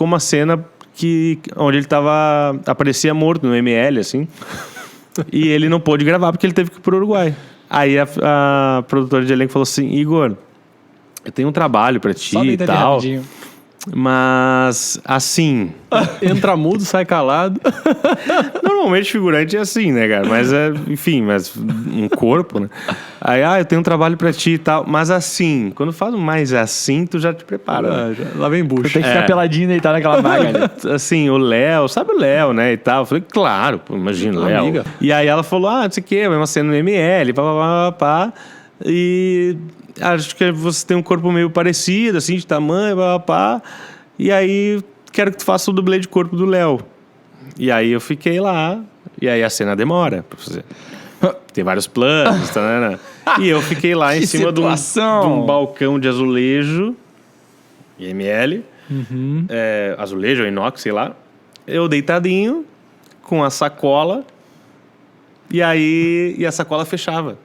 ficou uma cena onde ele aparecia morto no ML, assim. E ele não pôde gravar porque ele teve que ir pro Uruguai. Aí a produtora de elenco falou assim: Igor, eu tenho um trabalho pra ti e tal. Rapidinho. Mas, assim... Entra mudo, sai calado. Normalmente figurante é assim, né, cara? Mas, enfim, um corpo, né? Aí, eu tenho um trabalho pra ti e tal. Mas, assim, quando falo mais assim, tu já te prepara. Lá vem bucho. Tem que ficar peladinho e deitar naquela vaga ali. Assim, o Léo, sabe o Léo, né, e tal? Eu falei, claro, pô, imagina, Léo. Amiga. E aí ela falou, não sei o quê, uma cena no ML, pá. E... acho que você tem um corpo meio parecido, assim, de tamanho, pá. E aí, quero que tu faça o dublê de corpo do Léo. E aí eu fiquei lá, e aí a cena demora pra fazer. Tem vários planos, tá, né? E eu fiquei lá em cima de um balcão de azulejo, IML, azulejo ou inox, sei lá. Eu deitadinho, com a sacola, e a sacola fechava.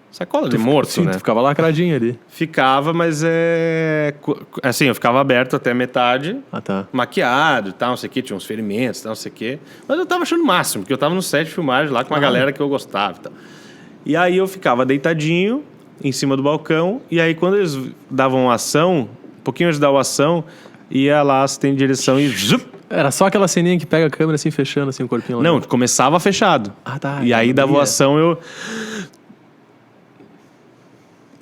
Sacola de morto, sim, né? Tu ficava lacradinho ali. Ficava, mas assim, eu ficava aberto até a metade. Tá. Maquiado e tal, não sei o quê. Tinha uns ferimentos e tal, não sei o quê. Mas eu tava achando o máximo, porque eu tava no set de filmagem lá com uma galera que eu gostava e tal. E aí eu ficava deitadinho, em cima do balcão. E aí quando eles davam ação, um pouquinho antes de dar a ação, ia lá, assistente de direção e... zup. Era só aquela ceninha que pega a câmera assim, fechando assim o corpinho lá. Não, começava fechado. Tá. E aí dava a ação, eu...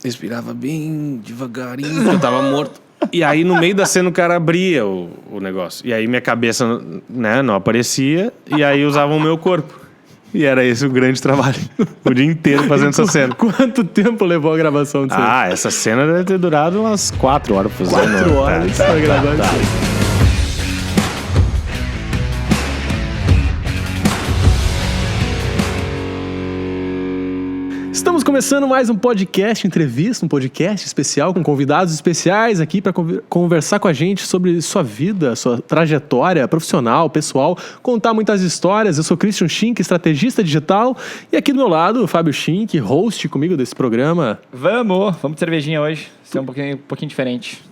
respirava bem devagarinho, porque eu tava morto. E aí, no meio da cena, o cara abria o negócio. E aí, minha cabeça, né, não aparecia. E aí, usavam o meu corpo. E era esse o grande trabalho. O dia inteiro fazendo essa cena. Quanto tempo levou a gravação disso? Essa cena deve ter durado umas 4 horas. 4 horas pra gravar isso aí. Estamos começando mais um podcast entrevista, um podcast especial com convidados especiais aqui para conversar com a gente sobre sua vida, sua trajetória profissional, pessoal, contar muitas histórias. Eu sou Christian Schink, estrategista digital, e aqui do meu lado, o Fábio Schink, host comigo desse programa. Vamos de cervejinha hoje, ser um pouquinho diferente.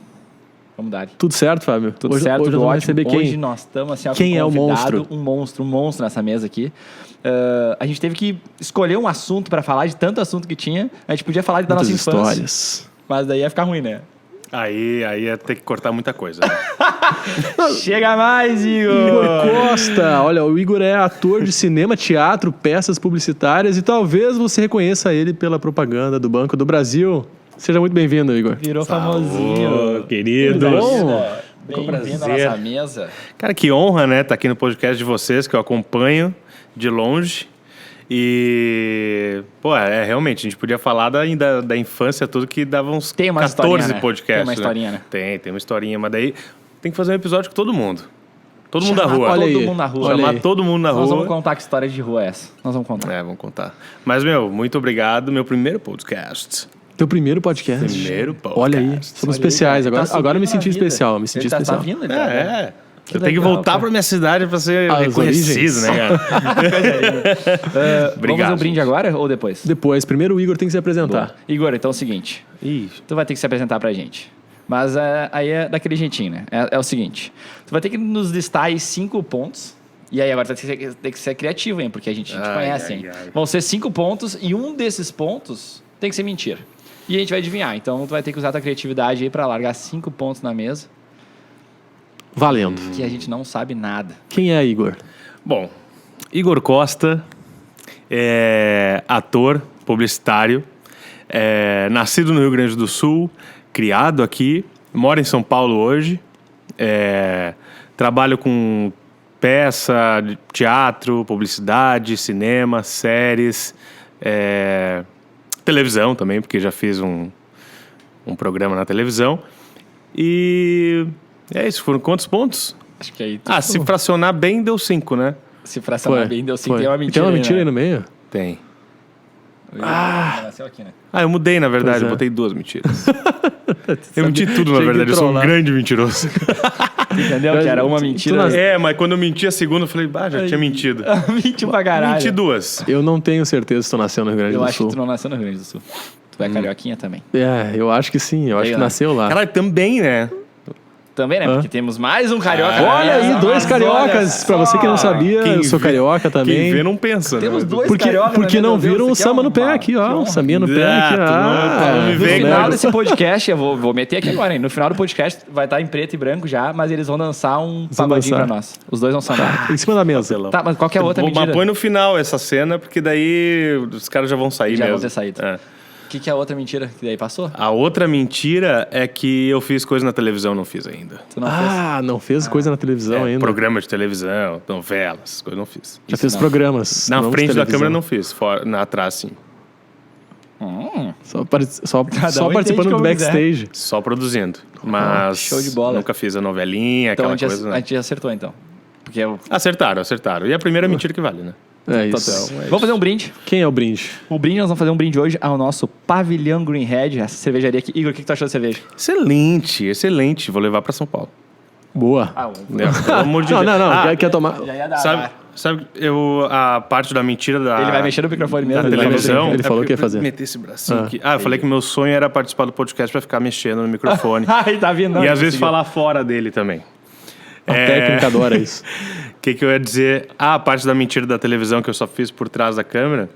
Vamos dar. Tudo certo, Fábio? Tudo certo, hoje tudo ótimo. ótimo. Quem? Hoje nós estamos assim, quem é o monstro? Um monstro nessa mesa aqui. A gente teve que escolher um assunto para falar, de tanto assunto que tinha. A gente podia falar da nossa infância. Histórias. Mas daí ia ficar ruim, né? Aí ia ter que cortar muita coisa. Né? Chega mais, Igor! Igor Costa! Olha, o Igor é ator de cinema, teatro, peças publicitárias e talvez você reconheça ele pela propaganda do Banco do Brasil. Seja muito bem-vindo, Igor. Virou famosinho. Querido. Bem-vindo à nossa mesa. Cara, que honra, né? Tá aqui no podcast de vocês, que eu acompanho de longe. E... pô, realmente, a gente podia falar da infância, tudo que dava uns 14 podcasts. Tem uma historinha, né? Tem uma historinha, mas daí tem que fazer um episódio com todo mundo. Todo mundo da rua. Todo mundo na rua. Chamar todo mundo na rua. Nós vamos contar que história de rua é essa. Nós vamos contar. Vamos contar. Mas, muito obrigado. Meu primeiro podcast. Teu primeiro podcast. Primeiro podcast. Olha aí, somos especiais. Agora eu me senti especial. Me senti especial. Tá vindo, eu tenho que voltar pra minha cidade pra ser reconhecido, né, cara? Obrigado. Vamos fazer um brinde agora ou depois? Depois. Primeiro o Igor tem que se apresentar. Boa. Igor, então é o seguinte. Tu vai ter que se apresentar pra gente. Mas aí é daquele jeitinho, né? É o seguinte. Tu vai ter que nos listar aí 5 pontos. E aí agora tem que ser criativo, hein? Porque a gente conhece, hein? Vão ser 5 pontos e um desses pontos tem que ser mentira. E a gente vai adivinhar. Então tu vai ter que usar a tua criatividade aí pra largar 5 pontos na mesa. Valendo. Que a gente não sabe nada. Quem é Igor? Bom, Igor Costa é ator, publicitário, nascido no Rio Grande do Sul, criado aqui, mora em São Paulo hoje, trabalho com peça, teatro, publicidade, cinema, séries, televisão também, porque já fiz um programa na televisão. E é isso, foram quantos pontos? Acho que aí... se fracionar bem, deu 5, né? Se fracionar bem, deu 5. Tem uma mentira. Tem uma mentira aí no meio? Tem. Nasceu aqui, né? Eu mudei, na verdade. Eu botei 2 mentiras. Eu menti tudo, na verdade. Eu sou um grande mentiroso. Entendeu? Que era uma mentira. Mas quando eu menti a segunda, eu falei, já tinha mentido. Mentiu pra caralho. Menti 2. Eu não tenho certeza se tu nasceu no Rio Grande do Sul. Eu acho que tu não nasceu no Rio Grande do Sul. Tu é carioquinha também. Eu acho que sim. Eu acho que nasceu lá. Cara, também, né? também, né? Hã? Porque temos mais um carioca. Olha aí, Mas 2 cariocas. Pra você que não sabia, eu sou carioca também. Quem vê não pensa, Temos né? 2 Porque, cariocas. porque né? não Meu Deus, viram o isso aqui é samba no pé uma- aqui, que ó. honra. O sambinha no pé Ah, aqui, tu não No vem, final cara. desse podcast, eu vou meter aqui agora, hein? No final do podcast vai estar em preto e branco já, mas eles vão dançar um vão pagodinho dançar. pra nós. Os dois vão sambar. Em cima da mesa. Tá, mas qual que é a outra Mas mentira? põe no final essa cena, porque daí os caras já vão sair Já mesmo. vão ter saído. É. O que é a outra mentira que daí passou? A outra mentira é que eu fiz coisa na televisão, não fiz ainda. Tu não fez? Não fez coisa na televisão ainda. Programa de televisão, novelas, essas coisas não fiz. Já fez não. programas. Na não de frente da televisão. câmera não fiz, atrás sim. Só um participando entende do como backstage. Só produzindo. Mas show de bola. nunca fiz a novelinha, Então aquela a gente, coisa. a Né? gente acertou, então. Porque eu... Acertaram. E a primeira mentira que vale, né? É isso. Vamos fazer um brinde. Quem é o brinde? O brinde, nós vamos fazer um brinde hoje ao nosso Pavilhão Greenhead, essa cervejaria aqui. Igor, o que tu achou da cerveja? Excelente. Vou levar pra São Paulo. Boa. Pelo amor de Não, Deus. não, não. Ah, Quer tomar? Já ia dar. sabe a parte da mentira da... Ele vai mexer no microfone mesmo. da ele vai televisão. Ele falou que ia fazer. Meter esse bracinho aqui. Eu falei que meu sonho era participar do podcast pra ficar mexendo no microfone. Ai, tá vindo. E às vezes falar fora dele também. A técnica adora isso. O que eu ia dizer? A parte da mentira da televisão que eu só fiz por trás da câmera,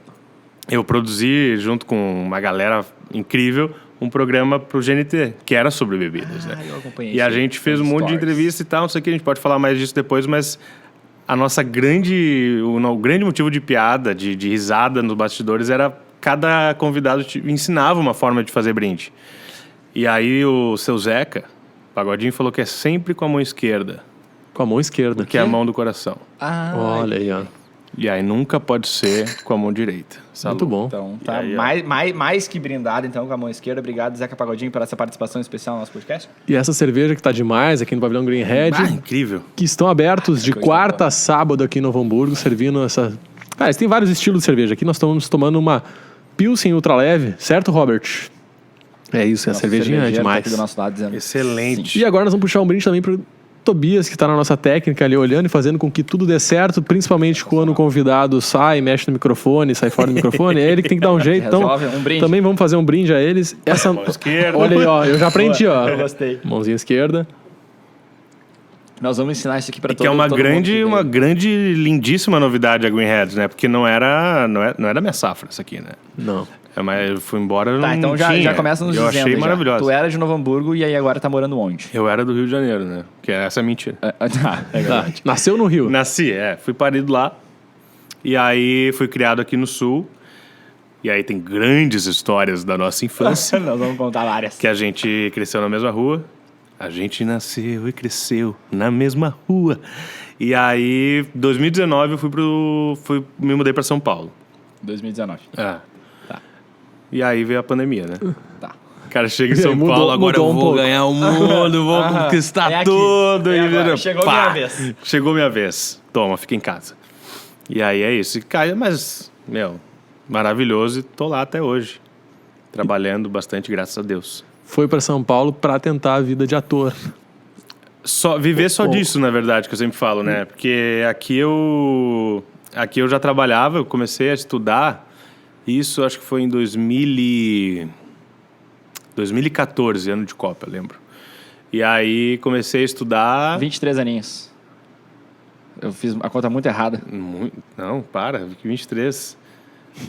eu produzi, junto com uma galera incrível, um programa pro GNT, que era sobre bebidas, né? eu acompanhei E a isso aí, gente fez um nos monte de stories. entrevista e tal, não sei o que, a gente pode falar mais disso depois, mas o grande motivo de piada, de risada nos bastidores era cada convidado ensinava uma forma de fazer brinde. E aí o seu Zeca, Pagodinho, falou que é sempre com a mão esquerda, Com a mão esquerda. que é a mão do coração. Olha aí, ó. E aí nunca pode ser com a mão direita. Muito bom. Então, tá E aí, ó. mais que brindado, então, com a mão esquerda. Obrigado, Zeca Pagodinho, por essa participação especial no nosso podcast. E essa cerveja que tá demais aqui no Pavilhão Greenhead, Incrível. que estão abertos de coisa quarta boa. a sábado aqui em Novo Hamburgo, servindo essa... Cara, tem vários estilos de cerveja. Aqui nós estamos tomando uma Pilsen Ultra Leve, certo, Robert? É isso, a Nosso cervejinha é cervejeiro tá demais. aqui do nosso lado, dizendo Excelente. E agora nós vamos puxar um brinde também pro Tobias, que tá na nossa técnica ali olhando e fazendo com que tudo dê certo, principalmente quando o convidado sai, mexe no microfone, sai fora do microfone, é ele que tem que dar um jeito. Então, Resolve um brinde. também vamos fazer um brinde a eles. Essa... Mão esquerda. Olha aí, ó, eu já aprendi, ó. Eu gostei. Mãozinha esquerda. Nós vamos ensinar isso aqui pra todo Que é uma todo mundo que uma veio. grande, lindíssima novidade a Greenheads, né? Porque não era da minha safra isso aqui, né? Não. Mas eu fui embora, Tá, não então já tinha. começa nos Eu dizendo. achei já. maravilhosa. Tu era de Novo Hamburgo e aí agora tá morando onde? Eu era do Rio de Janeiro, né? Que é essa mentira. Tá, é Tá. verdade. Nasceu no Rio. Nasci, fui parido lá. E aí fui criado aqui no Sul. E aí tem grandes histórias da nossa infância. Nós vamos contar várias. Que a gente cresceu na mesma rua. A gente nasceu e cresceu na mesma rua. E aí, 2019, eu me mudei pra São Paulo. 2019. É. Tá. E aí veio a pandemia, né? Tá. O cara chega em E aí São mudou- Paulo, agora eu mudou um vou pouco. ganhar o mundo, vou conquistar É aqui. tudo. É E agora, chegou pá, minha vez. Chegou minha vez. Toma, fica em casa. E aí é isso. E cai, mas, maravilhoso. E tô lá até hoje. Trabalhando bastante, graças a Deus. Foi pra São Paulo pra tentar a vida de ator. Viver só Pô. disso, na verdade, que eu sempre falo, né? Porque aqui eu já trabalhava, eu comecei a estudar. Isso acho que foi em 2014, ano de Copa, eu lembro. E aí comecei a estudar... 23 aninhos. Eu fiz a conta muito errada. Não, para, 23.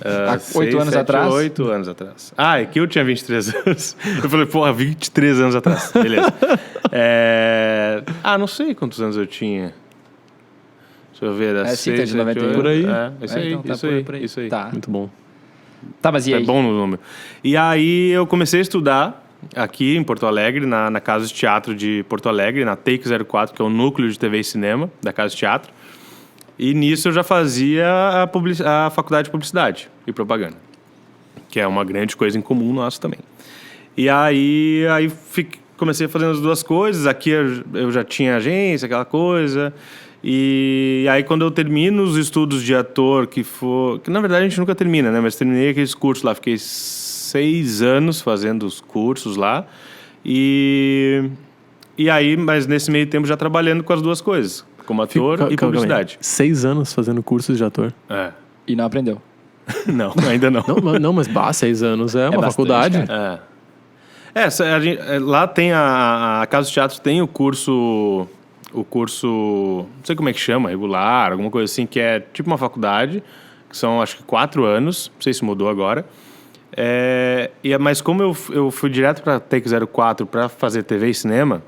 Há 8 anos atrás? 8 anos atrás. Ah, é que eu tinha 23 anos. Eu falei, porra, 23 anos atrás. Beleza. Não sei quantos anos eu tinha. Deixa eu ver. Sim, tá de 91. Por aí. Isso aí, então tá isso por aí, isso aí. Tá. Muito bom. Tá, mas e aí? É bom no número. E aí eu comecei a estudar aqui em Porto Alegre, na Casa de Teatro de Porto Alegre, na Take 04, que é o núcleo de TV e cinema da Casa de Teatro. E nisso eu já fazia a faculdade de Publicidade e Propaganda, que é uma grande coisa em comum nosso também. E aí comecei fazendo as duas coisas. Aqui eu já tinha agência, aquela coisa. E aí quando eu termino os estudos de ator, que na verdade a gente nunca termina, né? Mas terminei aqueles cursos lá, fiquei 6 anos fazendo os cursos lá. E aí, mas nesse meio tempo já trabalhando com as duas coisas, como ator e publicidade. 6 anos fazendo cursos de ator. É. E não aprendeu. Não, ainda não. Não, mas 6 anos é uma bastante, faculdade. cara. Lá tem a Casa do Teatro tem o curso, não sei como é que chama, regular, alguma coisa assim, que é tipo uma faculdade, que são acho que 4 anos, não sei se mudou agora. Mas como eu fui direto para Take 04 para fazer TV e cinema,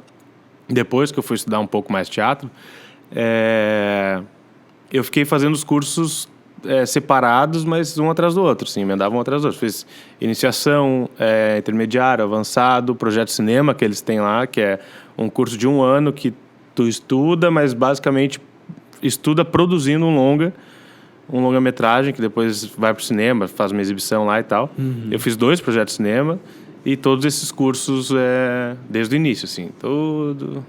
depois que eu fui estudar um pouco mais teatro, eu fiquei fazendo os cursos separados, mas um atrás do outro, assim, emendavam um atrás do outro. Fiz iniciação, intermediário, avançado, projeto cinema que eles têm lá, que é um curso de 1 ano que tu estuda, mas basicamente estuda produzindo um longa-metragem, que depois vai pro cinema, faz uma exibição lá e tal. Eu fiz 2 projetos de cinema e todos esses cursos desde o início, assim,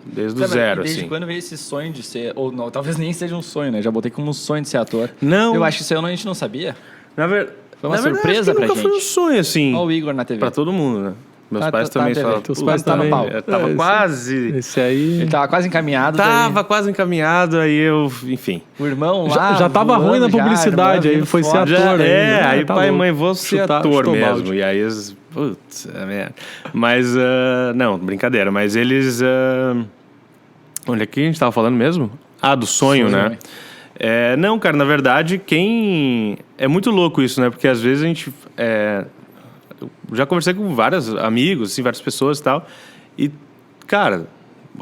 desde o zero, desde assim. quando veio esse sonho de ser, ou não, talvez nem seja um sonho, né? Já botei como um sonho de ser ator. Não. Eu acho que isso aí a gente não sabia. Foi uma surpresa pra nunca gente. Foi um sonho, assim, Olha o Igor na TV. pra todo mundo, né? Meus pais tá também na TV. falam. Teus pais tá no também. pau. Eu tava quase... Esse aí... Ele tava quase encaminhado. Tava quase encaminhado, aí eu... Enfim. O irmão lá... Já tava voando ruim na já, publicidade, irmão aí foi ser vindo ator. aí tá pai e louco. mãe, vou ser ator chutou mesmo. balde. E aí eles... Putz, é merda. Mas, não, brincadeira. Mas eles... Onde é que a gente tava falando mesmo? Do sonho, né? Não, cara, na verdade, é muito louco isso, né? Porque às vezes a gente... Eu já conversei com vários amigos, assim, várias pessoas e tal. E, cara,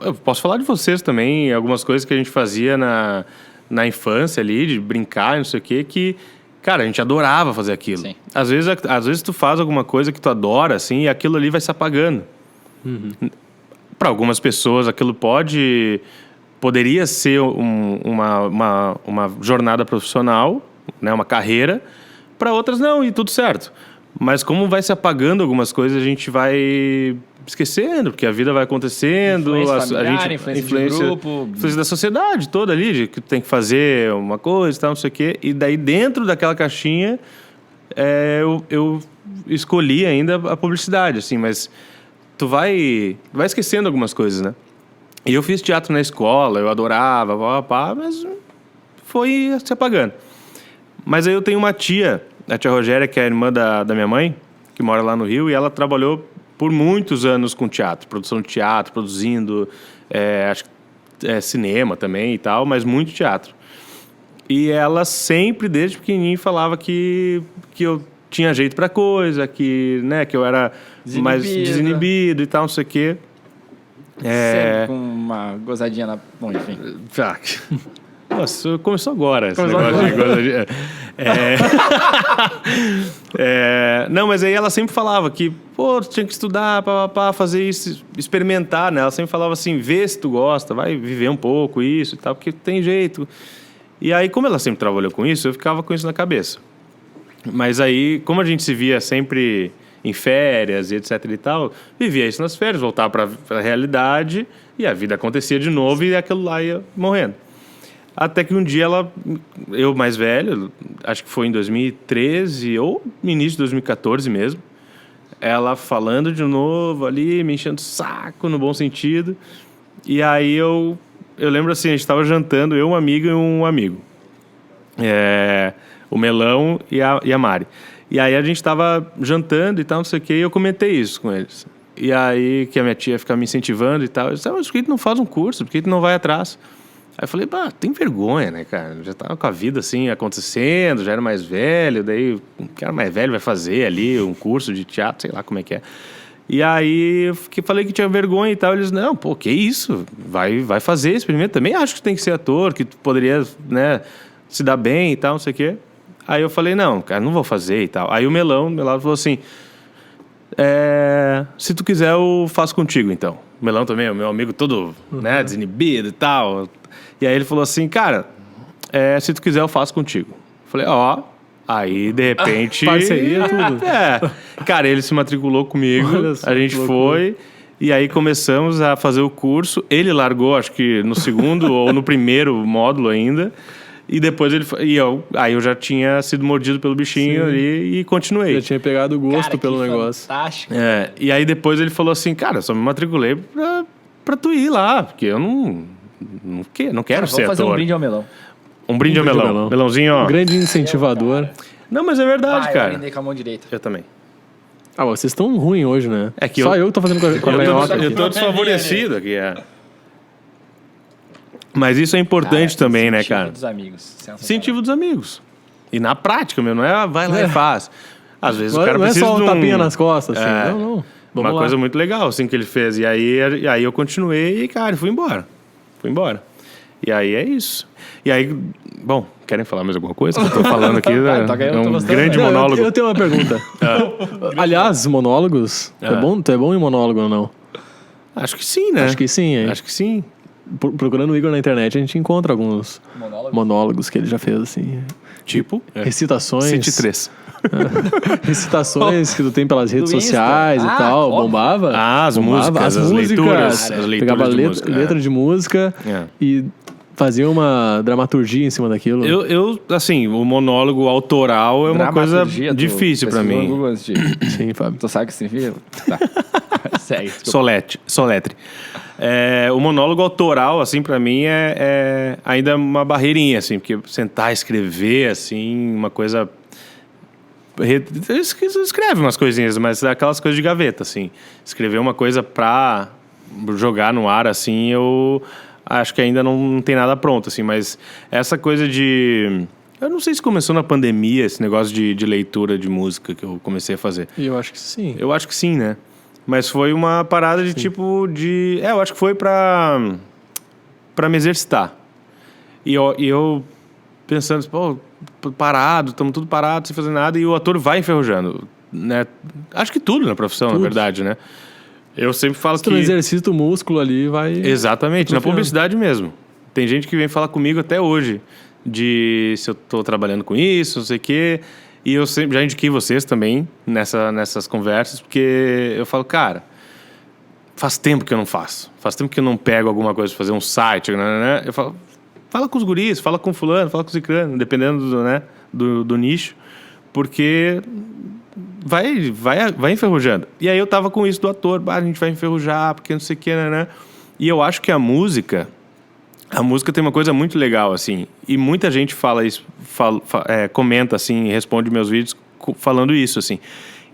eu posso falar de vocês também, algumas coisas que a gente fazia na infância ali, de brincar e não sei o quê, que, cara, a gente adorava fazer aquilo. Sim. Às vezes tu faz alguma coisa que tu adora, assim, e aquilo ali vai se apagando. Para algumas pessoas, aquilo poderia ser uma jornada profissional, né, uma carreira. Para outras, não, e tudo certo. Mas como vai se apagando algumas coisas, a gente vai esquecendo, porque a vida vai acontecendo, influência de grupo, influência da sociedade toda ali, de que tu tem que fazer uma coisa e tal, não sei o quê. E daí dentro daquela caixinha, eu escolhi ainda a publicidade, assim, mas tu vai esquecendo algumas coisas, né? E eu fiz teatro na escola, eu adorava, mas foi se apagando. Mas aí eu tenho uma tia, a tia Rogéria, que é a irmã da minha mãe, que mora lá no Rio, e ela trabalhou por muitos anos com teatro, produção de teatro, produzindo, acho que cinema também e tal, mas muito teatro. E ela sempre, desde pequenininho, falava que eu tinha jeito pra coisa, que eu era mais desinibido e tal, não sei o quê. Sempre com uma gozadinha na... Bom, enfim. Nossa, começou agora esse negócio de gozadinha. Não, mas aí ela sempre falava que, tu tinha que estudar, fazer isso, experimentar, né? Ela sempre falava assim, vê se tu gosta, vai viver um pouco isso e tal, porque tem jeito. E aí, como ela sempre trabalhou com isso, eu ficava com isso na cabeça. Mas aí, como a gente se via sempre em férias e etc e tal, vivia isso nas férias, voltava para a realidade e a vida acontecia de novo e aquilo lá ia morrendo. Até que um dia eu mais velho, acho que foi em 2013 ou no início de 2014 mesmo, ela falando de novo ali, me enchendo o saco no bom sentido. E aí eu lembro assim, a gente estava jantando, eu, um amigo e um amigo. O Melão e a Mari. E aí a gente estava jantando e tal, não sei o quê, e eu comentei isso com eles. E aí que a minha tia ficava me incentivando e tal. Eu disse, mas por que tu não faz um curso? Por que tu não vai atrás? Aí eu falei, tem vergonha, né, cara? Já tava com a vida assim acontecendo, já era mais velho, daí o cara mais velho vai fazer ali um curso de teatro, sei lá como é que é. E aí eu falei que tinha vergonha e tal, eles, não, que isso? Vai fazer, experimenta. Também acho que tu tem que ser ator, que tu poderia, né, se dar bem e tal, não sei o quê. Aí eu falei, não, cara, não vou fazer e tal. Aí o Melão, do meu lado, falou assim, se tu quiser eu faço contigo, então. O Melão também é meu amigo todo, né, desinibido e tal. E aí ele falou assim, cara, se tu quiser eu faço contigo. Eu falei, aí de repente... Parceria, tudo. Cara, ele se matriculou comigo, a gente foi, e aí começamos a fazer o curso. Ele largou, acho que no segundo ou no primeiro módulo ainda, e depois aí eu já tinha sido mordido pelo bichinho ali e continuei. Já tinha pegado o gosto pelo negócio. Fantástico. E aí depois ele falou assim, cara, eu só me matriculei pra tu ir lá, porque eu não quero ser ator. Vamos fazer um brinde ao melão. Um brinde ao melão. Melãozinho, ó. Um grande incentivador. Não, mas é verdade, cara. Eu brindei com a mão direita. Eu também. Ah, vocês estão ruins hoje, né? É que Só eu que tô fazendo com a canhota aqui. Eu tô desfavorecido aqui, Mas isso é importante também, né, cara? Dos amigos. Sensacional. Incentivo dos amigos. E na prática, meu, não é vai lá e faz. Às vezes o cara Não é precisa só de um tapinha nas costas, assim. É. Não. Uma Vamos coisa lá. muito legal, assim, que ele fez. E aí eu continuei e, cara, fui embora. E aí é isso. E aí, bom, querem falar mais alguma coisa? Eu tô falando aqui, né? Tá ganhando, É tô um gostando. grande Não, monólogo. eu tenho uma pergunta. Aliás, monólogos, tu é bom em monólogo ou não? Acho que sim, né? Acho que sim, hein? Acho que sim. Procurando o Igor na internet, a gente encontra alguns monólogos que ele já fez, assim. Tipo? Recitações. City 3. Recitações que tu tem pelas redes Do Insta. sociais e tal. óbvio. Bombava. As Bombava. músicas, as leituras. As leituras Pegava de música. letra de música e fazia uma dramaturgia em cima daquilo. Eu, assim, o monólogo autoral é uma coisa Dramaturgia, difícil pra pesquisou no mim. Google antes de- Sim, Fábio. Tu sabe o que significa? Tá. Segue. desculpa. Soletre. O monólogo autoral, assim, pra mim é ainda uma barreirinha, assim, porque sentar, escrever, assim, uma coisa... Escreve umas coisinhas, mas é aquelas coisas de gaveta, assim. Escrever uma coisa pra jogar no ar, assim, eu acho que ainda não tem nada pronto, assim, mas essa coisa de... Eu não sei se começou na pandemia, esse negócio de leitura de música que eu comecei a fazer. E eu acho que sim. Eu acho que sim, né? Mas foi uma parada de tipo de... eu acho que foi pra me exercitar. E eu pensando, pô, parado, estamos tudo parado, sem fazer nada, e o ator vai enferrujando, né? Acho que tudo na profissão, na verdade, né? Eu sempre falo Se que... tu não exercita o músculo ali, vai... Exatamente, na atrofiando. publicidade mesmo. Tem gente que vem falar comigo até hoje de se eu tô trabalhando com isso, não sei o quê. E eu sempre já indiquei vocês também nessas conversas, porque eu falo, cara, faz tempo que eu não faço. Faz tempo que eu não pego alguma coisa pra fazer um site, né? Eu falo, fala com os guris, fala com fulano, fala com o ciclano, dependendo do nicho, porque vai enferrujando. E aí eu tava com isso do ator, a gente vai enferrujar, porque não sei o que, né? E eu acho que a música tem uma coisa muito legal, assim, e muita gente fala isso, comenta, assim, responde meus vídeos falando isso, assim,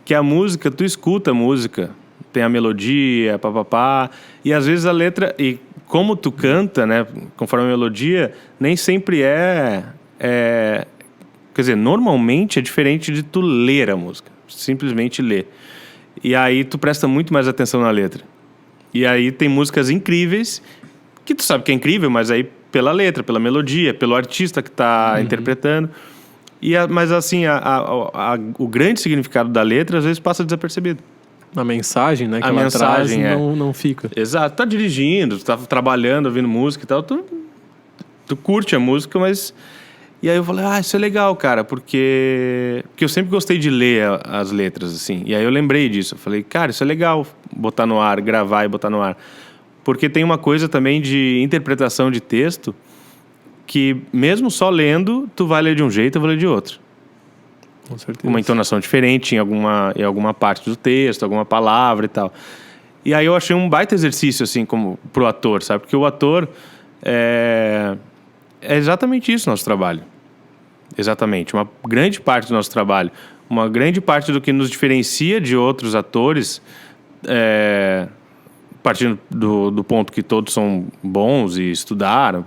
que a música, tu escuta a música, tem a melodia, papapá, e às vezes a letra, e como tu canta, né, conforme a melodia, nem sempre quer dizer, normalmente é diferente de tu ler a música, simplesmente ler. E aí tu presta muito mais atenção na letra. E aí tem músicas incríveis que tu sabe que é incrível, mas aí pela letra, pela melodia, pelo artista que tá interpretando. Mas assim, o grande significado da letra às vezes passa desapercebido. A mensagem, né? Que A ela mensagem, traz, não fica. Exato. Tá dirigindo, tu tá trabalhando, ouvindo música e tal, tu curte a música, mas... E aí eu falei, isso é legal, cara, porque eu sempre gostei de ler as letras, assim. E aí eu lembrei disso. Eu falei, cara, isso é legal botar no ar, gravar e botar no ar. Porque tem uma coisa também de interpretação de texto que, mesmo só lendo, tu vai ler de um jeito, eu vou ler de outro. Com certeza. Uma entonação diferente em alguma parte do texto, alguma palavra e tal. E aí eu achei um baita exercício, assim, como pro ator, sabe? Porque o ator é exatamente isso o nosso trabalho. Exatamente. Uma grande parte do nosso trabalho, uma grande parte do que nos diferencia de outros atores, partindo do ponto que todos são bons e estudaram,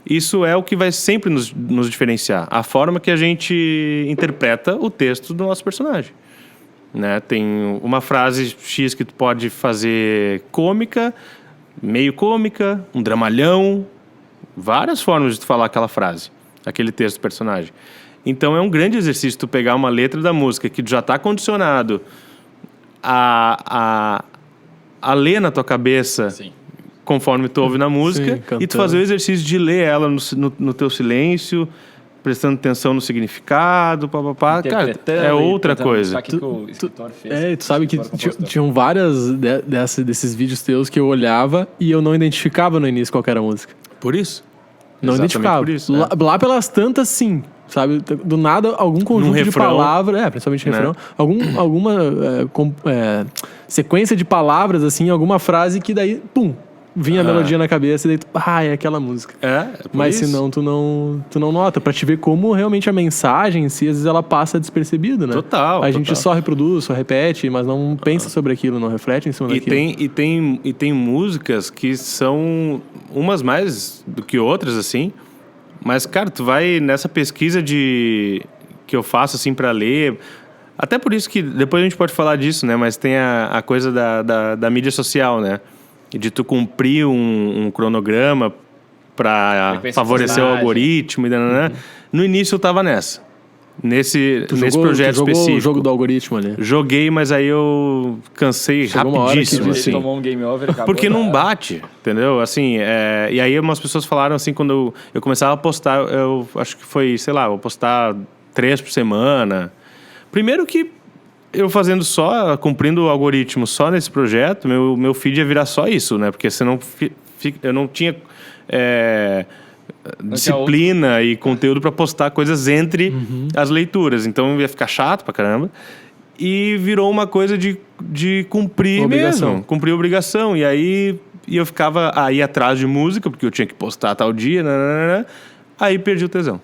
isso é o que vai sempre nos diferenciar. A forma que a gente interpreta o texto do nosso personagem. Né? Tem uma frase X que tu pode fazer cômica, meio cômica, um dramalhão, várias formas de tu falar aquela frase, aquele texto do personagem. Então é um grande exercício tu pegar uma letra da música que já está condicionado a ler na tua cabeça. Sim. Conforme tu ouve na música, Sim, e tu fazer o exercício de ler ela no teu silêncio, prestando atenção no significado, papapá. Cara, é outra coisa. O que o escritor fez. E tu sabe que tinham várias desses vídeos teus que eu olhava e eu não identificava no início qual que era a música. Por isso? Não Exatamente identificava. por isso, Lá pelas tantas, sim. Sabe? Do nada, algum conjunto de refrão, palavras... principalmente né? refrão. Alguma sequência de palavras, assim, alguma frase que daí, pum, vinha a melodia na cabeça e daí tu, é aquela música. por Mas isso. senão tu não nota, pra te ver como realmente a mensagem em si, às vezes ela passa despercebida, né? Total, A gente total. só reproduz, só repete, mas não pensa sobre aquilo, não reflete em cima daquilo. E tem músicas que são umas mais do que outras, assim. Mas, cara, tu vai nessa pesquisa que eu faço, assim, pra ler... Até por isso que depois a gente pode falar disso, né? Mas tem a coisa da mídia social, né? De tu cumprir um cronograma para favorecer o algoritmo. No início eu tava nesse projeto tu jogou específico. o jogo do algoritmo ali. Joguei, mas aí eu cansei Chegou uma hora rapidíssimo. que Ele Assim, tomou um game over, acabou. porque não bate, entendeu? Assim, e aí umas pessoas falaram assim, quando eu começava a postar, eu acho que foi, sei lá, vou postar 3 por semana. Primeiro que eu fazendo só, cumprindo o algoritmo só nesse projeto, meu feed ia virar só isso, né? Porque senão eu não tinha disciplina e conteúdo para postar coisas entre as leituras. Então ia ficar chato pra caramba. E virou uma coisa de cumprir Obrigação. mesmo. Cumprir obrigação. E aí eu ficava aí atrás de música, porque eu tinha que postar tal dia. Aí perdi o tesão.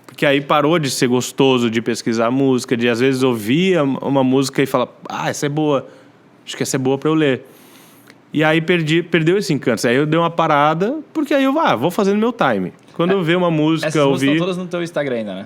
Porque aí parou de ser gostoso de pesquisar música, de às vezes ouvir uma música e falar, essa é boa, acho que essa é boa pra eu ler. E aí perdeu esse encanto. Aí eu dei uma parada, porque aí eu vou fazendo meu time. Quando eu ver uma música, Essas músicas ouvir... estão todas no teu Instagram ainda, né?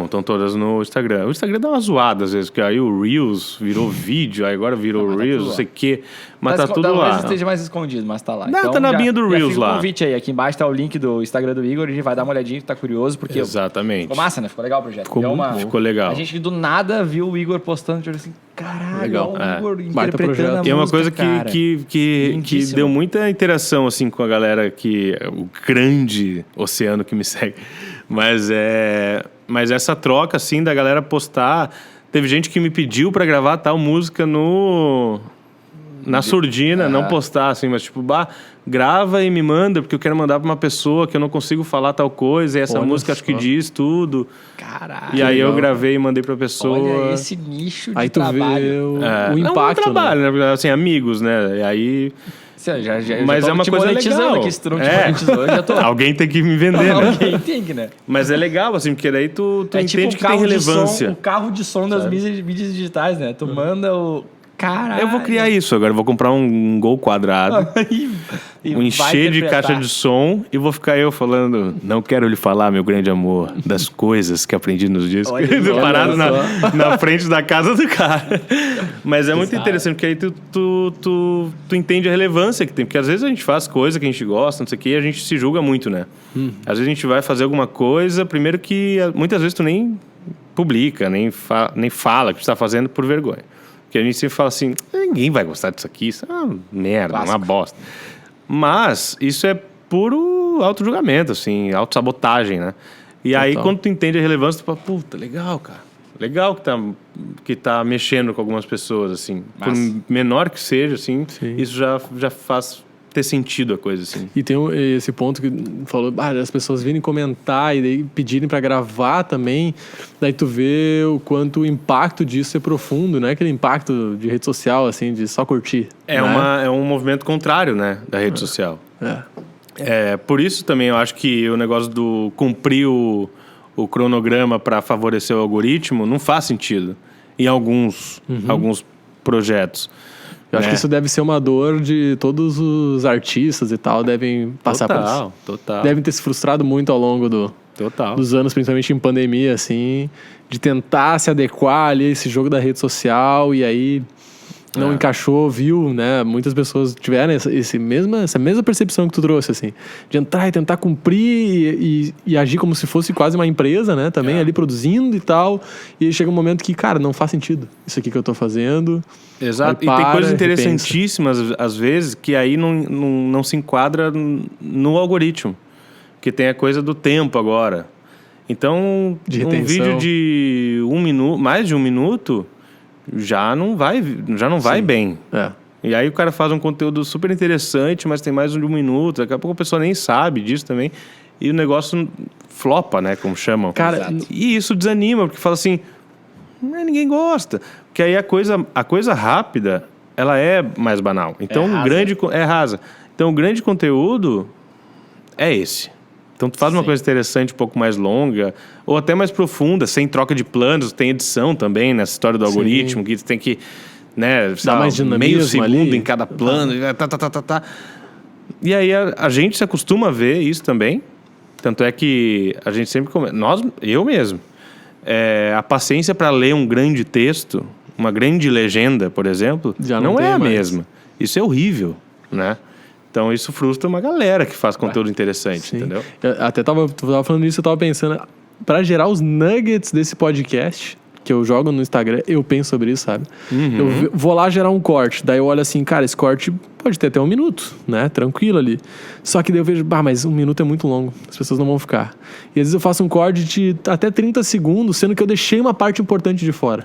Estão todas no Instagram. O Instagram dá uma zoada às vezes, porque aí o Reels virou vídeo, aí agora virou mas tá Reels, tudo não lá. sei o quê. Mas tá tudo Talvez lá. esteja mais escondido, mas tá lá. Não, tá na já- binha do já Reels fica lá. o convite aí. Aqui embaixo tá o link do Instagram do Igor. A gente vai dar uma olhadinha, tá curioso, porque... Exatamente. Ficou massa, né? Ficou legal o projeto. Ficou Deu muito uma- bom. Ficou legal. A gente do nada viu o Igor postando, tipo assim, caralho, Legal. olha o Igor Baita interpretando projeto. a música, E é uma coisa cara. que Lindíssimo. deu muita interação assim com a galera o grande oceano que me segue. Mas essa troca assim da galera postar, teve gente que me pediu pra gravar tal música na surdina, não postar assim, mas tipo, grava e me manda, porque eu quero mandar pra uma pessoa que eu não consigo falar tal coisa, e essa Olha música acho que só. diz tudo. Caralho. E aí eu legal. gravei e mandei pra pessoa. Olha esse nicho de Aí tu trabalho. vê o Não impacto, é um trabalho, né? Assim, amigos, né? E aí... Mas já é uma te coisa monetizando legal. aqui, se tu não te monetizou, eu já tô... Alguém tem que me vender, né? Alguém tem que, né? Mas é legal, assim, porque daí tu É entende tipo o que tem carro de relevância. som, o carro de som das mídias digitais, né? Tu manda o... Caralho. Eu vou criar isso agora, eu vou comprar um Gol quadrado, E vai encher de interpretar. caixa de som e vou ficar eu falando, não quero lhe falar, meu grande amor, das coisas que aprendi nos discos. Olha só, Parado olha na frente da casa do cara. Mas é muito Exato. interessante, porque aí tu entende a relevância que tem. Porque às vezes a gente faz coisa que a gente gosta, não sei o que, e a gente se julga muito, né? Às vezes a gente vai fazer alguma coisa, primeiro que muitas vezes tu nem publica, nem fala que tu está fazendo por vergonha. Porque a gente sempre fala assim, ninguém vai gostar disso aqui, isso é uma merda, Clássico. uma bosta. Mas isso é puro auto-julgamento, assim, autossabotagem, né? E aí, quando tu entende a relevância, tu fala, puta, legal, cara. Legal que tá mexendo com algumas pessoas, assim. Por Massa. menor que seja, assim, Sim. isso já faz ter sentido a coisa, assim. E tem esse ponto que falou, as pessoas virem comentar e daí pedirem pra gravar também, daí tu vê o quanto o impacto disso é profundo, não é aquele impacto de rede social, assim, de só curtir. É né? um movimento contrário, né, da rede social. Por isso também eu acho que o negócio do cumprir o cronograma para favorecer o algoritmo não faz sentido em alguns projetos. Eu acho né? que isso deve ser uma dor de todos os artistas e tal, devem passar por isso. Total. Devem ter se frustrado muito ao longo Total. dos anos, principalmente em pandemia, assim, de tentar se adequar ali a esse jogo da rede social e aí não encaixou, viu, né? Muitas pessoas tiveram essa mesma percepção que tu trouxe, assim, de entrar e tentar cumprir e agir como se fosse quase uma empresa, né? Também ali produzindo e tal. E aí chega um momento que, cara, não faz sentido isso aqui que eu tô fazendo. Exato. Aí E tem coisas repensa. interessantíssimas, às vezes, que aí não se enquadra no algoritmo. Que tem a coisa do tempo agora. Então, De um retenção. vídeo de 1 minuto, mais de 1 minuto, já não vai bem. É. E aí o cara faz um conteúdo super interessante, mas tem mais de 1 minuto. Daqui a pouco a pessoa nem sabe disso também. E o negócio flopa, né? Como chamam. Cara, Exato. E isso desanima, porque fala assim, ninguém gosta. Porque aí a coisa rápida, ela é mais banal. Então, é rasa. Então, o grande conteúdo é esse. Então, tu faz uma coisa interessante, um pouco mais longa, ou até mais profunda, sem troca de planos, tem edição também nessa história do algoritmo, que tu tem que, né, dá mais dinamismo meio segundo ali. em cada plano, E aí a gente se acostuma a ver isso também. Tanto é que a gente sempre eu mesmo, a paciência para ler um grande texto, uma grande legenda, por exemplo, Já não é a mais. mesma. Isso é horrível, né? Então isso frustra uma galera que faz conteúdo interessante, Sim. entendeu? Eu até tu tava falando isso, eu tava pensando, pra gerar os nuggets desse podcast, que eu jogo no Instagram, eu penso sobre isso, sabe? Eu vou lá gerar um corte, daí eu olho assim, cara, esse corte pode ter até 1 minuto, né? Tranquilo ali. Só que daí eu vejo, mas 1 minuto é muito longo, as pessoas não vão ficar. E às vezes eu faço um corte de até 30 segundos, sendo que eu deixei uma parte importante de fora.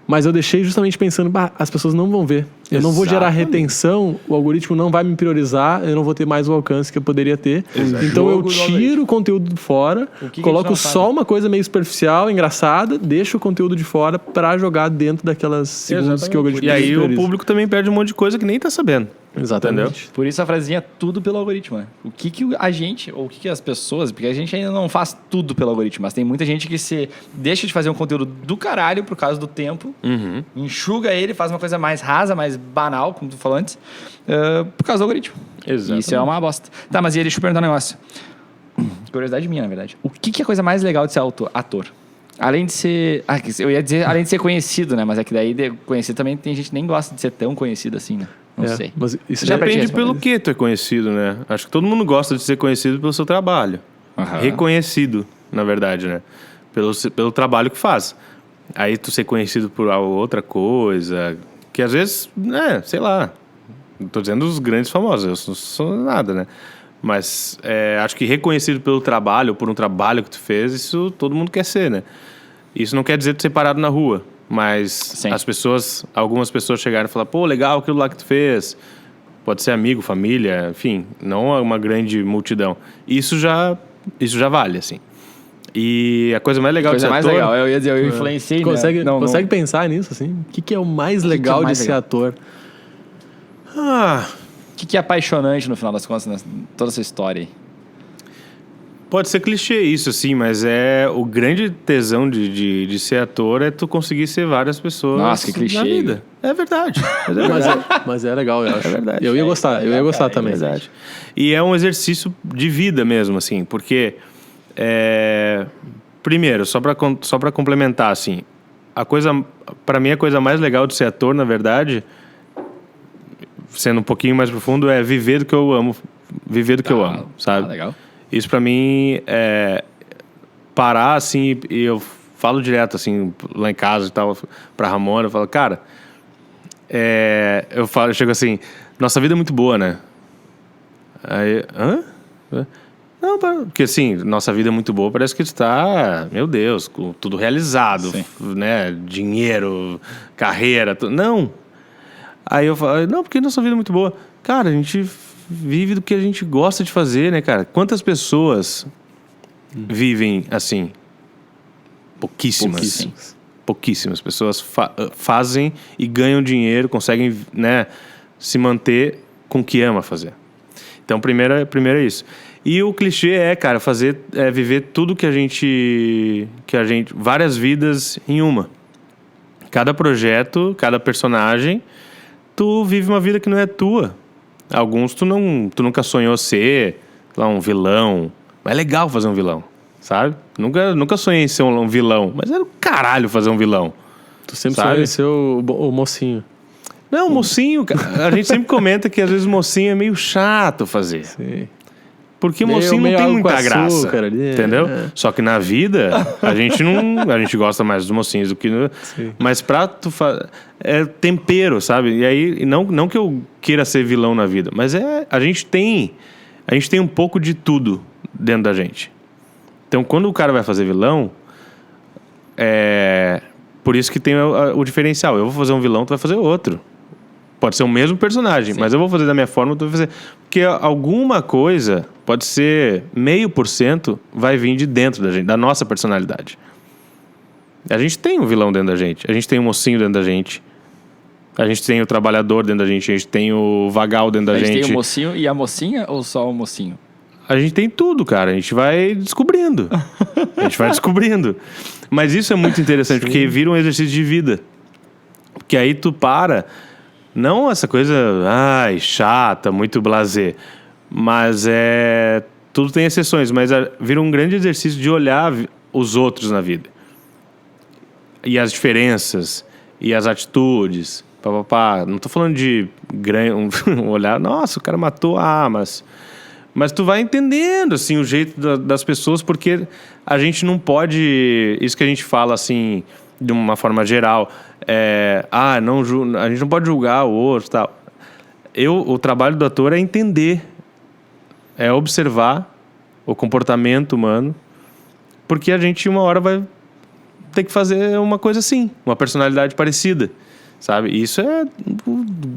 Mas eu deixei justamente pensando, as pessoas não vão ver. Eu não vou gerar retenção, o algoritmo não vai me priorizar, eu não vou ter mais o alcance que eu poderia ter. Então eu tiro o conteúdo de fora, coloco só uma coisa meio superficial, engraçada, deixo o conteúdo de fora pra jogar dentro daquelas segundos que o algoritmo E aí prioriza. o público também perde um monte de coisa que nem tá sabendo. Exatamente. Entendeu? Por isso a frasezinha tudo pelo algoritmo, né? O que a gente, ou o que as pessoas, porque a gente ainda não faz tudo pelo algoritmo, mas tem muita gente que se deixa de fazer um conteúdo do caralho por causa do tempo, enxuga ele, faz uma coisa mais rasa, mais banal, como tu falou antes, por causa do algoritmo. Exatamente. Isso é uma bosta. Tá, mas e aí, deixa eu perguntar um negócio. Curiosidade minha, na verdade. O que é a coisa mais legal de ser ator? Além de ser... eu ia dizer além de ser conhecido, né? Mas é que daí conhecido também tem gente que nem gosta de ser tão conhecido assim, né? Não sei. Mas isso Já Depende pelo que tu é conhecido, né? Acho que todo mundo gosta de ser conhecido pelo seu trabalho. Reconhecido, na verdade, né? Pelo trabalho que faz. Aí tu ser conhecido por outra coisa, que às vezes, sei lá. Não tô dizendo os grandes famosos, eu não sou nada, né? Mas acho que reconhecido pelo trabalho, por um trabalho que tu fez, isso todo mundo quer ser, né? Isso não quer dizer tu ser parado na rua. Mas algumas pessoas chegaram e falaram, pô, legal aquilo lá que tu fez. Pode ser amigo, família, enfim, não é uma grande multidão. Isso já vale, assim. E a coisa mais legal de ser mais ator... legal, eu ia dizer, eu influenciei, Consegue pensar nisso, assim? O que é o mais legal de ser ator? O que é apaixonante no final das contas, toda essa história aí? Pode ser clichê isso, assim, mas o grande tesão de ser ator é tu conseguir ser várias pessoas. Nossa, que clichê. Na vida. É verdade. Mas é legal, eu acho. É verdade. Eu ia gostar também. É verdade. E é um exercício de vida mesmo, assim, porque... primeiro, só pra complementar, assim, pra mim a coisa mais legal de ser ator, na verdade, sendo um pouquinho mais profundo, é viver do que eu amo. Viver do que eu amo, sabe? Legal. Isso pra mim é parar, assim, e eu falo direto, assim, lá em casa e tal, pra Ramona, eu falo, cara, eu chego assim, nossa vida é muito boa, né? Aí, não, porque assim, nossa vida é muito boa, parece que está, meu Deus, com tudo realizado, né? Dinheiro, carreira, não. Aí eu falo, não, porque nossa vida é muito boa. Cara, a gente vive do que a gente gosta de fazer, né, cara? Quantas pessoas vivem assim? Pouquíssimas pessoas fazem e ganham dinheiro, conseguem, né, se manter com o que ama fazer. Então, primeiro é isso. E o clichê cara, viver tudo que a gente... várias vidas em uma. Cada projeto, cada personagem, tu vive uma vida que não é tua. Alguns tu nunca sonhou ser, lá, um vilão. Mas é legal fazer um vilão, sabe? Nunca sonhei em ser um vilão, mas era o caralho fazer um vilão. Tu sempre sonhou em ser o mocinho. Não, o mocinho, a gente sempre comenta que às vezes o mocinho é meio chato fazer. Sim. Porque o mocinho não tem muita graça, ali, entendeu? Só que na vida, a gente gosta mais dos mocinhos do que... Mas pra tu fazer... É tempero, sabe? E aí, não que eu queira ser vilão na vida, mas a gente tem um pouco de tudo dentro da gente. Então, quando o cara vai fazer vilão, por isso que tem o diferencial. Eu vou fazer um vilão, tu vai fazer outro. Pode ser o mesmo personagem, mas eu vou fazer da minha forma, tu vai fazer... Porque alguma coisa, pode ser 0,5%, vai vir de dentro da gente, da nossa personalidade. A gente tem um vilão dentro da gente, a gente tem um mocinho dentro da gente. A gente tem o trabalhador dentro da gente, a gente tem o vagal dentro da A gente gente. tem o mocinho e a mocinha ou só o mocinho? A gente tem tudo, cara. A gente vai descobrindo. A gente vai descobrindo. Mas isso é muito interessante, porque vira um exercício de vida. Porque aí tu para... Não essa coisa, chata, muito blasé. Mas tudo tem exceções, mas vira um grande exercício de olhar os outros na vida. E as diferenças, e as atitudes. Não tô falando de olhar, nossa, o cara matou, mas tu vai entendendo, assim, o jeito das pessoas, porque a gente não pode... Isso que a gente fala, assim, de uma forma geral, a gente não pode julgar o outro e tal. O trabalho do ator é entender, é observar o comportamento humano, porque a gente, uma hora, vai ter que fazer uma coisa assim, uma personalidade parecida, sabe? E isso é,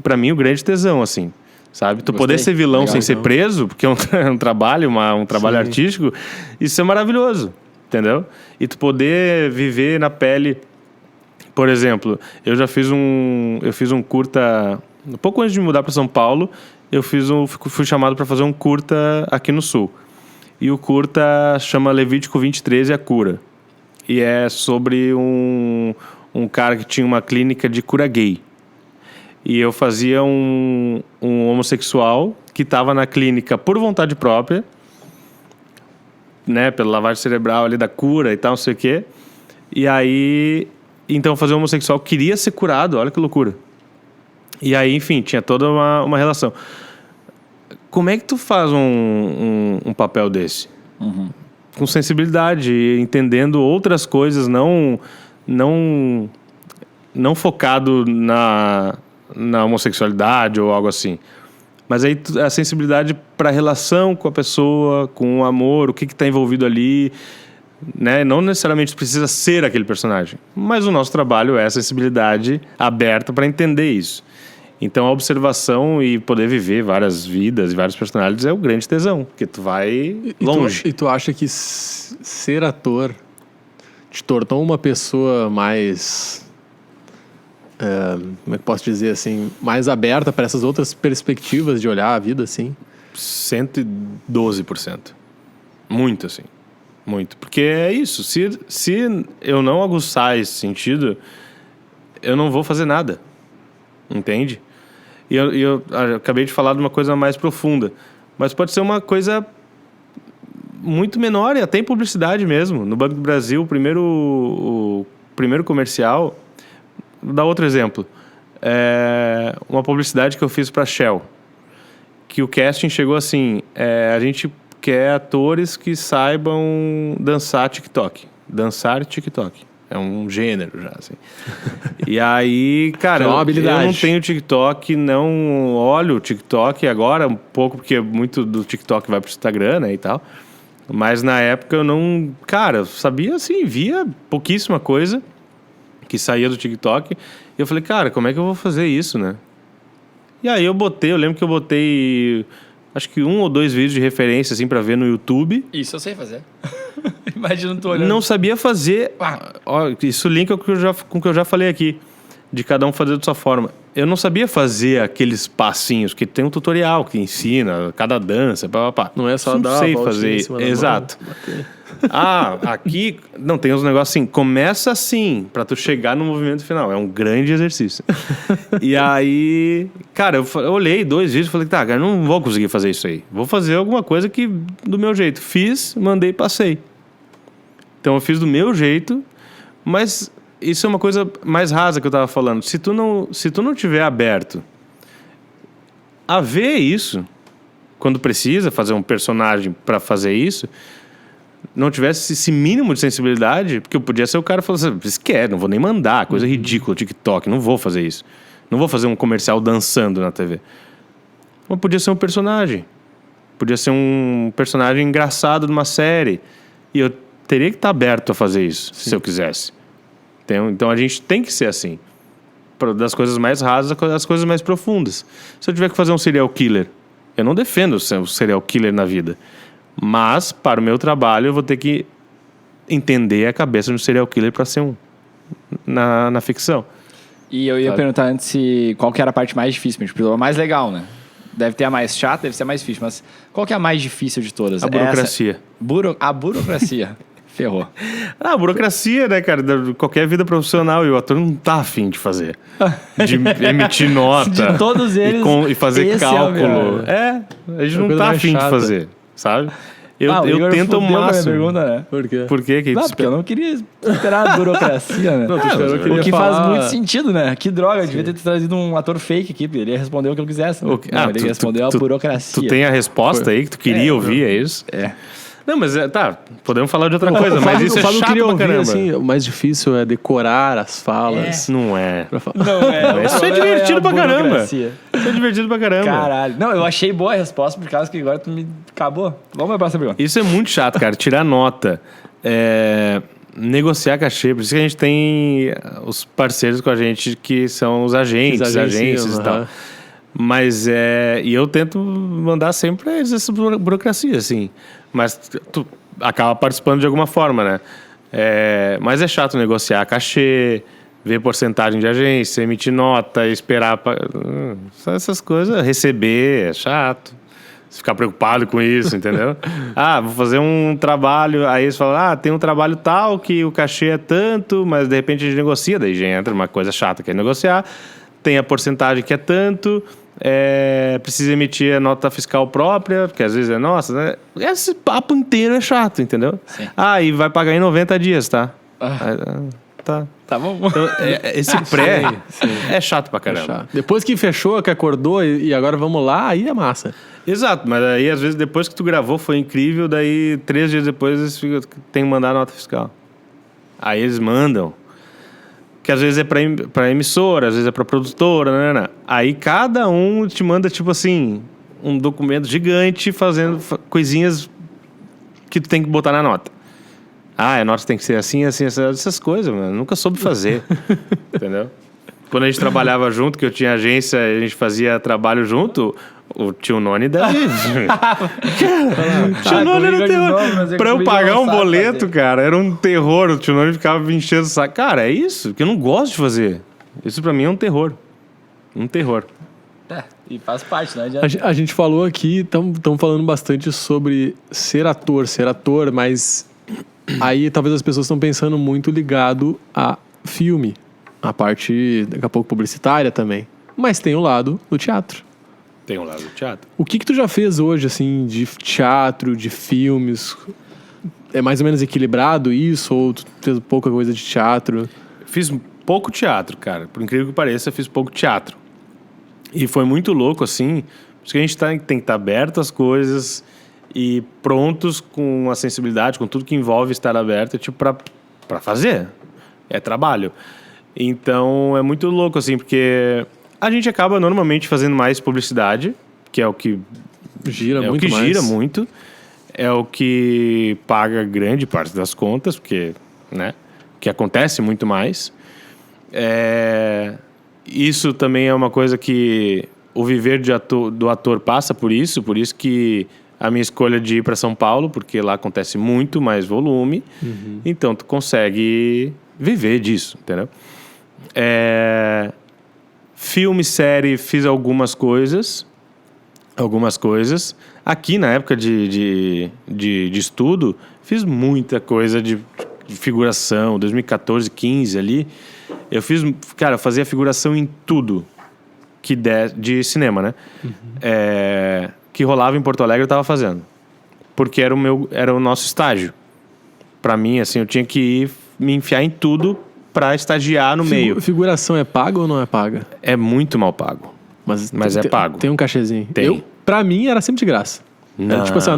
pra mim, o grande tesão, assim. Sabe? Tu poder ser vilão sem ser preso, porque é um trabalho, um trabalho artístico, isso é maravilhoso, entendeu? E tu poder viver na pele. Por exemplo, eu fiz um curta, um pouco antes de mudar para São Paulo, fui chamado para fazer um curta aqui no Sul. E o curta chama Levítico 23 e a Cura. E é sobre um cara que tinha uma clínica de cura gay. E eu fazia um homossexual que estava na clínica por vontade própria, né, pela lavagem cerebral ali da cura e tal, não sei o quê. E aí, então, fazer um homossexual queria ser curado, olha que loucura. E aí, enfim, tinha toda uma relação. Como é que tu faz um papel desse? Uhum. Com sensibilidade, entendendo outras coisas, não focado na homossexualidade ou algo assim. Mas aí a sensibilidade para a relação com a pessoa, com o amor, o que está envolvido ali, né? Não necessariamente precisa ser aquele personagem, mas o nosso trabalho é a sensibilidade aberta para entender isso. Então a observação e poder viver várias vidas e vários personagens é o grande tesão, porque tu vai longe. E tu acha que ser ator te tornou uma pessoa mais... como é que posso dizer assim, mais aberta para essas outras perspectivas de olhar a vida, assim? 112%. Muito, assim. Muito. Porque é isso. Se eu não aguçar esse sentido, eu não vou fazer nada. Entende? E eu acabei de falar de uma coisa mais profunda. Mas pode ser uma coisa muito menor e até em publicidade mesmo. No Banco do Brasil, o primeiro comercial... Vou dar outro exemplo. Uma publicidade que eu fiz para Shell. Que o casting chegou assim... a gente quer atores que saibam dançar TikTok. Dançar TikTok. É um gênero já, assim. E aí, cara, eu não tenho TikTok, não olho o TikTok agora, um pouco porque muito do TikTok vai pro Instagram, né, e tal. Mas na época eu não... Cara, eu sabia, assim, via pouquíssima coisa que saía do TikTok. E eu falei, cara, como é que eu vou fazer isso, né? E aí eu lembro que eu botei... Acho que 1 ou 2 vídeos de referência, assim, pra ver no YouTube. Isso eu sei fazer. Imagina, tu olhando. Não sabia fazer... isso linka com o que eu já falei aqui. De cada um fazer da sua forma. Eu não sabia fazer aqueles passinhos, que tem um tutorial que ensina cada dança, pá. Não é só dar sei a voltinha fazer. em cima da Exato. mão, Aqui... Não, tem uns negócios assim. Começa assim, pra tu chegar no movimento final. É um grande exercício. E aí... Cara, eu olhei 2 vídeos e falei, tá, cara, não vou conseguir fazer isso aí. Vou fazer alguma coisa que do meu jeito. Fiz, mandei, passei. Então eu fiz do meu jeito, mas isso é uma coisa mais rasa que eu tava falando. Se tu não tiver aberto a ver isso, quando precisa fazer um personagem para fazer isso, não tivesse esse mínimo de sensibilidade, porque eu podia ser o cara falando assim, esquece, não vou nem mandar, coisa ridícula, TikTok, não vou fazer isso. Não vou fazer um comercial dançando na TV. Mas podia ser um personagem. Podia ser um personagem engraçado de uma série. E eu teria que estar aberto a fazer isso, se eu quisesse. Então a gente tem que ser assim. Das coisas mais rasas às coisas mais profundas. Se eu tiver que fazer um serial killer, eu não defendo o serial killer na vida. Mas, para o meu trabalho, eu vou ter que entender a cabeça de um serial killer para ser na ficção. E eu ia perguntar antes qual que era a parte mais difícil, a mais legal, né? Deve ter a mais chata, deve ser a mais difícil, mas qual que é a mais difícil de todas? A burocracia. A burocracia. Ferrou. A burocracia, né, cara? De qualquer vida profissional. E o ator não tá afim de fazer. De emitir nota. De todos eles. E fazer cálculo. A gente não tá afim de fazer, sabe? Eu tento o máximo. Pergunta, né? Por quê? Por quê? Porque eu não queria esperar a burocracia, né? Não, tu esperou que ele O ia que falar... faz muito sentido, né? Que droga, devia ter trazido um ator fake aqui, ele ia responder o que eu quisesse. Né? Ele respondeu a burocracia. Tu tem a resposta aí que tu queria ouvir, é isso? É. Não, mas podemos falar de outra coisa, mas isso é chato queria pra ouvir, caramba. assim, o mais difícil é decorar as falas. Não é. Não é. Isso é divertido pra caramba. Burocracia. Isso é divertido pra caramba. Caralho. Não, eu achei boa a resposta, por causa que agora tu me acabou. Vamos pra próxima pergunta. Isso é muito chato, cara. Tirar nota. Negociar cachê. Por isso que a gente tem os parceiros com a gente que são os agentes, agências e tal. Mas e eu tento mandar sempre pra eles essa burocracia, assim. Mas tu acaba participando de alguma forma, né? Mas é chato negociar cachê, ver porcentagem de agência, emitir nota, esperar essas coisas, receber, é chato. Ficar preocupado com isso, entendeu? Vou fazer um trabalho, aí eles falam, tem um trabalho tal que o cachê é tanto, mas de repente a gente negocia, daí já entra uma coisa chata que é negociar, tem a porcentagem que é tanto, precisa emitir a nota fiscal própria, porque às vezes é nossa, né? Esse papo inteiro é chato, entendeu? Sim. E vai pagar em 90 dias, tá? Tá. Tá bom. Então, esse pré é chato pra caramba. Chato. Depois que fechou, que acordou e agora vamos lá, aí é massa. Exato, mas aí às vezes depois que tu gravou foi incrível, daí 3 dias depois eles tem que mandar a nota fiscal. Aí eles mandam. Que às vezes é pra emissora, às vezes é pra produtora, né? Aí cada um te manda, tipo assim, um documento gigante fazendo coisinhas que tu tem que botar na nota. A nota tem que ser assim, assim, essas coisas, mano. Nunca soube fazer. Entendeu? Quando a gente trabalhava junto, que eu tinha agência, a gente fazia trabalho junto, o tio Noni daí. Tio Noni era um terror. Pra eu pagar um boleto, cara, era um terror. O tio Noni ficava me enchendo o saco. Cara, é isso que eu não gosto de fazer. Isso pra mim é um terror. Um terror. E faz parte, não adianta. A gente falou aqui, estamos falando bastante sobre ser ator, mas aí talvez as pessoas estão pensando muito ligado a filme, a parte, daqui a pouco, publicitária também. Mas tem o lado do teatro. Tem um lado do teatro. O que tu já fez hoje, assim, de teatro, de filmes? É mais ou menos equilibrado isso? Ou tu fez pouca coisa de teatro? Fiz pouco teatro, cara. Por incrível que pareça, fiz pouco teatro. E foi muito louco, assim, porque a gente tem que estar aberto às coisas e prontos com a sensibilidade, com tudo que envolve estar aberto, tipo, pra fazer. É trabalho. Então, é muito louco, assim, porque a gente acaba normalmente fazendo mais publicidade, que é o que gira muito o que mais. gira muito, é o que paga grande parte das contas, porque, né, que acontece muito mais. Isso também é uma coisa que o viver do ator passa por isso que a minha escolha de ir para São Paulo, porque lá acontece muito mais volume, então tu consegue viver disso, entendeu? Filme, série, fiz algumas coisas. Aqui na época de estudo, fiz muita coisa de figuração, 2014, 15 ali. Eu fazia figuração em tudo que de cinema, né? Que rolava em Porto Alegre, eu tava fazendo. Porque era o nosso estágio. Pra mim, assim, eu tinha que me enfiar em tudo pra estagiar no meio. Figuração é paga ou não é paga? É muito mal pago. Mas é pago. Tem um cachezinho. Tem. Pra mim, era sempre de graça. Não, era tipo assim,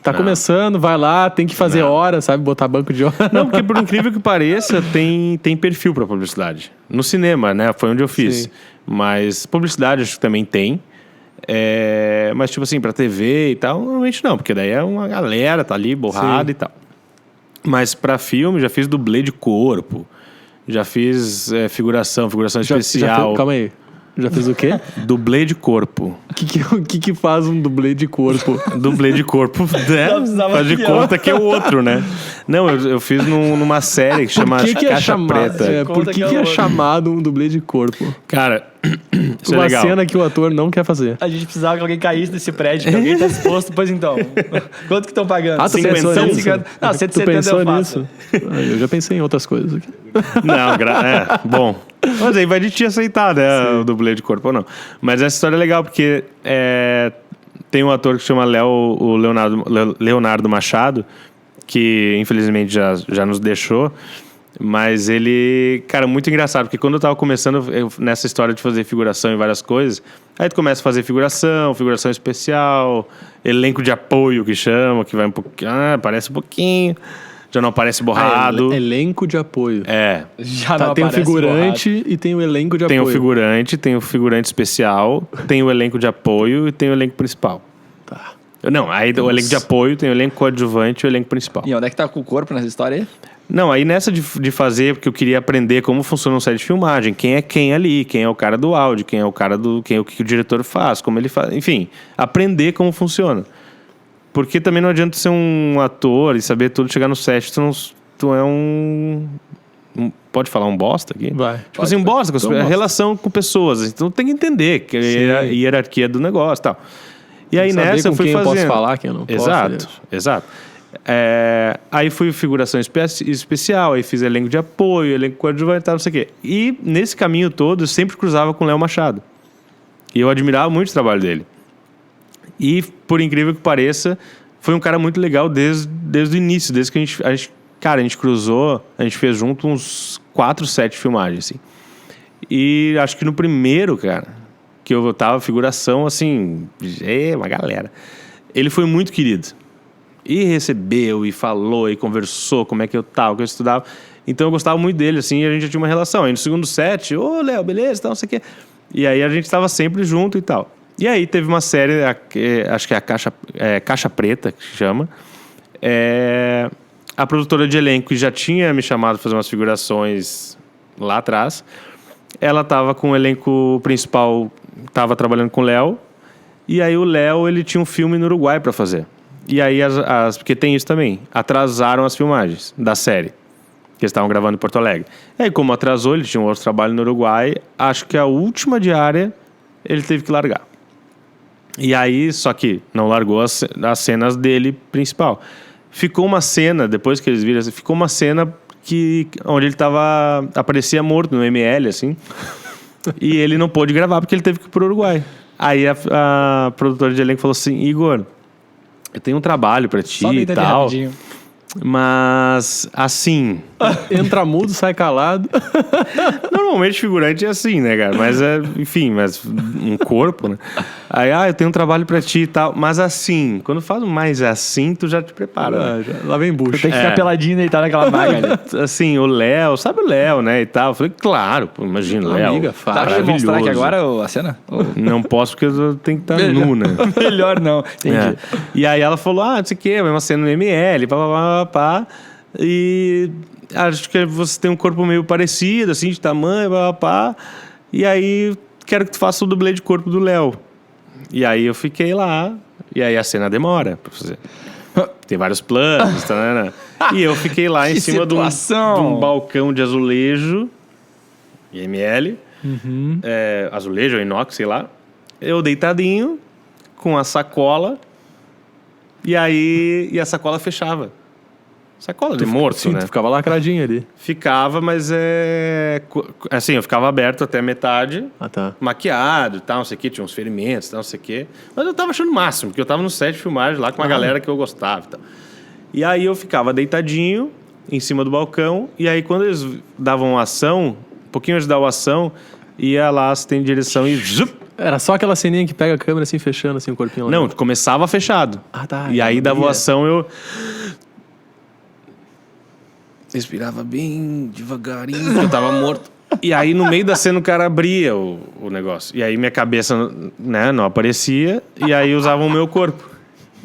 tá começando, vai lá, tem que fazer hora, sabe? Botar banco de hora. Não, porque por incrível que pareça, tem perfil pra publicidade. No cinema, né? Foi onde eu fiz. Sim. Mas publicidade acho que também tem. Mas tipo assim, pra TV e tal, normalmente não. Porque daí é uma galera, tá ali, borrada e tal. Mas pra filme, já fiz dublê de corpo. Já fiz figuração especial. Calma aí. Já fez o quê? Dublê de corpo. O que faz um dublê de corpo? Dublê de corpo, né? Faz de conta que é o outro, né? Não, eu fiz numa série que chama Caixa Preta. Por que é chamado um dublê de corpo? Cara, isso é Uma legal. cena que o ator não quer fazer. A gente precisava que alguém caísse nesse prédio, que alguém tá disposto, pois então. Quanto que estão pagando? Ah, tu pensou 50, nisso? 150. Não, Tu 170 pensou eu faço. nisso? Eu já pensei em outras coisas aqui. Não, bom. Mas aí vai de te aceitar, né? O dublê de corpo ou não. Mas essa história é legal porque tem um ator que chama Leonardo Machado, que infelizmente já nos deixou. Mas ele, cara, muito engraçado, porque quando eu tava começando nessa história de fazer figuração em várias coisas, aí tu começa a fazer figuração especial, elenco de apoio que chama, que vai um pouquinho, aparece um pouquinho, já não aparece borrado. Elenco de apoio. Já Tá, não tem o aparece figurante borrado. e tem o elenco de Tem apoio. tem o figurante especial, tem o elenco de apoio e tem o elenco principal. Tá. Não, aí o elenco de apoio tem o elenco coadjuvante e o elenco principal. E onde é que tá com o corpo nessa história aí? Não, aí nessa de fazer, porque eu queria aprender como funciona um set de filmagem, quem é quem ali, quem é o cara do áudio, quem é o cara o que o diretor faz, como ele faz, enfim, aprender como funciona. Porque também não adianta ser um ator e saber tudo, chegar no set, tu é pode falar um bosta aqui? Vai. Tipo assim, um bosta, com a relação com pessoas, então tem que entender que a hierarquia do negócio e tal. E aí Saber nessa com eu fui quem fazendo. eu posso falar, quem eu não posso. Exato. Aí fui figuração especial, aí fiz elenco de apoio, elenco coadjuvante e tal, não sei o quê. E nesse caminho todo eu sempre cruzava com o Léo Machado. E eu admirava muito o trabalho dele. E, por incrível que pareça, foi um cara muito legal desde o início, desde que a gente cruzou, a gente fez junto uns 4 sets de filmagem, assim. E acho que no primeiro, cara, que eu tava figuração, assim, uma galera. Ele foi muito querido. E recebeu, e falou, e conversou como é que eu tava, o que eu estudava. Então eu gostava muito dele, assim, e a gente já tinha uma relação. Aí no segundo set, ô Léo, beleza, tal, não sei o quê. E aí a gente tava sempre junto e tal. E aí teve uma série, acho que é a Caixa Preta, que se chama. A produtora de elenco, que já tinha me chamado para fazer umas figurações lá atrás, ela tava com o elenco principal, tava trabalhando com o Léo. E aí o Léo, ele tinha um filme no Uruguai para fazer. E aí, porque tem isso também, atrasaram as filmagens da série, que eles estavam gravando em Porto Alegre. E aí, como atrasou, ele tinha um outro trabalho no Uruguai, acho que a última diária ele teve que largar. E aí, só que não largou as cenas dele principal. Ficou uma cena, depois que eles viram, ficou uma cena onde ele aparecia morto no ML, assim, e ele não pôde gravar porque ele teve que ir pro Uruguai. Aí a produtora de elenco falou assim, Igor, eu tenho um trabalho pra ti e tal, rapidinho. Mas assim... Entra mudo, sai calado. Normalmente figurante é assim, né, cara? Mas enfim, um corpo, né? Aí, eu tenho um trabalho pra ti e tal. Mas assim, quando faz mais assim, tu já te prepara. Né? Lá vem bucho. Tem que ficar peladinho e tá naquela vaga ali. Assim, o Léo, sabe o Léo, né, e tal. Eu falei, claro, pô, imagina, Léo. Amiga, Tá pra demonstrar aqui agora a cena? Não posso porque eu tenho que estar nu, né? Melhor não, entendi. E aí ela falou, não sei o quê, vai uma cena no ML, pá. E acho que você tem um corpo meio parecido, assim, de tamanho, pá. E aí quero que tu faça o dublê de corpo do Léo. E aí eu fiquei lá, e aí a cena demora pra fazer. Tem vários planos, tá, né? E eu fiquei lá em cima de um balcão de azulejo, IML, azulejo ou inox, sei lá. Eu deitadinho, com a sacola, e aí a sacola fechava. Sacola de morto, sim, né? Tu ficava lacradinho ali. Ficava, mas assim, eu ficava aberto até a metade, maquiado e tal, não sei o quê, tinha uns ferimentos e tal, não sei o quê. Mas eu tava achando o máximo, porque eu tava no set de filmagem lá com uma galera que eu gostava e tal. E aí eu ficava deitadinho em cima do balcão, e aí quando eles davam ação, um pouquinho antes de dar a ação, ia lá, assistente de direção e... Zup, era só aquela ceninha que pega a câmera assim, fechando assim o corpinho lá. Não, começava fechado. E aí da voação eu... respirava bem devagarinho, porque eu tava morto. E aí no meio da cena o cara abria o negócio. E aí minha cabeça, né, não aparecia, e aí usavam o meu corpo.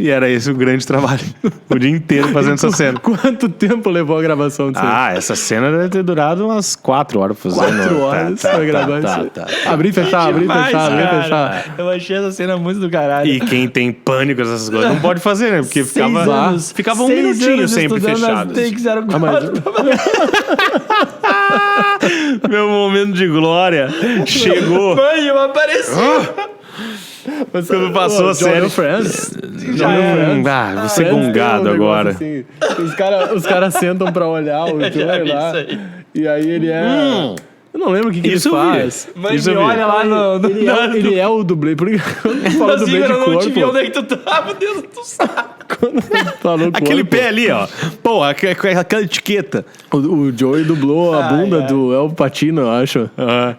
E era esse o grande trabalho. O dia inteiro fazendo essa cena. Quanto tempo levou a gravação disso? Essa cena deve ter durado umas 4 horas pra fazer. 4 horas pra gravar isso. Abrir e fechar, abrir e fechar, abrir e fechar. Eu achei essa cena muito do caralho. E quem tem pânico essas coisas não pode fazer, né? Porque ficava um 6 minutinho anos sempre estudando fechado. as takes, era o Meu momento de glória chegou. Mãe, eu apareci. Mas quando passou a série. Friends. Você é gongado agora. Assim, os caras sentam pra olhar o Joey lá. E aí ele é... Eu não lembro o que ele faz. Mas me olha lá no... Ele é o dublê. Por que eu falo dublê de eu não te vi corpo? onde é que tu tava dentro do saco. Aquele pé ali, ó. Pô, aquela etiqueta. O Joey dublou a bunda do El Pacino, eu acho.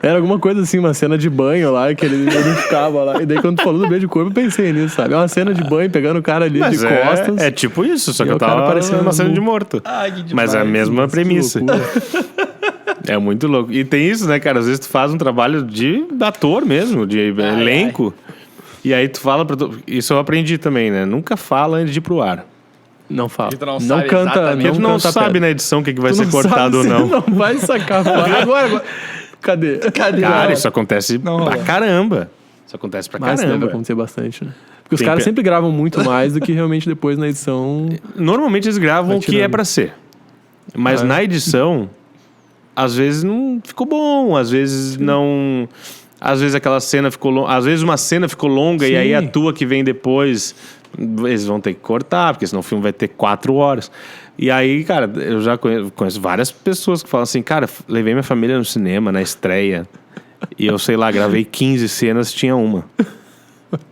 Era alguma coisa assim, uma cena de banho lá, que ele ficava lá. E daí quando tu falou dublê de corpo, eu pensei nisso, sabe? É uma cena de banho, pegando o cara ali de costas. É tipo isso, só que E eu o cara tava parecendo uma cena nu. de morto. Ai, que demais. Mas é a mesma premissa. É muito louco. E tem isso, né, cara? Às vezes tu faz um trabalho de ator mesmo, de elenco. E aí tu fala pra tu... Isso eu aprendi também, né? Nunca fala antes de ir pro ar. Não fala. Tu não Não sabe canta. exatamente. Porque tu não canta sabe pedra. na edição o que vai Tu ser não cortado ou sabe, não. você não vai sacar fora. Agora. Cadê? Cara, isso acontece pra caramba. Isso acontece pra Mas deve caramba. acontecer bastante, né? Porque os Tem caras que- sempre gravam muito mais do que realmente depois na edição. Normalmente eles gravam o que tirando. é pra ser. Mas na edição, às vezes não ficou bom, às vezes não... Às vezes aquela cena ficou longa, às vezes uma cena ficou longa e aí a tua que vem depois, eles vão ter que cortar, porque senão o filme vai ter 4 horas. E aí, cara, eu já conheço várias pessoas que falam assim, cara, levei minha família no cinema, na estreia, e eu, sei lá, gravei 15 cenas, tinha uma.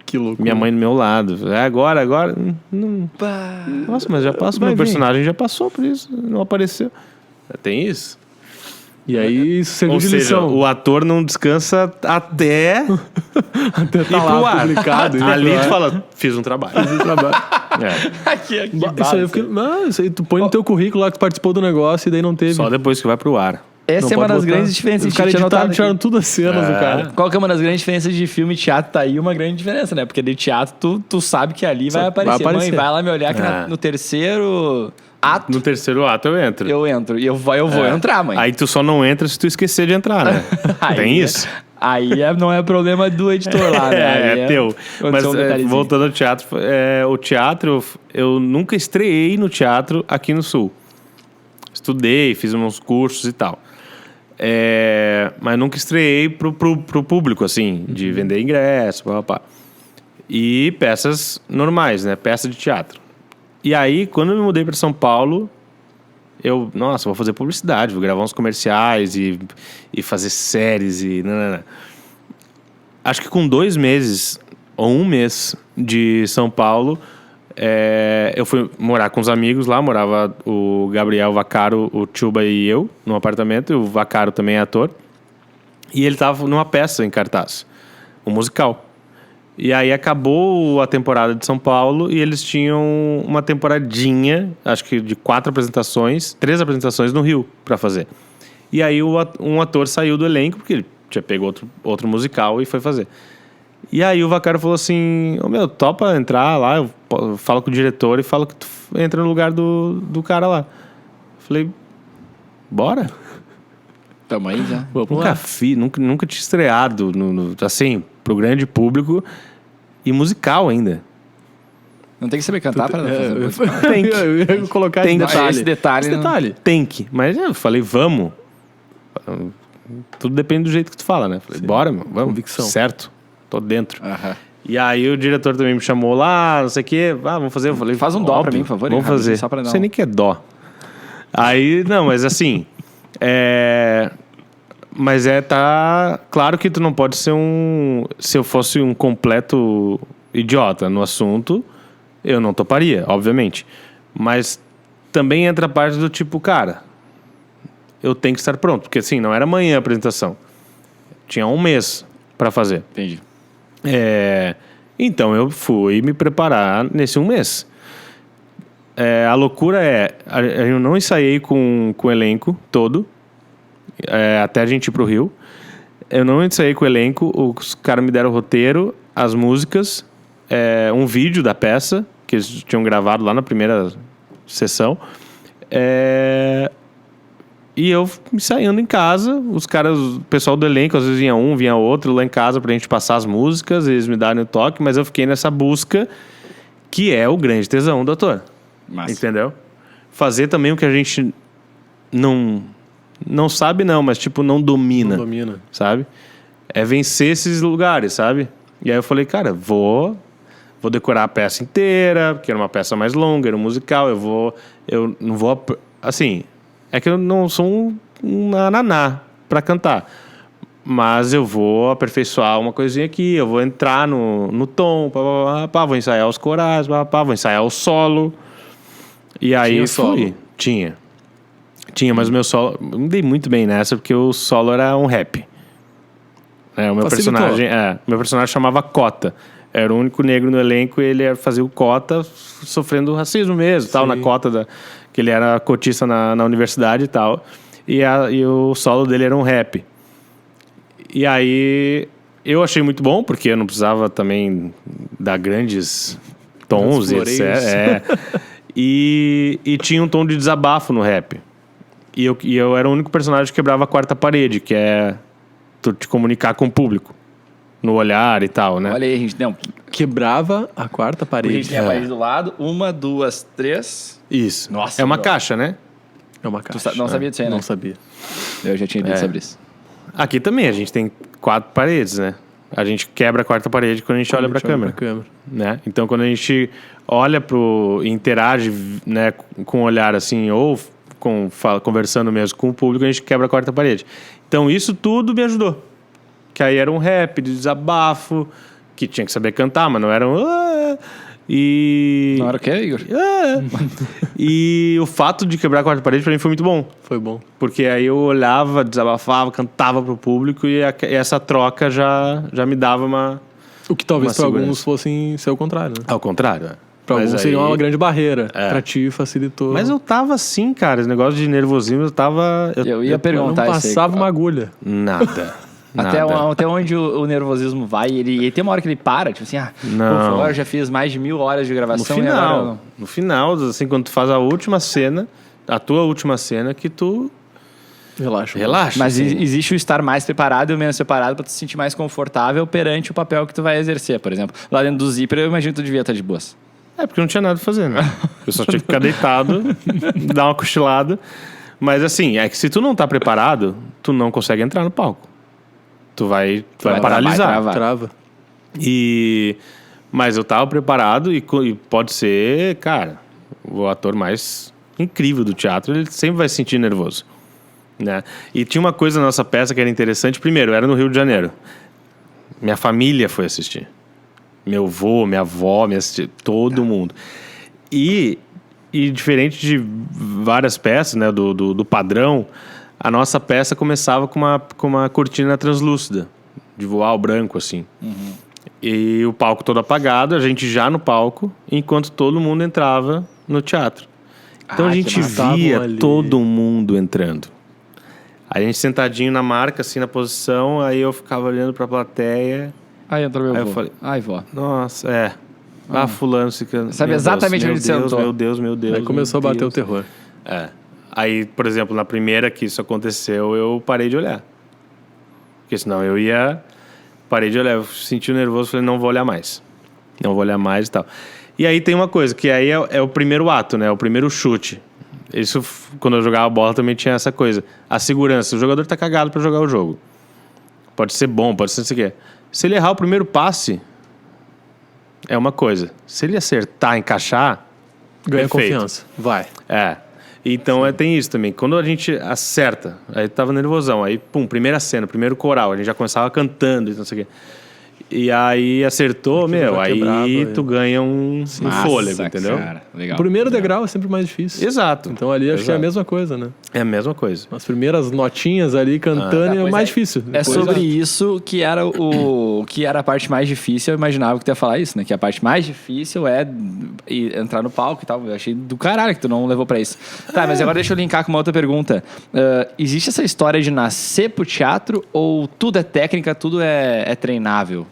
Que louco. Minha mãe do meu lado. Agora. Não. Nossa, mas já passou. Meu personagem já passou por isso. Não apareceu. Tem isso? E aí isso serviu Ou de seja, lição. o ator não descansa até Até ir tá pro lá ar. publicado. ir Ali pro tu ar. fala, fiz um trabalho. Trabalho. É. Aqui, Isso aí, eu fiquei... isso aí tu põe no teu currículo lá que tu participou do negócio e daí não teve. Só depois que vai pro ar. Essa Não é uma pode das botar. grandes diferenças. Os caras Tinha editaram, anotado tiraram aqui. tudo as cenas do cara. Qual que é uma das grandes diferenças de filme e teatro? Tá aí uma grande diferença, né? Porque de teatro tu sabe que ali vai aparecer. Mãe, vai lá me olhar que no terceiro ato No terceiro ato eu entro. eu entro. E eu vou entrar, mãe. Aí tu só não entra se tu esquecer de entrar, né? Aí Tem isso? Aí não é problema do editor lá, né? Aí É teu. aconteceu Mas detalhezinho. voltando ao teatro, o teatro, eu nunca estreiei no teatro aqui no Sul. Estudei, fiz uns cursos e tal. Mas nunca estreiei pro público, assim, de vender ingresso, pá. E peças normais, né? Peça de teatro. E aí, quando eu me mudei para São Paulo, vou fazer publicidade, vou gravar uns comerciais e fazer séries e... Não. Acho que com 2 meses ou 1 mês de São Paulo, eu fui morar com os amigos lá, morava o Gabriel Vaccaro, o Chuba e eu, num apartamento, e o Vaccaro também é ator. E ele tava numa peça em cartaz, um musical. E aí acabou a temporada de São Paulo e eles tinham uma temporadinha, acho que de 4 apresentações, 3 apresentações no Rio pra fazer. E aí um ator saiu do elenco, porque ele tinha pegou outro musical e foi fazer. E aí o Vaccaro falou assim, topa entrar lá, eu falo com o diretor e falo que tu entra no lugar do cara lá. Falei, bora? Tamo aí já. Nunca tinha estreado, assim, pro grande público e musical ainda. Não tem que saber cantar pra fazer música. Tem que. Eu ia colocar Tem esse detalhe. esse detalhe. Tem que. Mas eu falei, vamos. Tudo depende do jeito que tu fala, né? Falei, bora, meu, vamos. Convicção. Certo, tô dentro. Aham. E aí o diretor também me chamou lá, não sei o quê. Vamos fazer. Eu falei, Faz um dó pra mim, por favor, Vamos Ricardo, fazer. só pra dar Não sei um- nem que é dó. Aí, não, mas assim... Mas tá... Claro que tu não pode ser um... Se eu fosse um completo idiota no assunto, eu não toparia, obviamente. Mas também entra a parte do tipo, cara, eu tenho que estar pronto. Porque assim, não era amanhã a apresentação. Tinha 1 mês pra fazer. Entendi. Então eu fui me preparar nesse 1 mês. A loucura eu não ensaiei com o elenco todo, até a gente ir pro Rio. Eu não ensaiei com o elenco, os caras me deram o roteiro, as músicas, um vídeo da peça, que eles tinham gravado lá na primeira sessão. E eu ensaiando em casa, os caras, o pessoal do elenco, às vezes vinha um, vinha outro lá em casa pra gente passar as músicas, eles me darem o toque, mas eu fiquei nessa busca que é o grande tesão do ator. Massa. Entendeu? Fazer também o que a gente não sabe não, mas tipo não domina. Não domina. Sabe? É vencer esses lugares, sabe? E aí eu falei, cara, vou decorar a peça inteira, porque era uma peça mais longa, era um musical, eu não vou, assim, é que eu não sou um ananá pra cantar, mas eu vou aperfeiçoar uma coisinha aqui, eu vou entrar no tom, vou ensaiar os corais, vou ensaiar o solo, e aí Tinha solo? Tinha, mas o meu solo, eu me dei muito bem nessa, porque o solo era um rap. O meu personagem chamava Cota. Era o único negro no elenco e ele fazia o Cota sofrendo racismo mesmo, tal, na cota que ele era cotista na universidade e tal. E o solo dele era um rap. E aí eu achei muito bom, porque eu não precisava também dar grandes tons e etc. E tinha um tom de desabafo no rap. E eu era o único personagem que quebrava a quarta parede, que é tu te comunicar com o público. No olhar e tal, né? Olha aí, gente. Não, Quebrava a quarta porque a parede. gente tem a parede do lado. 1, 2, 3. Isso. Nossa, é uma meu. caixa, né? É uma caixa. não sabia disso aí, né? Não sabia. Eu já tinha lido sobre isso. Aqui também a gente tem 4 paredes, né? A gente quebra a quarta parede quando a gente olha pra câmera. Né? Então, quando a gente olha e interage, né, com o olhar assim, ou conversando mesmo com o público, a gente quebra a quarta parede. Então, isso tudo me ajudou. Que aí era um rap de desabafo, que tinha que saber cantar, mas não era um... Na hora o que, Igor? E o fato de quebrar a quarta parede pra mim foi muito bom. Foi bom. Porque aí eu olhava, desabafava, cantava pro público e essa troca já me dava uma... O que talvez Uma para segurança. alguns fossem ser o contrário, né? Ao contrário, é. Para Mas alguns seria aí- uma grande barreira. Pra ti facilitou. Mas eu tava assim, cara. Esse negócio de nervosismo, eu tava... Eu ia não perguntar isso aí. passava uma agulha. Nada. Até onde o nervosismo vai, ele tem uma hora que ele para, tipo assim, Não. pô, agora eu já fiz mais de 1000 horas de No gravação e agora... final, assim, quando tu faz a última cena, a tua última cena, que tu Relaxa. relaxa. Mas assim. existe o estar mais preparado e o menos preparado pra tu se sentir mais confortável perante o papel que tu vai exercer, por exemplo. Lá dentro do Zíper, eu imagino que tu devia estar de boas. É, porque não tinha nada pra fazer, né? Eu só tinha que ficar deitado, dar uma cochilada. Mas assim, é que se tu não tá preparado, tu não consegue entrar no palco. Tu vai vai paralisar. travar. Trava. Mas eu tava preparado e pode ser, cara, o ator mais incrível do teatro, ele sempre vai se sentir nervoso, né? E tinha uma coisa na nossa peça que era interessante. Primeiro, era no Rio de Janeiro. Minha família foi assistir. Meu avô, minha avó, todo mundo. E diferente de várias peças, né, do padrão, a nossa peça começava com uma cortina translúcida, de voar o branco, assim. E o palco todo apagado, a gente já no palco, enquanto todo mundo entrava no teatro. Então a que gente massa. via Estavam ali. todo mundo entrando. A gente sentadinho na marca, assim, na posição, aí eu ficava olhando pra plateia. Aí entrou meu Aí eu avô. falei- Ai, vó. Nossa, fulano ficando... Sabe meu exatamente Deus, onde você sentou. Meu Deus, meu Deus. Aí começou a meu bater o Deus. terror. É. Aí, por exemplo, na primeira que isso aconteceu, eu parei de olhar. Porque senão eu ia... Parei de olhar, eu senti nervoso, falei, não vou olhar mais. Não vou olhar mais e tal. E aí tem uma coisa, que aí é o primeiro ato, né? O primeiro chute. Isso, quando eu jogava bola, também tinha essa coisa. A segurança. O jogador tá cagado pra jogar o jogo. Pode ser bom, pode ser não sei o quê. Se ele errar o primeiro passe, é uma coisa. Se ele acertar, encaixar... Ganha perfeito. confiança. Vai. É. Então tem isso também. Quando a gente acerta, aí tava nervosão, aí pum, primeira cena, primeiro coral, a gente já começava cantando e não sei o quê. E aí acertou, Aquilo já aí quebrava, tu ganha um fôlego, entendeu? Cara, legal. O primeiro degrau é sempre mais difícil. Exato. Então ali acho que é a Exato. mesma coisa, né? É a mesma coisa. As primeiras notinhas ali cantando é o pois mais é. difícil. É Depois, sobre isso que era que era a parte mais difícil. Eu imaginava que tu ia falar isso, né? Que a parte mais difícil é entrar no palco e tal. Eu achei do caralho que tu não levou pra isso. Tá, mas agora deixa eu linkar com uma outra pergunta. Existe essa história de nascer pro teatro ou tudo é técnica, tudo é treinável?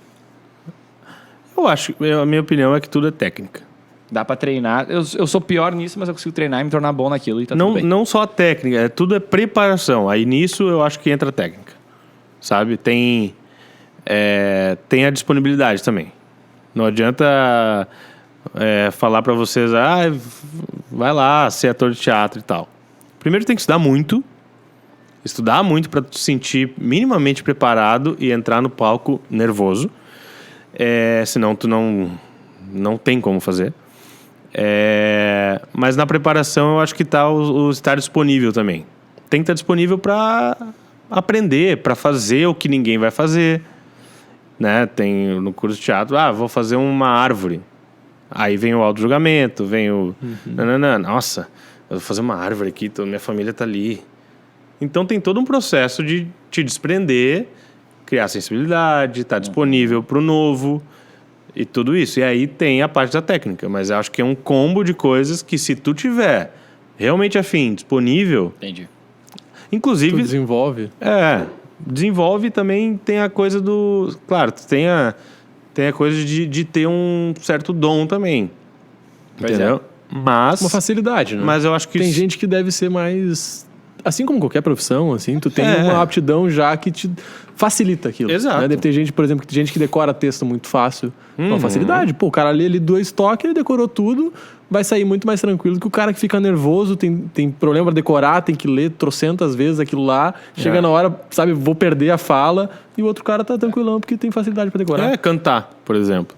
Eu acho, a minha opinião é que tudo é técnica. Dá pra treinar. Eu sou pior nisso, mas eu consigo treinar e me tornar bom naquilo e tá tudo bem. Não só a técnica, tudo é preparação. Aí nisso eu acho que entra a técnica, sabe? Tem a disponibilidade também. Não adianta falar pra vocês, vai lá ser ator de teatro e tal. Primeiro tem que estudar muito pra te sentir minimamente preparado e entrar no palco nervoso. Senão tu não tem como fazer. Mas na preparação eu acho que tá o estar disponível também. Tem que estar disponível para aprender, para fazer o que ninguém vai fazer, né? Tem no curso de teatro, vou fazer uma árvore. Aí vem o auto-julgamento, vem o... Nossa, eu vou fazer uma árvore aqui, minha família tá ali. Então tem todo um processo de te desprender, criar sensibilidade, estar disponível para o novo... E tudo isso. E aí tem a parte da técnica. Mas eu acho que é um combo de coisas que se tu tiver realmente afim, disponível... Entendi. Inclusive... Tu desenvolve. Desenvolve também tem a coisa do... Claro, tem a coisa de ter um certo dom também. Pois entendeu? Mas... Uma facilidade, né? Mas eu acho que... Tem gente que deve ser mais... Assim como qualquer profissão, assim, tu tem uma aptidão já que te facilita aquilo. Exato. Né? Deve ter gente, por exemplo, que decora texto muito fácil. Com facilidade. Pô, o cara lê ali 2 toques, ele decorou tudo, vai sair muito mais tranquilo que o cara que fica nervoso, tem problema pra decorar, tem que ler trocentas vezes aquilo lá, chega na hora, sabe, vou perder a fala, e o outro cara tá tranquilão porque tem facilidade pra decorar. Cantar, por exemplo.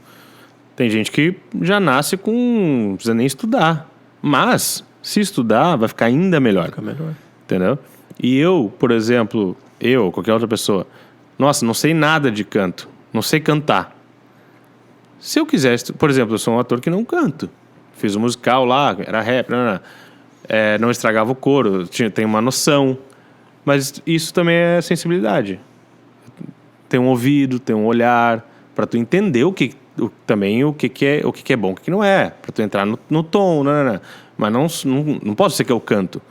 Tem gente que já nasce com... Não precisa nem estudar. Mas, se estudar, vai ficar ainda melhor. Fica melhor. Entendeu? E eu, por exemplo, qualquer outra pessoa, nossa, não sei nada de canto, não sei cantar. Se eu quisesse, por exemplo, eu sou um ator que não canto. Fiz um musical lá, era rap, não estragava o coro, tem uma noção. Mas isso também é sensibilidade. Tem um ouvido, tem um olhar, para tu entender o que é bom, o que não é, para tu entrar no tom, Mas não posso ser que eu canto.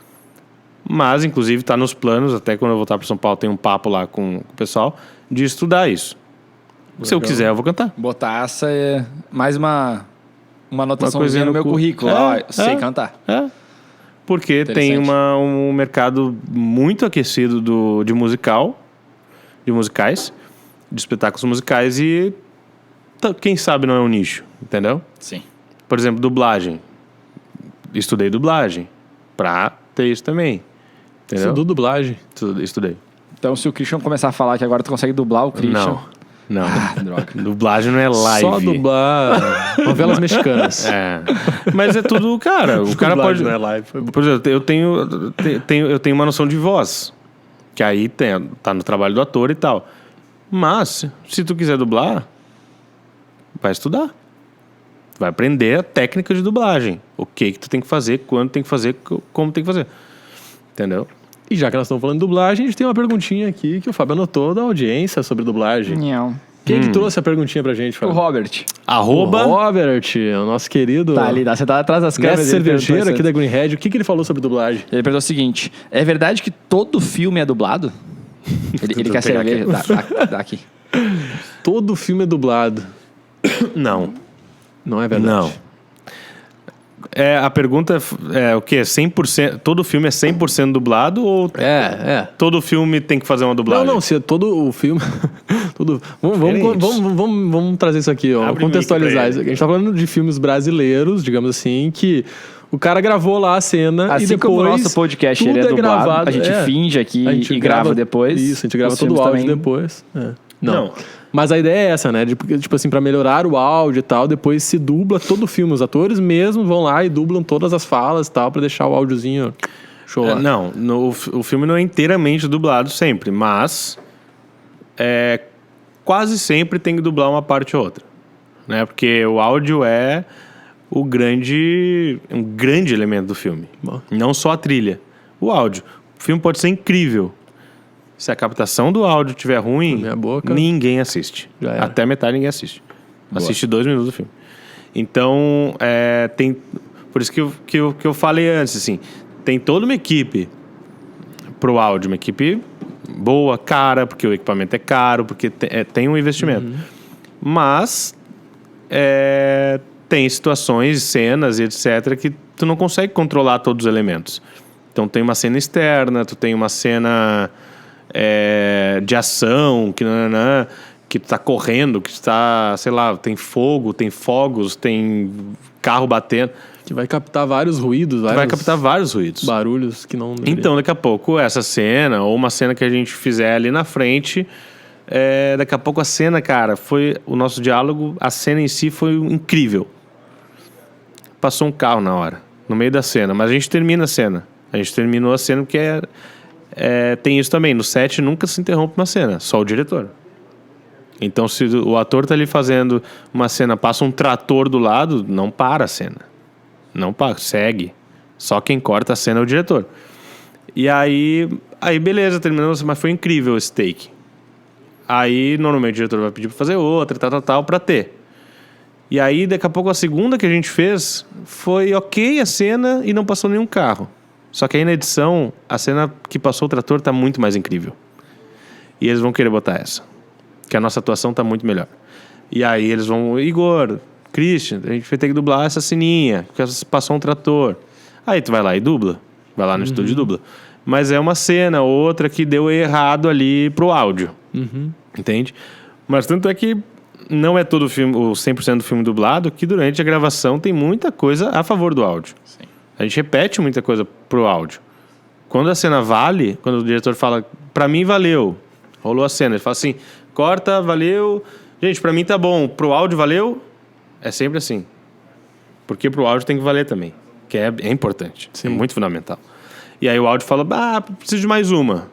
Mas, inclusive, está nos planos, até quando eu voltar para São Paulo, tem um papo lá com o pessoal, de estudar isso. Legal. Se eu quiser, eu vou cantar. Botar mais uma anotaçãozinha no meu currículo. Sei cantar. Porque tem um mercado muito aquecido de musicais, de espetáculos musicais, e quem sabe não é um nicho, entendeu? Sim. Por exemplo, dublagem. Estudei dublagem para ter isso também. Entendeu? Estudou dublagem? Estudei. Então, se o Christian começar a falar que agora tu consegue dublar o Christian... Não. Droga. Dublagem não é live. Só dublar novelas mexicanas. Mas é tudo, cara. O cara pode... não é live. Por exemplo, eu tenho uma noção de voz. Que aí tá no trabalho do ator e tal. Mas, se tu quiser dublar, vai estudar. Vai aprender a técnica de dublagem. O que tu tem que fazer, quando tem que fazer, como tem que fazer. Entendeu? E já que nós estamos falando de dublagem, a gente tem uma perguntinha aqui que o Fábio anotou da audiência sobre dublagem. Não. Quem que trouxe a perguntinha pra gente, Fábio? O Robert. O Robert, o nosso querido... Tá ali, você tá atrás das câmeras. cervejeiro aqui da Greenhead. O que ele falou sobre dublagem? Ele perguntou o seguinte: é verdade que todo filme é dublado? Ele quer cerveja. Dá aqui. Todo filme é dublado. Não. Não é verdade? Não. A pergunta é o quê? 100%? Todo filme é 100% dublado ou todo filme tem que fazer uma dublagem? Não, se é todo o filme... Vamos trazer isso aqui, ó. Contextualizar isso aqui. A gente tá falando de filmes brasileiros, digamos assim, que o cara gravou lá a cena assim e depois... como o nosso podcast ele é dublado, gravado, a gente finge aqui e grava depois. Isso, a gente grava todo o áudio também... depois. Não. Mas a ideia é essa, né? Tipo assim, pra melhorar o áudio e tal, depois se dubla todo o filme. Os atores mesmo vão lá e dublam todas as falas e tal, pra deixar o áudiozinho show lá. O filme não é inteiramente dublado sempre, mas quase sempre tem que dublar uma parte ou outra, né? Porque o áudio é um grande elemento do filme. Bom. Não só a trilha, o áudio. O filme pode ser incrível. Se a captação do áudio estiver ruim, ninguém assiste. Até metade ninguém assiste. Boa. Assiste 2 minutos do filme. Então, tem... Por isso que eu falei antes, assim, tem toda uma equipe pro áudio, uma equipe boa, cara, porque o equipamento é caro, porque tem um investimento. Mas tem situações, cenas e etc. que tu não consegue controlar todos os elementos. Então tem uma cena externa, tu tem uma cena de ação, que tu tá correndo, que tu tá, sei lá, tem fogo, tem fogos, tem carro batendo. Que vai captar vários ruídos, Vai captar vários ruídos. barulhos que não deveria. Então, daqui a pouco, essa cena, ou uma cena que a gente fizer ali na frente, daqui a pouco a cena, cara, foi o nosso diálogo, a cena em si foi incrível. Passou um carro na hora, no meio da cena, mas a gente termina a cena. A gente terminou a cena porque tem isso também, no set nunca se interrompe uma cena, só o diretor. Então, se o ator tá ali fazendo uma cena, passa um trator do lado, não para a cena. Não para, segue. Só quem corta a cena é o diretor. E aí beleza, terminamos, mas foi incrível esse take. Aí, normalmente, o diretor vai pedir pra fazer outra, tal, pra ter. E aí, daqui a pouco, a segunda que a gente fez foi ok a cena e não passou nenhum carro. Só que aí, na edição, a cena que passou o trator tá muito mais incrível. E eles vão querer botar essa. Que a nossa atuação tá muito melhor. E aí, eles vão... Igor, Christian, a gente vai ter que dublar essa ceninha, porque passou um trator. Aí, tu vai lá e dubla. Vai lá no estúdio e dubla. Mas é uma cena, outra que deu errado ali pro áudio. Entende? Mas tanto é que não é todo o filme, o 100% do filme dublado, que durante a gravação tem muita coisa a favor do áudio. Sim. A gente repete muita coisa pro áudio. Quando a cena vale, quando o diretor fala, pra mim valeu, rolou a cena, ele fala assim, corta, valeu, gente, pra mim tá bom, pro áudio valeu, é sempre assim. Porque pro áudio tem que valer também, que é importante, é muito fundamental. E aí o áudio fala, preciso de mais uma.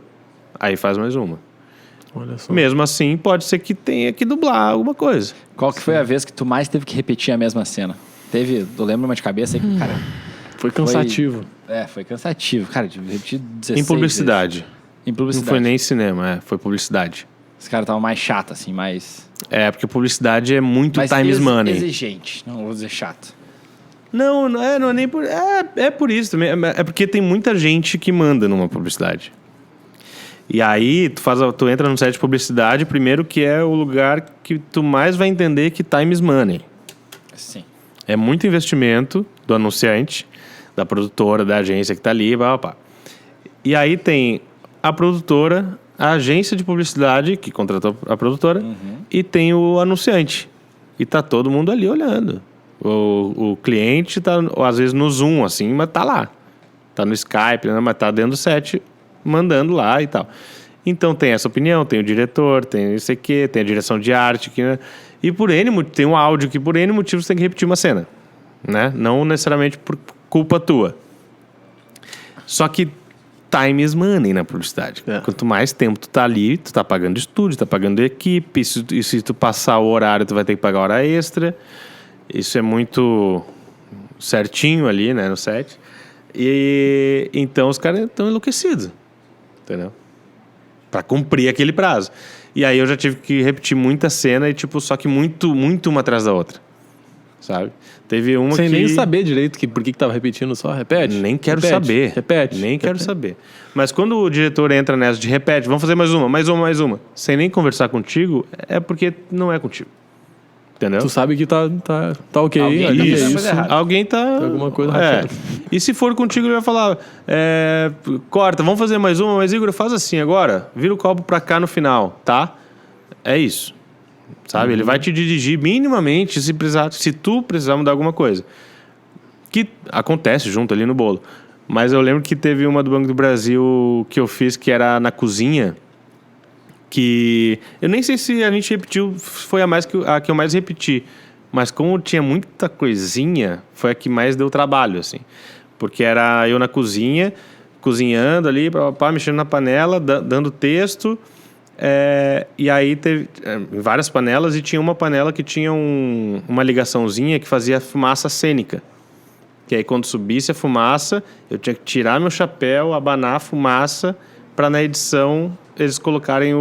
Aí faz mais uma. Olha só. Mesmo assim, pode ser que tenha que dublar alguma coisa. Qual que foi a vez que tu mais teve que repetir a mesma cena? Eu lembro uma de cabeça aí que, cara... Foi cansativo. Foi cansativo. Cara, tive que repetir 16 Em publicidade. vezes. Em publicidade. Não foi nem cinema, foi publicidade. Os caras estavam mais chato, assim, mais... Porque publicidade é muito mais time is money. exigente. Não vou dizer chato. Não é nem por... É por isso também. É porque tem muita gente que manda numa publicidade. E aí, tu entra no set de publicidade, primeiro que é o lugar que tu mais vai entender que time is money. Sim. É muito investimento do anunciante, da produtora, da agência que tá ali, pá. E aí tem a produtora, a agência de publicidade que contratou a produtora, e tem o anunciante. E tá todo mundo ali olhando. O cliente tá, às vezes, no Zoom, assim, mas tá lá. Tá no Skype, né? Mas tá dentro do set, mandando lá e tal. Então tem essa opinião, tem o diretor, tem isso aqui, tem a direção de arte, né? E tem um áudio que por N motivos tem que repetir uma cena, né? Não necessariamente por culpa tua. Só que time is money na publicidade. Quanto mais tempo tu tá ali, tu tá pagando estúdio, tá pagando equipe, e se tu passar o horário, tu vai ter que pagar hora extra. Isso é muito certinho ali, né, no set. E então os caras estão enlouquecidos, entendeu? Pra cumprir aquele prazo. E aí eu já tive que repetir muita cena e só que muito uma atrás da outra, sabe? Teve uma Sem que... nem saber direito por que tava repetindo só. Repete. Nem quero saber. Repete. Nem quero saber. Mas quando o diretor entra nessa de repete, vamos fazer mais uma, sem nem conversar contigo, é porque não é contigo. Entendeu? Tu sabe que tá ok. Alguém ali, tá fazendo isso. coisa errada. Alguém tá... Alguma coisa E se for contigo, ele vai falar, corta, vamos fazer mais uma, mas Igor, faz assim agora, vira o copo pra cá no final, tá? É isso. Sabe? Ele vai te dirigir minimamente se tu precisar mudar alguma coisa. Que acontece junto ali no bolo. Mas eu lembro que teve uma do Banco do Brasil que eu fiz que era na cozinha, que eu nem sei se a gente repetiu, foi a que eu mais repeti, mas como tinha muita coisinha, foi a que mais deu trabalho, assim, porque era eu na cozinha, cozinhando ali, mexendo na panela, dando texto, e aí teve várias panelas, e tinha uma panela que tinha uma ligaçãozinha que fazia fumaça cênica, que aí quando subisse a fumaça, eu tinha que tirar meu chapéu, abanar a fumaça, para na edição eles colocarem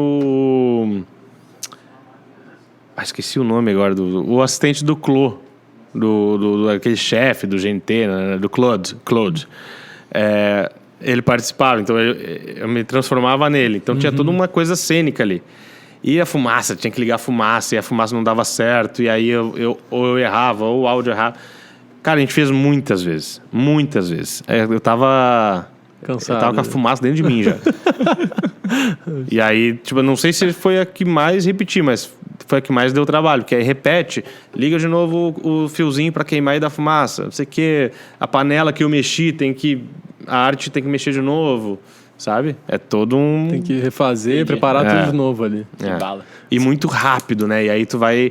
esqueci o nome agora, o assistente do Clô, aquele chefe do GNT, né, do Claude. Ele participava, então eu me transformava nele. Então tinha toda uma coisa cênica ali. E a fumaça, tinha que ligar a fumaça, e a fumaça não dava certo, e aí ou eu errava, ou o áudio errava. Cara, a gente fez muitas vezes. Eu tava Cansado. Eu tava com a fumaça dentro de mim já. E aí, tipo, eu não sei se foi a que mais repeti, mas foi a que mais deu trabalho. Porque aí repete, liga de novo o fiozinho pra queimar e dar fumaça. Não sei o quê. A panela que eu mexi, a arte tem que mexer de novo. Sabe? É todo um... Tem que refazer, preparar tudo de novo ali. Que bala. E muito rápido, né? E aí tu vai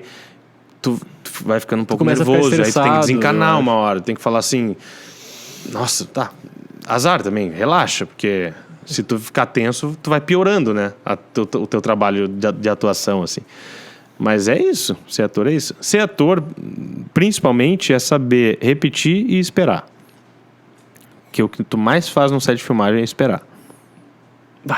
ficando um pouco começa a ficar nervoso. Aí tu tem que estressado, desencanar eu uma hora. Tem que falar assim... Nossa, tá. Azar também. Relaxa, porque se tu ficar tenso, tu vai piorando, né? O teu trabalho de atuação, assim. Mas é isso. Ser ator é isso. Ser ator, principalmente, é saber repetir e esperar. Que o que tu mais faz no set de filmagem é esperar.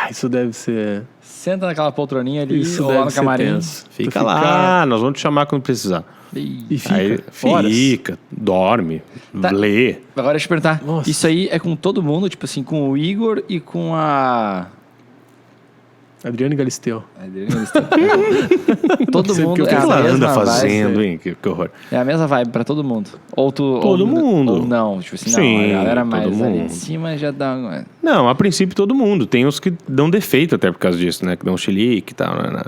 Isso deve ser... Senta naquela poltroninha ali Isso ou lá deve no ser camarim. tenso. Fica lá, nós vamos te chamar quando precisar. E fica Aí horas. fica, dorme, Tá. lê. Agora deixa eu te perguntar. Nossa. Isso aí é com todo mundo, tipo assim, com o Igor e com a... Adriane Galisteu. Todo sei mundo porque é eu a O que ela mesma anda fazendo, vibe. hein? Que horror. É a mesma vibe pra todo mundo. Ou tu... Todo ou, mundo. Ou não, tipo assim, Sim, não. A galera todo mais ali mundo. de cima já dá... uma- Não, a princípio todo mundo. Tem uns que dão defeito até por causa disso, né? Que dão chilique e tal, né?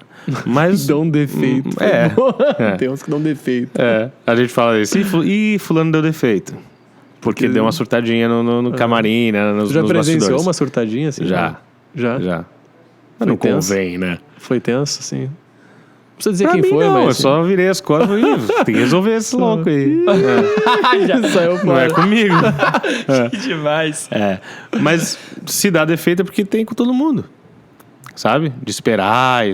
Mas... Dão defeito. Tem uns que dão defeito. A gente fala isso. Ih, fulano deu defeito. Porque deu uma surtadinha no camarim, né? Nos, Tu já nos presenciou bastidores. uma surtadinha assim? Já. Já? Já. Mas Foi não tenso? convém, né? Foi tenso, assim. Não precisa dizer Pra quem mim, foi, não, mas... eu só virei as costas e falei, tem que resolver esse louco aí. Saiu Não fora. é comigo. Que demais. Mas se dá defeito é porque tem com todo mundo. Sabe? De esperar.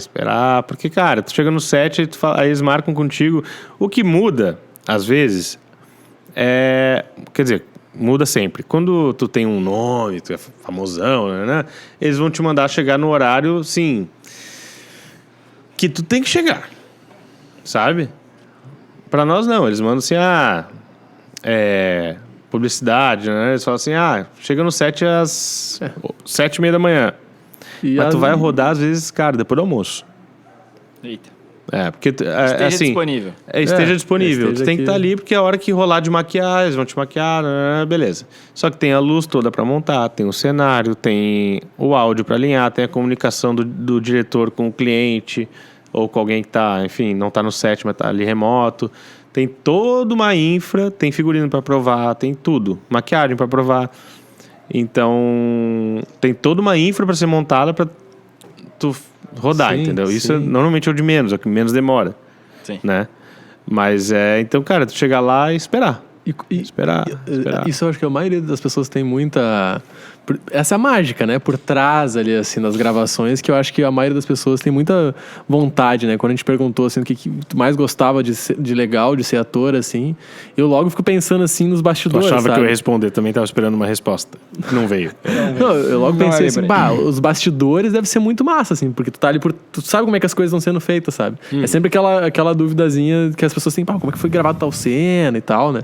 Porque, cara, tu chega no set e aí eles marcam contigo. O que muda, às vezes, quer dizer, muda sempre. Quando tu tem um nome, tu é famosão, né? Eles vão te mandar chegar no horário, sim, que tu tem que chegar. Sabe? Pra nós, não. Eles mandam assim, publicidade, né? Eles falam assim, chega no set às 7:30 da manhã. Mas tu vai rodar, às vezes, cara, depois do almoço. Eita. Porque Esteja assim, disponível. Esteja disponível. esteja Tu tem que aqui. estar ali, porque é a hora que rolar de maquiar, eles vão te maquiar, beleza. Só que tem a luz toda pra montar, tem o cenário, tem o áudio pra alinhar, tem a comunicação do diretor com o cliente, ou com alguém que tá, enfim, não tá no set, mas tá ali remoto. Tem toda uma infra, tem figurino pra provar, tem tudo. Maquiagem pra provar. Então, tem toda uma infra pra ser montada pra tu rodar, Sim, entendeu? sim. Isso normalmente é o de menos, é o que menos demora. Sim. Né? Mas então, cara, tu chegar lá e esperar. Esperar. Isso eu acho que a maioria das pessoas tem muita... Essa é a mágica, né? Por trás ali, assim, das gravações, que eu acho que a maioria das pessoas tem muita vontade, né? Quando a gente perguntou, assim, o que tu mais gostava de legal, de ser ator, assim, eu logo fico pensando, assim, nos Tu bastidores, achava sabe? que eu ia responder, também tava esperando uma resposta. Não veio. Não, eu logo Não pensei é assim, pra os bastidores deve ser muito massa, assim, porque tu tá ali tu sabe como é que as coisas estão sendo feitas, sabe? É sempre aquela duvidazinha que as pessoas têm, como é que foi gravado tal cena e tal, né?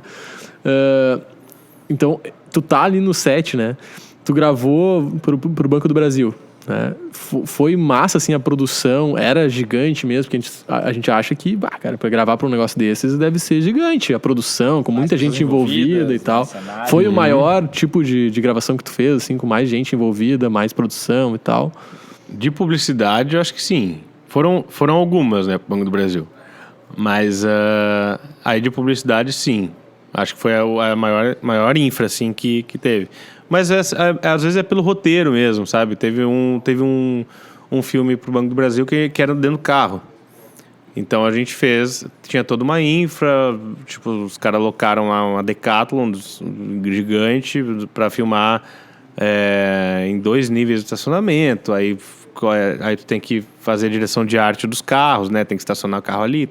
Então, tu tá ali no set, né? Tu gravou pro Banco do Brasil, né? Foi massa, assim, a produção, era gigante mesmo, porque a gente acha que, cara, pra gravar pra um negócio desses deve ser gigante, a produção, com muita gente envolvida e tal. Foi o maior tipo de gravação que tu fez, assim, com mais gente envolvida, mais produção e tal. De publicidade, eu acho que sim. Foram algumas, né, pro Banco do Brasil. Mas aí de publicidade, sim. Acho que foi a maior infra, assim, que teve. Mas às vezes é pelo roteiro mesmo, sabe? Teve um filme pro Banco do Brasil que era dentro do carro. Então a gente tinha toda uma infra, tipo, os caras alocaram lá uma Decathlon gigante pra filmar em 2 níveis de estacionamento. Aí tu tem que fazer a direção de arte dos carros, né? Tem que estacionar o carro ali,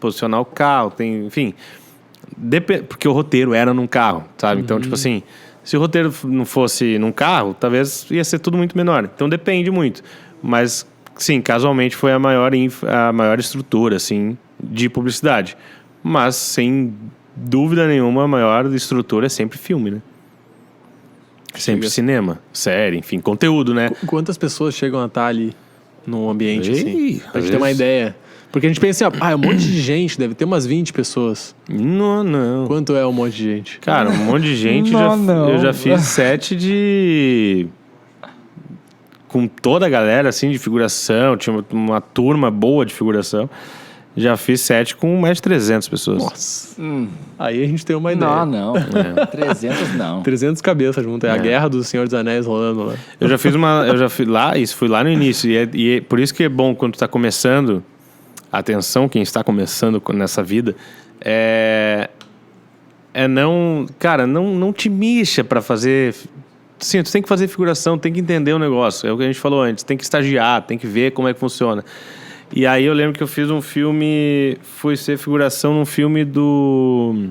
posicionar o carro, enfim. Porque o roteiro era num carro, sabe? Então, tipo assim, se o roteiro não fosse num carro, talvez ia ser tudo muito menor. Então depende muito. Mas, sim, casualmente foi a maior estrutura, assim, de publicidade. Mas, sem dúvida nenhuma, a maior estrutura é sempre filme, né? Sempre cinema, série, enfim, conteúdo, né? Quantas pessoas chegam a estar ali num ambiente Ei, assim? Pra às gente ter uma vezes- ideia. Porque a gente pensa assim, é um monte de gente, deve ter umas 20 pessoas. Não. Quanto é um monte de gente? Cara, um monte de gente. Eu já fiz set de... Com toda a galera, assim, de figuração. Tinha uma turma boa de figuração. Já fiz set com mais de 300 pessoas. Nossa. Aí a gente tem uma ideia. Não. 300 não. 300 cabeças junto. É a guerra do Senhor dos Anéis rolando lá. Eu já fiz lá, isso foi lá no início. E é por isso que é bom quando tu tá começando, atenção, quem está começando nessa vida, não, cara, não te mixa pra fazer. Sim, tu tem que fazer figuração, tem que entender o negócio. É o que a gente falou antes, tem que estagiar, tem que ver como é que funciona. E aí eu lembro que eu fiz um filme, fui ser figuração num filme do...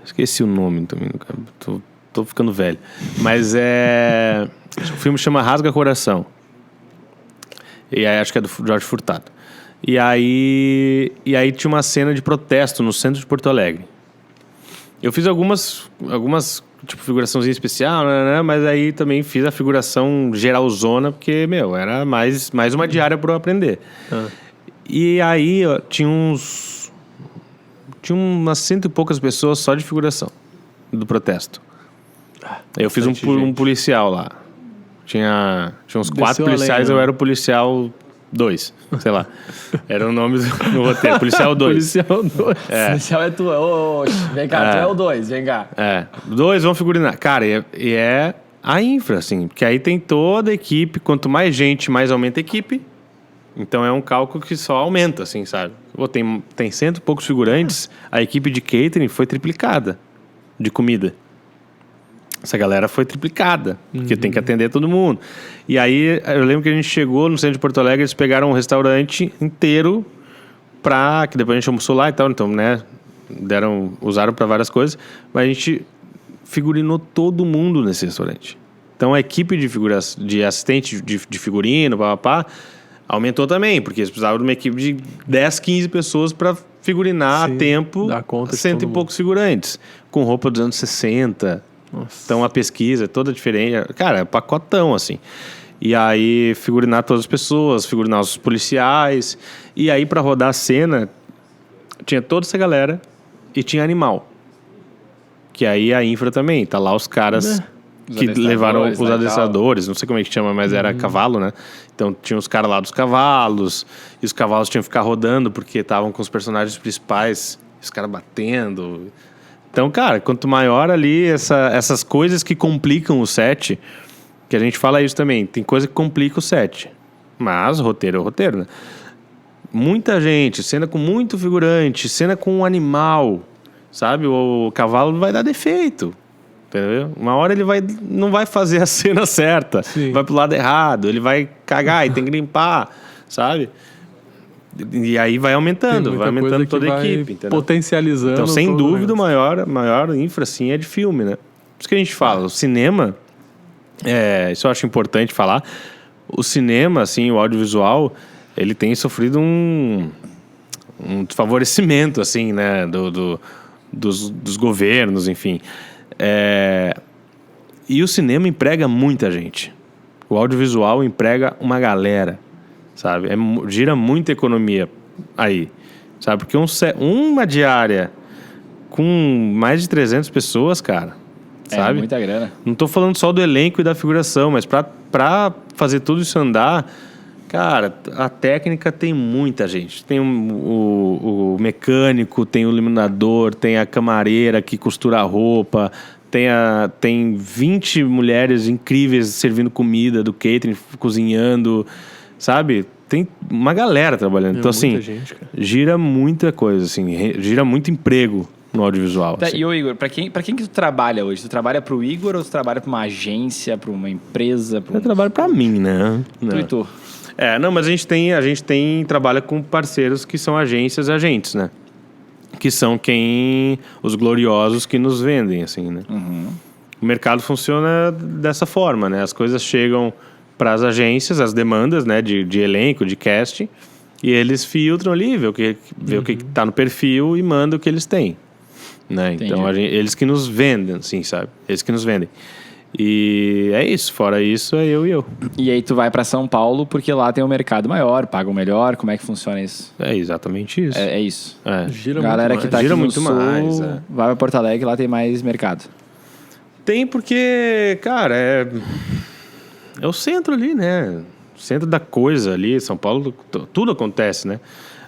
Esqueci o nome também, cara. Tô ficando velho. Mas o filme chama Rasga Coração. E aí acho que é do Jorge Furtado. E aí tinha uma cena de protesto no centro de Porto Alegre. Eu fiz algumas tipo, figuraçãozinha especial, né? Mas aí também fiz a figuração geralzona, porque, era mais uma diária para eu aprender. E aí, ó, tinha umas 100 e poucas pessoas só de figuração do protesto. Eu fiz um policial lá. Tinha uns 4 policiais, além, né? eu era o policial 2, sei lá. Era o nome do roteiro, policial 2. Policial 2. Policial é tu. Vem cá, tu é o 2, vem cá. 2 vão figurinar. Cara, e é a infra, assim, porque aí tem toda a equipe, quanto mais gente, mais aumenta a equipe. Então é um cálculo que só aumenta, assim, sabe? Tem 100 e poucos figurantes, a equipe de catering foi triplicada de comida. Essa galera foi triplicada, porque tem que atender todo mundo. E aí, eu lembro que a gente chegou no centro de Porto Alegre, eles pegaram um restaurante inteiro que depois a gente almoçou lá e tal, então, né, usaram para várias coisas, mas a gente figurinou todo mundo nesse restaurante. Então, a equipe de assistente de figurino, aumentou também, porque eles precisavam de uma equipe de 10, 15 pessoas para figurinar a tempo, dar conta de 100 todo e mundo. poucos figurantes, com roupa dos anos 60. Nossa. Então a pesquisa é toda diferente. Cara, é pacotão, assim. E aí, figurinar todas as pessoas, figurinar os policiais. E aí, pra rodar a cena, tinha toda essa galera e tinha animal. Que aí a infra também. Tá lá os caras que levaram os adestradores, não sei como é que chama, mas era cavalo, né? Então tinha os caras lá dos cavalos. E os cavalos tinham que ficar rodando porque estavam com os personagens principais, os caras batendo. Então, cara, quanto maior ali essas coisas que complicam o set, que a gente fala isso também, tem coisa que complica o set, mas roteiro é o roteiro, né? Muita gente, cena com muito figurante, cena com um animal, sabe? O cavalo vai dar defeito, entendeu? Uma hora ele não vai fazer a cena certa, vai pro lado errado, ele vai cagar e tem que limpar, sabe? E aí vai aumentando toda a equipe, entendeu? Potencializando. Então, sem dúvida, o maior infra, assim, é de filme, né? Por isso que a gente fala, o cinema, isso eu acho importante falar, o cinema, assim, o audiovisual, ele tem sofrido um desfavorecimento, assim, né, dos governos, enfim. E o cinema emprega muita gente. O audiovisual emprega uma galera, sabe? Gira muita economia aí, sabe? Porque uma diária com mais de 300 pessoas, cara, sabe? É muita grana. Não tô falando só do elenco e da figuração, mas pra fazer tudo isso andar, cara, a técnica tem muita gente. Tem o mecânico, tem o iluminador, tem a camareira que costura a roupa, tem 20 mulheres incríveis servindo comida do catering, cozinhando, sabe? Tem uma galera trabalhando. Então, assim, gente, cara. gira muita coisa, assim, gira muito emprego no audiovisual. Tá, assim. e o Igor, pra quem que tu trabalha hoje? Tu trabalha pro Igor ou tu trabalha pra uma agência, pra uma empresa? Eu trabalho pra mim, né? Tu e tu? Não, mas a gente trabalha com parceiros que são agências, agentes, né? Que são os gloriosos que nos vendem, assim, né? Uhum. O mercado funciona dessa forma, né? As coisas chegam para as agências, as demandas, né? De elenco, de casting, e eles filtram ali, vê o que tá no perfil e mandam o que eles têm, né? Então, eles que nos vendem, assim, sabe? Eles que nos vendem. E é isso, fora isso, é eu e eu. E aí tu vai pra São Paulo porque lá tem um mercado maior, pagam melhor. Como é que funciona isso? É exatamente isso. É isso. É. Gira Galera muito que tá mais. Gira aqui no muito sul, mais, vai pra Porto Alegre, lá tem mais mercado. Tem porque, cara, é o centro ali, né? O centro da coisa ali, São Paulo, tudo acontece, né?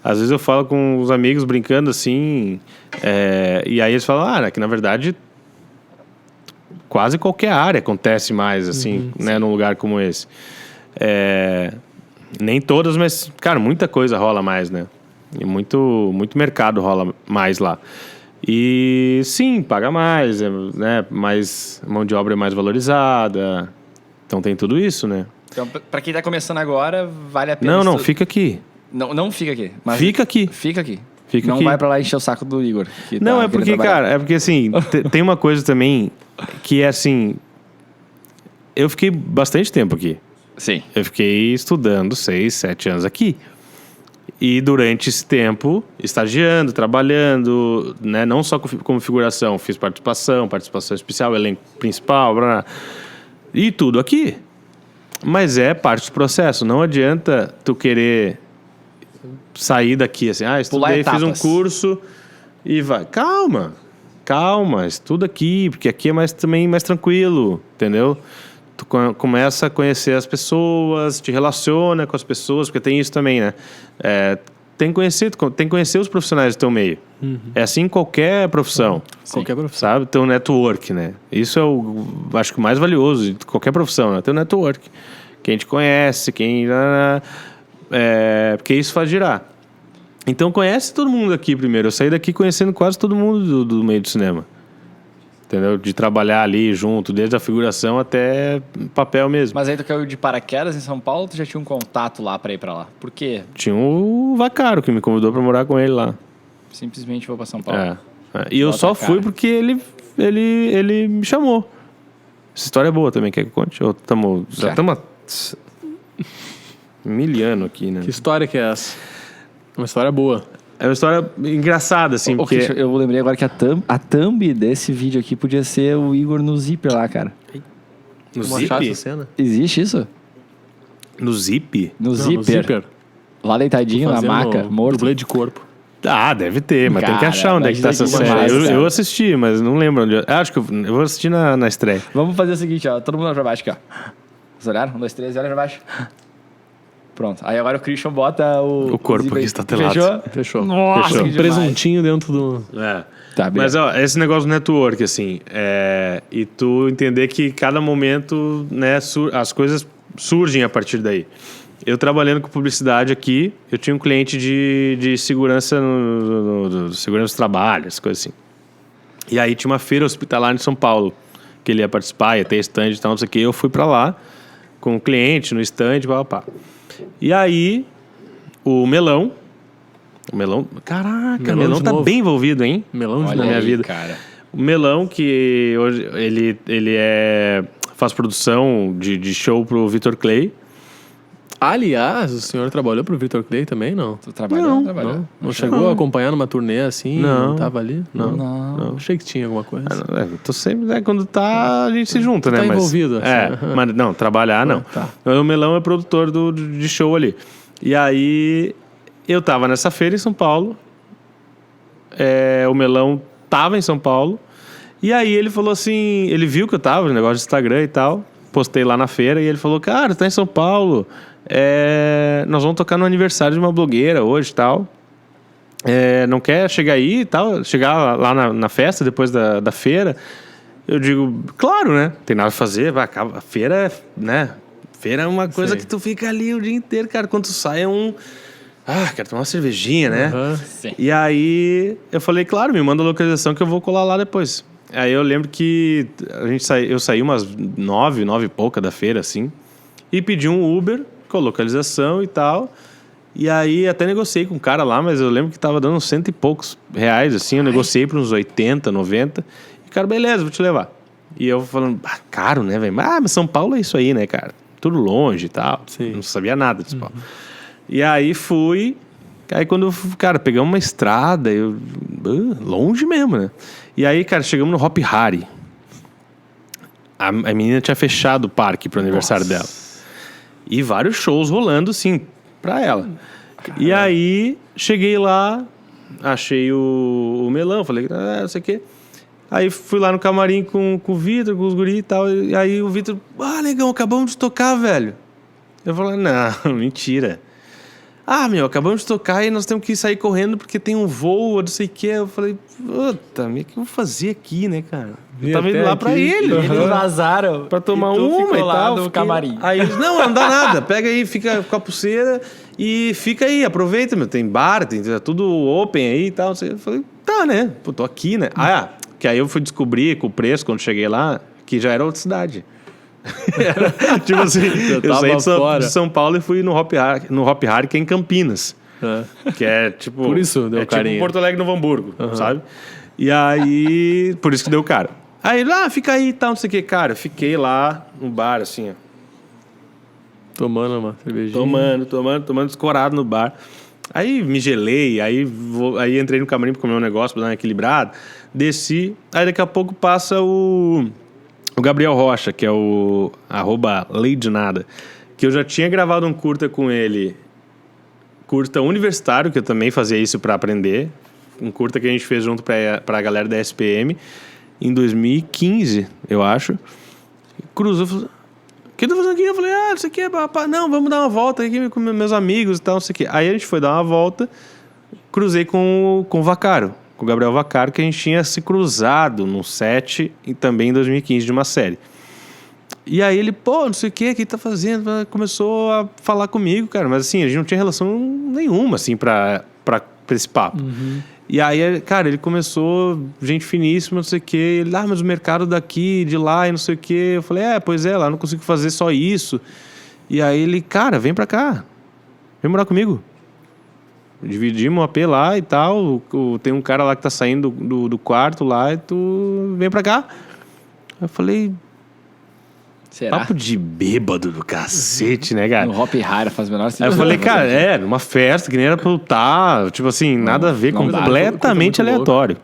Às vezes eu falo com os amigos brincando assim, e aí eles falam, que na verdade quase qualquer área acontece mais, assim, né? Num lugar como esse. Nem todas, mas, cara, muita coisa rola mais, né? E muito mercado rola mais lá. E sim, paga mais, né? Mais mão de obra é mais valorizada. Então tem tudo isso, né? Então, pra quem tá começando agora, vale a pena... Não, fica aqui. Não fica aqui. Mas Fica aqui. Fica aqui. Fica não aqui. vai pra lá encher o saco do Igor. Não, é porque, cara, é porque assim, tem uma coisa também que é assim. Eu fiquei bastante tempo aqui. Sim. Eu fiquei estudando 6, 7 anos aqui. E durante esse tempo, estagiando, trabalhando, né? Não só como figuração, fiz participação especial, elenco principal, blá, blá, e tudo aqui. Mas é parte do processo. Não adianta tu querer sair daqui assim, estudei, fiz um curso e vai. Calma, estuda aqui, porque aqui é também mais tranquilo, entendeu? Tu começa a conhecer as pessoas, te relaciona com as pessoas, porque tem isso também, né? Tem que conhecer os profissionais do teu meio. É assim em qualquer profissão. Qualquer profissão. Sabe? Teu network, né? Isso é acho que o mais valioso de qualquer profissão, né? Teu network. Quem te conhece, porque isso faz girar. Então conhece todo mundo aqui primeiro. Eu saí daqui conhecendo quase todo mundo do meio do cinema. Entendeu? De trabalhar ali junto, desde a figuração até papel mesmo. Mas aí tu caiu de paraquedas em São Paulo, tu já tinha um contato lá pra ir pra lá? Por quê? Tinha o Vacaro que me convidou pra morar com ele lá. Simplesmente vou pra São Paulo. E eu Bota só a cara. fui porque ele me chamou. Essa história é boa também, quer que eu conte? Já estamos miliano aqui, né? Que história que é essa? Uma história boa. É uma história engraçada, assim, porque... Christian, eu lembrei agora que a thumb desse vídeo aqui podia ser o Igor no zíper lá, cara. No Vamos achar essa Zip? cena? Existe isso? No Zip? No Não, zíper. no zíper. Lá deitadinho, na Fazendo maca, morto. dublê de corpo. Deve ter, mas tem que Cara, achar onde é que tá essa imagina que série. demais, Eu cara. assisti, mas não lembro onde... Acho que eu vou assistir na estreia. Vamos fazer o seguinte, ó. Todo mundo olha pra baixo aqui, ó. Vocês olharam? 1, 2, 3, olha pra baixo. Pronto. Aí agora o Christian bota o corpo zíper aqui estatelado. Fechou? Fechou. Nossa, Fechou. que Um demais. presuntinho dentro do... Tá, Mas, beleza. esse negócio do network, assim, e tu entender que cada momento, né, as coisas surgem a partir daí. Eu trabalhando com publicidade aqui, eu tinha um cliente de segurança segurança dos trabalhos, coisas assim. E aí tinha uma feira hospitalar em São Paulo, que ele ia participar, ia ter stand e tal, não sei o que. Eu fui pra lá com o cliente, no stand, pá. E aí, o Melão... Caraca, o Melão Melão de tá novo. bem envolvido, hein? Melão de Olha na minha aí, vida. cara. O Melão, que hoje ele faz produção de show pro Vitor Clay. Aliás, o senhor trabalhou pro Victor Clay também, não? Tu trabalhou? Trabalhou. Não chegou a acompanhar numa turnê assim? Não. Tava ali? Não. Achei que tinha alguma coisa. Tô sempre, né? Quando tá, a gente se junta, né? tá Mas, envolvido, assim. mas não, trabalhar não. Tá. O Melão é produtor de show ali. E aí, eu tava nessa feira em São Paulo. O Melão tava em São Paulo. E aí ele falou assim, ele viu que eu tava no negócio de Instagram e tal. Postei lá na feira e ele falou, cara, tá em São Paulo. Nós vamos tocar no aniversário de uma blogueira hoje e tal. Não quer chegar aí e tal? Chegar lá na festa depois da feira? Eu digo, claro, né? Tem nada a fazer, vai, acaba. A feira, né? Feira é uma coisa que tu fica ali o dia inteiro, cara. Quando tu sai quero tomar uma cervejinha, né? Aham. Sim. E aí eu falei, claro, me manda a localização que eu vou colar lá depois. Aí eu lembro que eu saí umas 9 e pouca da feira, assim, e pedi um Uber com a localização e tal. E aí até negociei com o cara lá, mas eu lembro que tava dando uns 100 e poucos reais, assim. Eu negociei por uns 80, 90. E o cara, beleza, vou te levar. E eu falando, caro, né, velho? Mas São Paulo é isso aí, né, cara? Tudo longe e tal. Sim. Não sabia nada de São Paulo. E aí fui... Aí quando, cara, pegamos uma estrada, longe mesmo, né? E aí, cara, chegamos no Hop Hari. a menina tinha fechado o parque pro aniversário dela. E vários shows rolando, sim, pra ela. Caramba. E aí, cheguei lá, achei o melão, falei, não sei o quê. Aí fui lá no camarim com o Vitor, com os guris e tal. E aí o Vitor, negão, acabamos de tocar, velho. Eu falei, não, mentira. Meu, acabamos de tocar e nós temos que sair correndo porque tem um voo, não sei o que. Eu falei, puta, o que eu vou fazer aqui, né, cara? Eu tava indo lá pra ele. Eles vazaram pra tomar e uma e lá tal. no camarim. Aí eles, não dá nada. Pega aí, fica com a pulseira e fica aí, aproveita, meu. Tem bar, tem tudo open aí e tal. Eu falei, tá, né? Pô, tô aqui, né? Que aí eu fui descobrir com o preço, quando cheguei lá, que já era outra cidade. Tipo assim, eu saí de São Paulo e fui no Hop Hari, que é em Campinas. Que é tipo... Por isso deu carinho. Tipo Porto Alegre, Novo Hamburgo, sabe? E aí... Por isso que deu caro. Aí ele, fica aí e tal, não sei o que. Cara, fiquei lá no bar, assim, ó. Tomando uma cervejinha. Tomando escorado no bar. Aí me gelei, aí entrei no camarim pra comer um negócio, pra dar uma equilibrada. Desci, aí daqui a pouco passa o Gabriel Rocha, que é o @leidnada, que eu já tinha gravado um curta com ele, curta universitário, que eu também fazia isso pra aprender, um curta que a gente fez junto pra galera da SPM, em 2015, eu acho. Cruzou, falou, o que eu tô fazendo aqui? Eu falei, não sei o que, não, vamos dar uma volta aqui com meus amigos e tal, não sei o que. Aí a gente foi dar uma volta, cruzei com o Vaccaro, com o Gabriel Vaccaro, que a gente tinha se cruzado num set e também em 2015 de uma série. E aí ele, não sei o que tá fazendo, começou a falar comigo, cara, mas assim, a gente não tinha relação nenhuma, assim, pra esse papo. E aí, cara, ele começou, gente finíssima, não sei o que, ele, mas o mercado daqui, de lá e não sei o que, eu falei, pois é, lá não consigo fazer só isso. E aí ele, cara, vem pra cá, vem morar comigo. Dividimos um AP lá e tal. Tem um cara lá que tá saindo do quarto lá e tu vem pra cá. Eu falei... Será? Papo de bêbado do cacete, né, cara? No Hop Hari faz o menor sentido. Aí eu falei, cara, numa festa que nem era pra eu estar, tipo assim, nada a ver, completamente aleatório.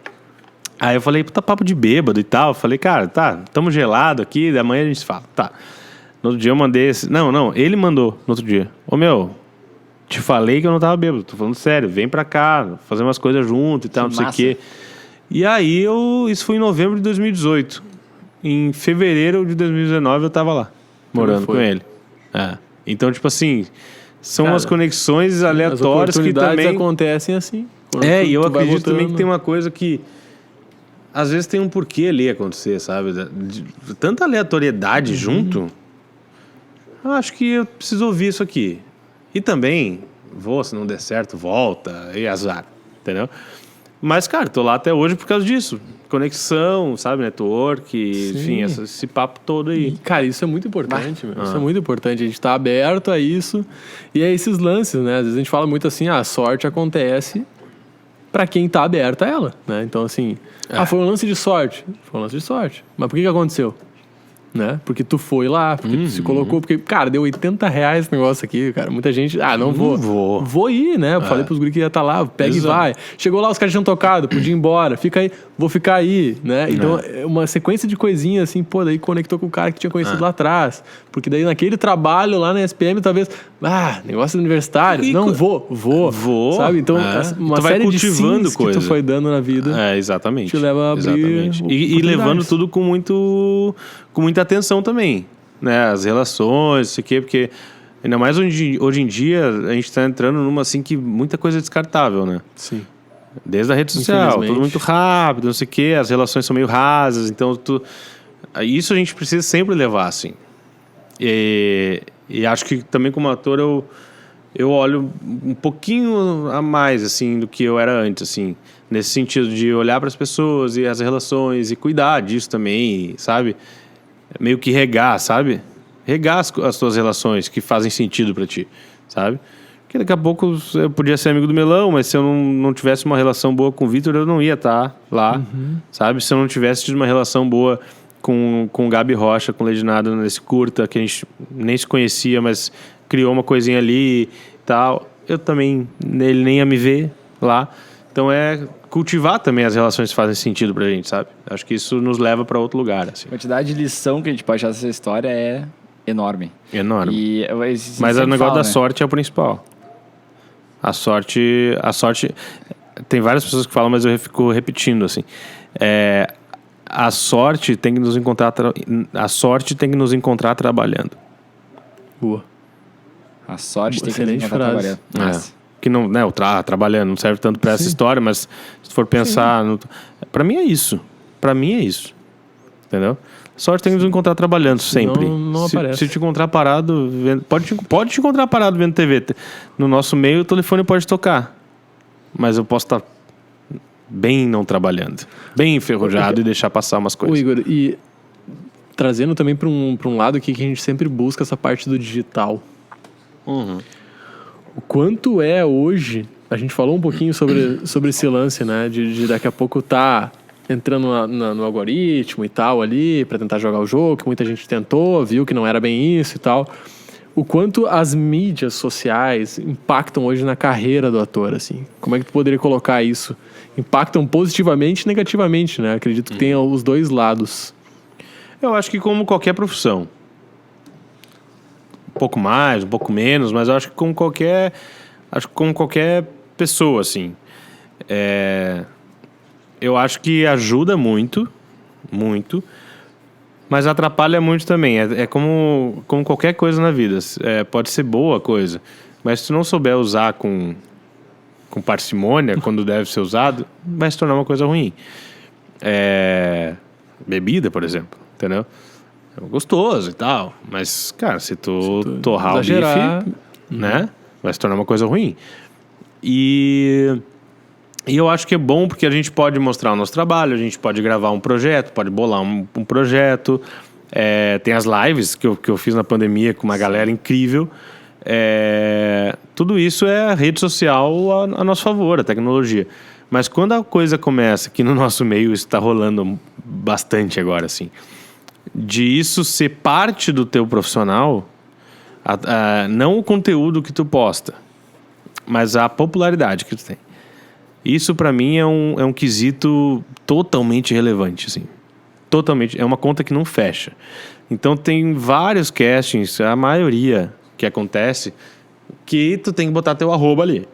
Aí eu falei, puta, papo de bêbado e tal. Eu falei, cara, tá, tamo gelado aqui, amanhã a gente fala. Tá. No outro dia eu mandei esse... Não, ele mandou no outro dia. Meu... Te falei que eu não tava bêbado, tô falando sério, vem pra cá, fazer umas coisas junto e tal, não sei o quê. E aí isso foi em novembro de 2018. Em fevereiro de 2019 eu tava lá, morando com ele. Então, tipo assim, são umas conexões aleatórias que também acontecem assim. E eu acredito também que tem uma coisa que às vezes tem um porquê ali acontecer, sabe? Tanta aleatoriedade junto. Eu acho que eu preciso ouvir isso aqui. E também, se não der certo, volta, e azar, entendeu? Mas, cara, tô lá até hoje por causa disso. Conexão, sabe, network, enfim, esse papo todo aí. Cara, isso é muito importante, meu. Isso é muito importante, a gente tá aberto a isso. E é esses lances, né? Às vezes a gente fala muito assim, a sorte acontece pra quem tá aberto a ela, né? Então, assim, foi um lance de sorte. Foi um lance de sorte. Mas por que aconteceu? Né? Porque tu foi lá, porque tu se colocou, porque, cara, deu R$80 esse negócio aqui, cara. Muita gente, não vou. Vou ir, né? Eu falei pros guri que ia estar lá, pega e vai. Chegou lá, os caras tinham tocado, podia ir embora, fica aí, vou ficar aí, né? Então, é uma sequência de coisinhas assim, daí conectou com o cara que tinha conhecido lá atrás. Porque daí naquele trabalho lá na SPM, talvez, negócio universitário, vou. Sabe? Então, uma série de sims que tu foi dando na vida. Exatamente. Te leva a abrir. E levando tudo com muita atenção também, né? As relações, isso aqui, porque ainda mais hoje em dia a gente tá entrando numa assim que muita coisa é descartável, né? Sim. Desde a rede social, tudo muito rápido, não sei o quê, as relações são meio rasas, então isso a gente precisa sempre levar, assim. E acho que também como ator eu olho um pouquinho a mais, assim, do que eu era antes, assim, nesse sentido de olhar para as pessoas e as relações e cuidar disso também, sabe? Meio que regar, sabe? Regar as tuas relações que fazem sentido pra ti, sabe? Porque daqui a pouco eu podia ser amigo do Melão, mas se eu não tivesse uma relação boa com o Vitor, eu não ia estar lá, sabe? Se eu não tivesse tido uma relação boa com o Gabi Rocha, com o Leidnada nesse curta, que a gente nem se conhecia, mas criou uma coisinha ali e tal, eu também, ele nem ia me ver lá. Então cultivar também as relações que fazem sentido pra gente, sabe? Acho que isso nos leva pra outro lugar, assim. A quantidade de lição que a gente pode achar dessa história é enorme. Enorme. Mas o sempre negócio fala, da sorte é o principal. A sorte... Tem várias pessoas que falam, mas eu fico repetindo, assim. A sorte tem que nos encontrar... A sorte tem que nos encontrar trabalhando. Boa. A sorte tem que Excelente nos encontrar frase. trabalhando. Nossa. Que não, né, trabalhando não serve tanto pra essa história, mas se for pensar... Pra mim é isso. Pra mim é isso. Entendeu? Sorte tem que nos encontrar trabalhando sempre. Não aparece. Se te encontrar parado... Pode te encontrar parado vendo TV. No nosso meio, o telefone pode tocar. Mas eu posso estar bem não trabalhando. Bem enferrujado e deixar passar umas coisas. Ô, Igor, e trazendo também para um lado aqui que a gente sempre busca essa parte do digital. Uhum. O quanto é hoje... A gente falou um pouquinho sobre esse lance, né? De daqui a pouco tá entrando no algoritmo e tal ali para tentar jogar o jogo, que muita gente tentou, viu que não era bem isso e tal. O quanto as mídias sociais impactam hoje na carreira do ator, assim. Como é que tu poderia colocar isso? Impactam positivamente e negativamente, né? Acredito que tenha os dois lados. Eu acho que como qualquer profissão. Um pouco mais, um pouco menos, mas eu acho que como qualquer pessoa, assim. Eu acho que ajuda muito, mas atrapalha muito também. É como qualquer coisa na vida. Pode ser boa a coisa, mas se tu não souber usar com parcimônia, quando deve ser usado, vai se tornar uma coisa ruim. Bebida, por exemplo, entendeu? É gostoso e tal, mas, cara, se tu torrar o bife, né, vai se tornar uma coisa ruim. E eu acho que é bom porque a gente pode mostrar o nosso trabalho, a gente pode gravar um projeto, pode bolar um projeto. Tem as lives que eu fiz na pandemia com uma galera incrível. Tudo isso é a rede social a nosso favor, a tecnologia. Mas quando a coisa começa, que no nosso meio isso está rolando bastante agora, assim, de isso ser parte do teu profissional, não o conteúdo que tu posta, mas a popularidade que tu tem. Isso pra mim é um quesito totalmente relevante, assim. Totalmente. É uma conta que não fecha. Então tem vários castings, a maioria que acontece, que tu tem que botar teu arroba ali,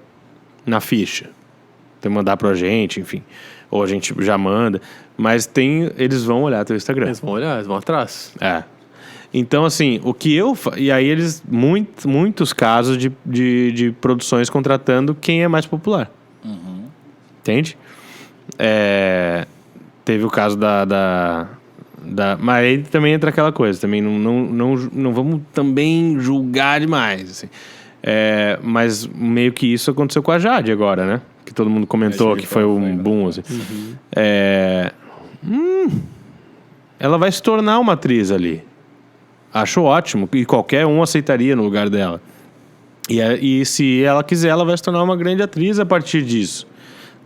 na ficha. Tem que mandar pra gente, enfim. Ou a gente já manda. Mas eles vão olhar teu Instagram. Eles vão atrás. Então, assim, o que eu... E aí eles... Muitos casos de produções contratando quem é mais popular. Uhum. Entende? Teve o caso mas aí também entra aquela coisa. Também não vamos também julgar demais, assim. Mas meio que isso aconteceu com a Jade agora, né? Que todo mundo comentou que foi um boom, assim. Uhum. Ela vai se tornar uma atriz ali. Acho ótimo. E qualquer um aceitaria no lugar dela. E se ela quiser, ela vai se tornar uma grande atriz a partir disso,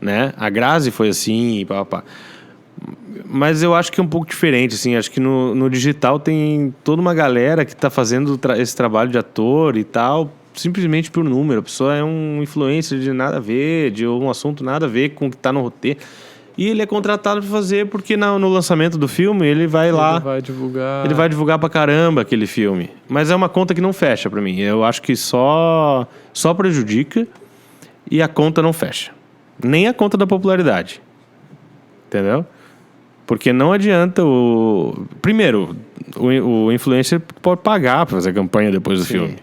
né? A Grazi foi assim, pá. Mas eu acho que é um pouco diferente, assim. Acho que no digital tem toda uma galera que está fazendo esse trabalho de ator e tal, simplesmente por número. A pessoa é um influencer de nada a ver, de um assunto nada a ver com o que está no roteiro. E ele é contratado para fazer porque no lançamento do filme ele vai lá... Ele vai divulgar pra caramba aquele filme. Mas é uma conta que não fecha pra mim. Eu acho que só prejudica e a conta não fecha. Nem a conta da popularidade. Entendeu? Porque não adianta Primeiro, o influencer pode pagar pra fazer campanha depois do filme.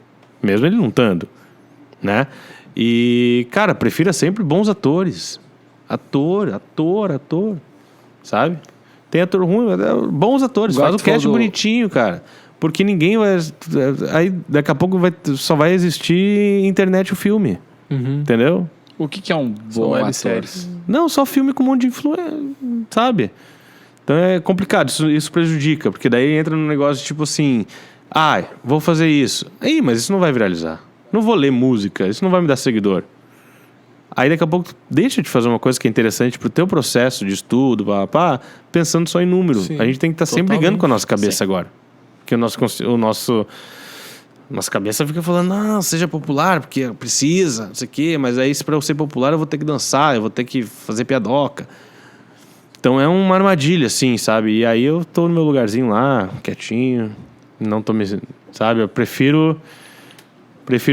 Mesmo ele não estando, né? E, cara, prefira sempre bons atores. Ator. Sabe? Tem ator ruim, bons atores. Faz o cast bonitinho, cara. Porque ninguém vai... Aí, daqui a pouco só vai existir internet o filme. Uhum. Entendeu? O que é um bom ator? Não, só filme com um monte de influência, sabe? Então é complicado, isso prejudica. Porque daí entra num negócio tipo assim... vou fazer isso. Mas isso não vai viralizar. Não vou ler música, isso não vai me dar seguidor. Aí daqui a pouco deixa de fazer uma coisa que é interessante pro teu processo de estudo, pensando só em número. Sim, a gente tem que estar sempre brigando com a nossa cabeça agora. Porque Nossa cabeça fica falando, não, seja popular, porque precisa, não sei o quê. Mas aí, pra eu ser popular, eu vou ter que dançar, eu vou ter que fazer piadoca. Então é uma armadilha, assim, sabe? E aí eu tô no meu lugarzinho lá, quietinho, não tô me... Sabe? Eu prefiro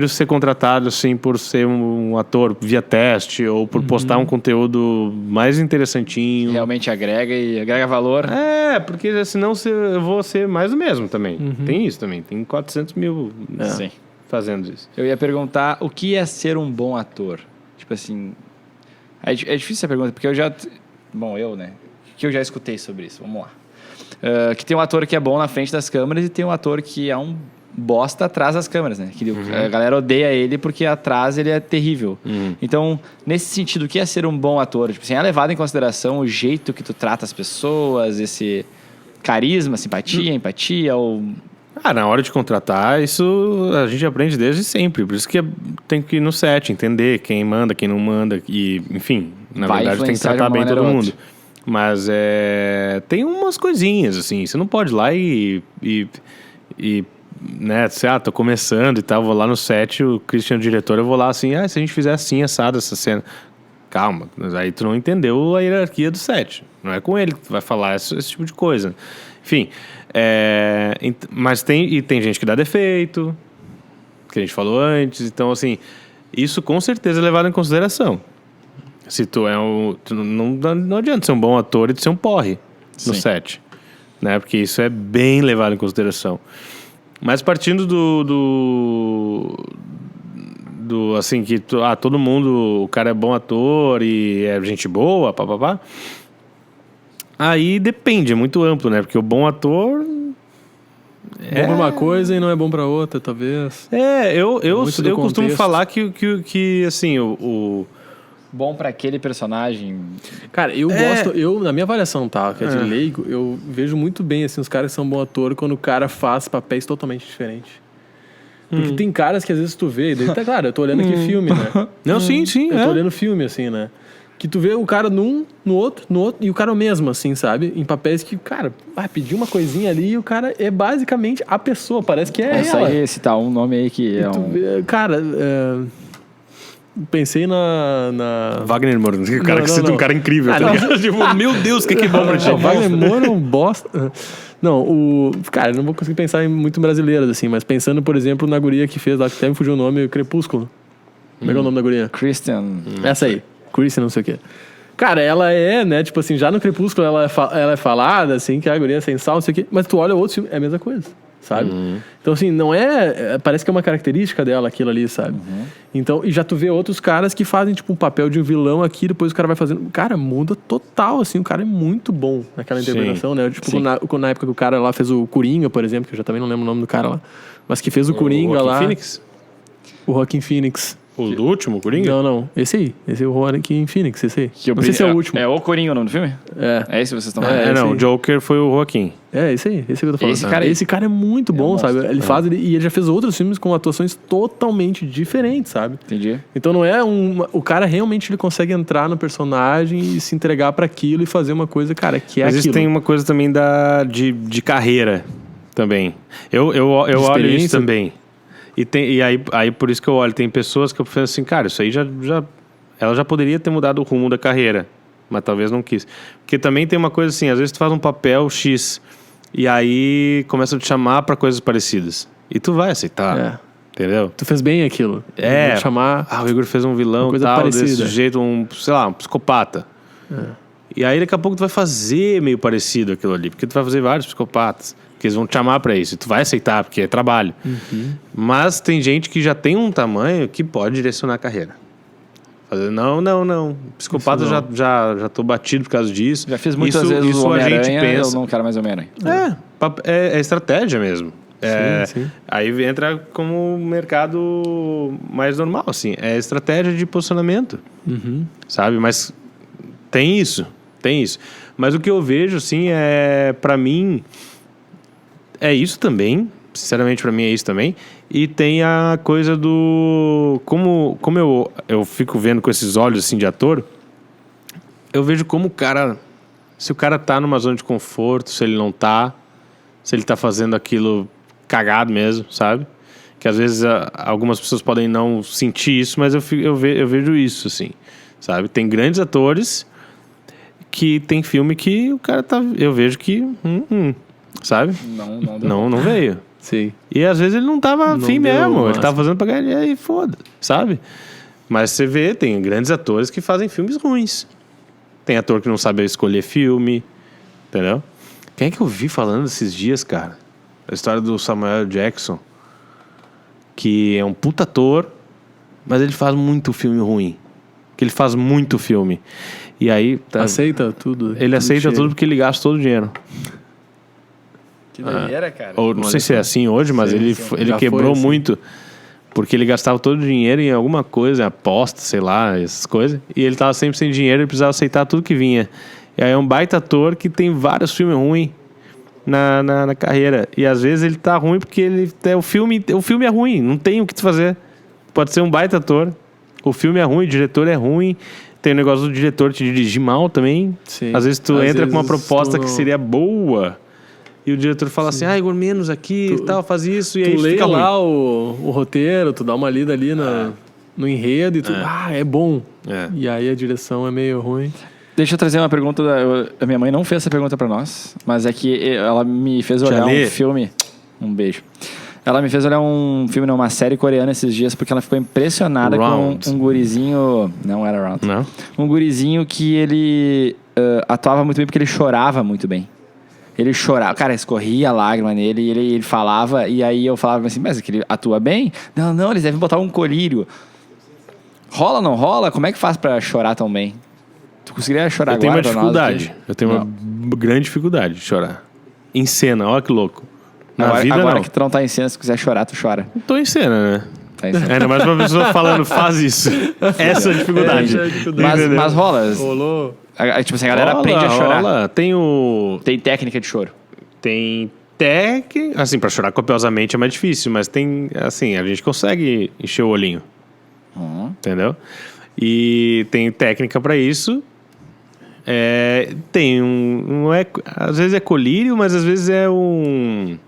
ser contratado, assim, por ser um ator via teste ou por postar um conteúdo mais interessantinho. Realmente agrega valor. Porque senão eu vou ser mais do mesmo também. Tem isso também. Tem 400 mil Sim. fazendo isso. Eu ia perguntar o que é ser um bom ator? Tipo assim... É difícil essa pergunta, porque eu já... Bom, né? Que eu já escutei sobre isso. Vamos lá. Que tem um ator que é bom na frente das câmeras e tem um ator que é um bosta atrás das câmeras, né? Que a galera odeia ele porque atrás ele é terrível. Então, nesse sentido, o que é ser um bom ator? Tipo assim, é levado em consideração o jeito que tu trata as pessoas, esse carisma, simpatia, empatia, ou... Na hora de contratar, isso a gente aprende desde sempre. Por isso que tem que ir no set, entender quem manda, quem não manda. E, enfim, na verdade tem que tratar bem todo mundo. Mas tem umas coisinhas, assim. Você não pode ir lá e né, tô começando e tal, vou lá no set, o Christian, o diretor, eu vou lá assim, se a gente fizer assim, assado essa cena. Calma, mas aí tu não entendeu a hierarquia do set. Não é com ele que tu vai falar esse tipo de coisa. Enfim, mas tem gente que dá defeito, que a gente falou antes, então assim, isso com certeza é levado em consideração. Se tu não adianta ser um bom ator e ser um porre no set, né? Porque isso é bem levado em consideração. Mas partindo do assim, que todo mundo, o cara é bom ator e é gente boa, papapá. Aí depende, é muito amplo, né? Porque o bom ator... Bom pra uma coisa e não é bom pra outra, talvez. Eu costumo falar que assim, bom pra aquele personagem. Cara, eu gosto... na minha avaliação, que é de leigo, eu vejo muito bem, assim, os caras que são bom ator quando o cara faz papéis totalmente diferentes. Porque tem caras que às vezes tu vê, claro, eu tô olhando aqui filme, né? Não, sim. Eu tô olhando filme, assim, né? Que tu vê o cara no outro, e o cara o mesmo, assim, sabe? Em papéis que, cara, vai pedir uma coisinha ali e o cara é basicamente a pessoa, parece que é ela. Só ia citar um nome aí que é Cara, pensei na... Wagner Moura, o cara que cita um cara incrível. Tipo, meu Deus, que bom pra ti. Wagner Moura é um bosta. Não, cara, eu não vou conseguir pensar em muito brasileiras, assim, mas pensando, por exemplo, na guria que fez lá, que até me fugiu o nome, Crepúsculo. Como é que é o nome da guria? Christian. Essa aí, Christian não sei o quê. Cara, ela é, né, tipo assim, já no Crepúsculo ela é falada, assim, que a guria é sem sal, não sei o quê, mas tu olha outro filme, é a mesma coisa, sabe? Então, assim, não parece que é uma característica dela aquilo ali, sabe? Então, e já tu vê outros caras que fazem, tipo, um papel de um vilão aqui, depois o cara vai fazendo... Cara, muda total, assim, o cara é muito bom naquela interpretação, né? Tipo, na época que o cara lá fez o Coringa, por exemplo, que eu já também não lembro o nome do cara lá, mas que fez o Coringa lá... O Joaquin Phoenix. O do último, Coringa? Não. Esse aí. Esse é o Joaquin Phoenix, esse aí. Não sei se é o último. É o Coringa o nome do filme? É esse que vocês estão falando? Não, o Joker foi o Joaquin. Esse aí, esse que eu tô falando. Esse cara é muito bom, sabe? Ele faz, e ele já fez outros filmes com atuações totalmente diferentes, sabe? Entendi. Então não é o cara realmente ele consegue entrar no personagem e se entregar pra aquilo e fazer uma coisa, cara, que é Mas aquilo. isso tem uma coisa também de carreira também. Eu olho isso também. E aí por isso que eu olho, tem pessoas que eu penso assim, cara, isso aí ela já poderia ter mudado o rumo da carreira, mas talvez não quis. Porque também tem uma coisa assim, às vezes tu faz um papel X e aí começa a te chamar pra coisas parecidas. E tu vai aceitar, entendeu? Tu fez bem aquilo. Vou te chamar... o Igor fez um vilão coisa tal, parecida. desse jeito, um psicopata. E aí daqui a pouco tu vai fazer meio parecido aquilo ali, porque tu vai fazer vários psicopatas. Que eles vão te chamar pra isso. E tu vai aceitar, porque é trabalho. Mas tem gente que já tem um tamanho que pode direcionar a carreira. Fazer, não. Psicopata já tô batido por causa disso. Já fiz muitas vezes o Homem-Aranha, eu não quero mais Homem-Aranha. É estratégia mesmo. Sim. Aí entra como mercado mais normal, assim. É estratégia de posicionamento. Sabe? Mas tem isso. Mas o que eu vejo, assim, pra mim... É isso também, sinceramente pra mim é isso também. E tem a coisa do... Como eu fico vendo com esses olhos assim de ator, eu vejo como o cara... Se o cara tá numa zona de conforto, se ele não tá, se ele tá fazendo aquilo cagado mesmo, sabe? Que às vezes algumas pessoas podem não sentir isso, mas eu vejo isso, assim, sabe? Tem grandes atores que tem filme que o cara tá... Eu vejo que... sabe? Não veio. Sim. E às vezes ele não tava afim mesmo. Ele massa. tava fazendo pra ganhar dinheiro e foda, sabe? Mas você vê, tem grandes atores que fazem filmes ruins. Tem ator que não sabe escolher filme, entendeu? Quem é que eu vi falando esses dias, cara? A história do Samuel Jackson, que é um puta ator, mas ele faz muito filme ruim. Que ele faz muito filme. E aí... Aceita tudo. Ele aceita tudo porque ele gasta todo o dinheiro. Que doideira, cara. Ou não sei se é assim hoje, mas ele Já quebrou foi assim. muito. Porque ele gastava todo o dinheiro em alguma coisa, aposta, sei lá, essas coisas. E ele tava sempre sem dinheiro, ele precisava aceitar tudo que vinha. E aí é um baita ator que tem vários filmes ruins na carreira. E às vezes ele tá ruim porque o filme é ruim, não tem o que fazer. Pode ser um baita ator. O filme é ruim, o diretor é ruim. Tem o negócio do diretor te dirigir mal também. Sim. Às vezes tu entra com uma vezes proposta tu que seria boa. E o diretor fala assim, Igor, menos aqui e tal, faz isso. E aí Tu fica lê lá ruim. o roteiro, tu dá uma lida ali no enredo e tu... é bom. É. E aí a direção é meio ruim. Deixa eu trazer uma pergunta. A minha mãe não fez essa pergunta pra nós, mas é que ela me fez olhar um filme. Um beijo. Ela me fez olhar um filme, não, uma série coreana esses dias, porque ela ficou impressionada Round. com um gurizinho... Não era Round. Não? Um gurizinho que ele atuava muito bem porque ele chorava muito bem. Ele chorava, cara, escorria lágrima nele e ele falava, e aí eu falava assim, mas que ele atua bem? Não, eles devem botar um colírio. Rola ou não rola? Como é que faz pra chorar tão bem? Tu conseguiria chorar Eu tenho uma agora pra nós aqui? dificuldade. Eu tenho uma grande dificuldade de chorar. Em cena, olha que louco. Na Agora, vida, agora não. que tu não tá em cena, se tu quiser chorar, tu chora. Tô em cena, né? Tá em cena. Ainda mais uma pessoa falando, faz isso. Essa é a dificuldade. Essa é a dificuldade. Mas rola. Rolou. Tipo assim, a galera aprende a chorar. Rola. Tem técnica de choro. Tem técnica... Assim, pra chorar copiosamente é mais difícil, mas tem... Assim, a gente consegue encher o olhinho. Entendeu? E tem técnica pra isso. Tem não é, às vezes é colírio, mas às vezes é uma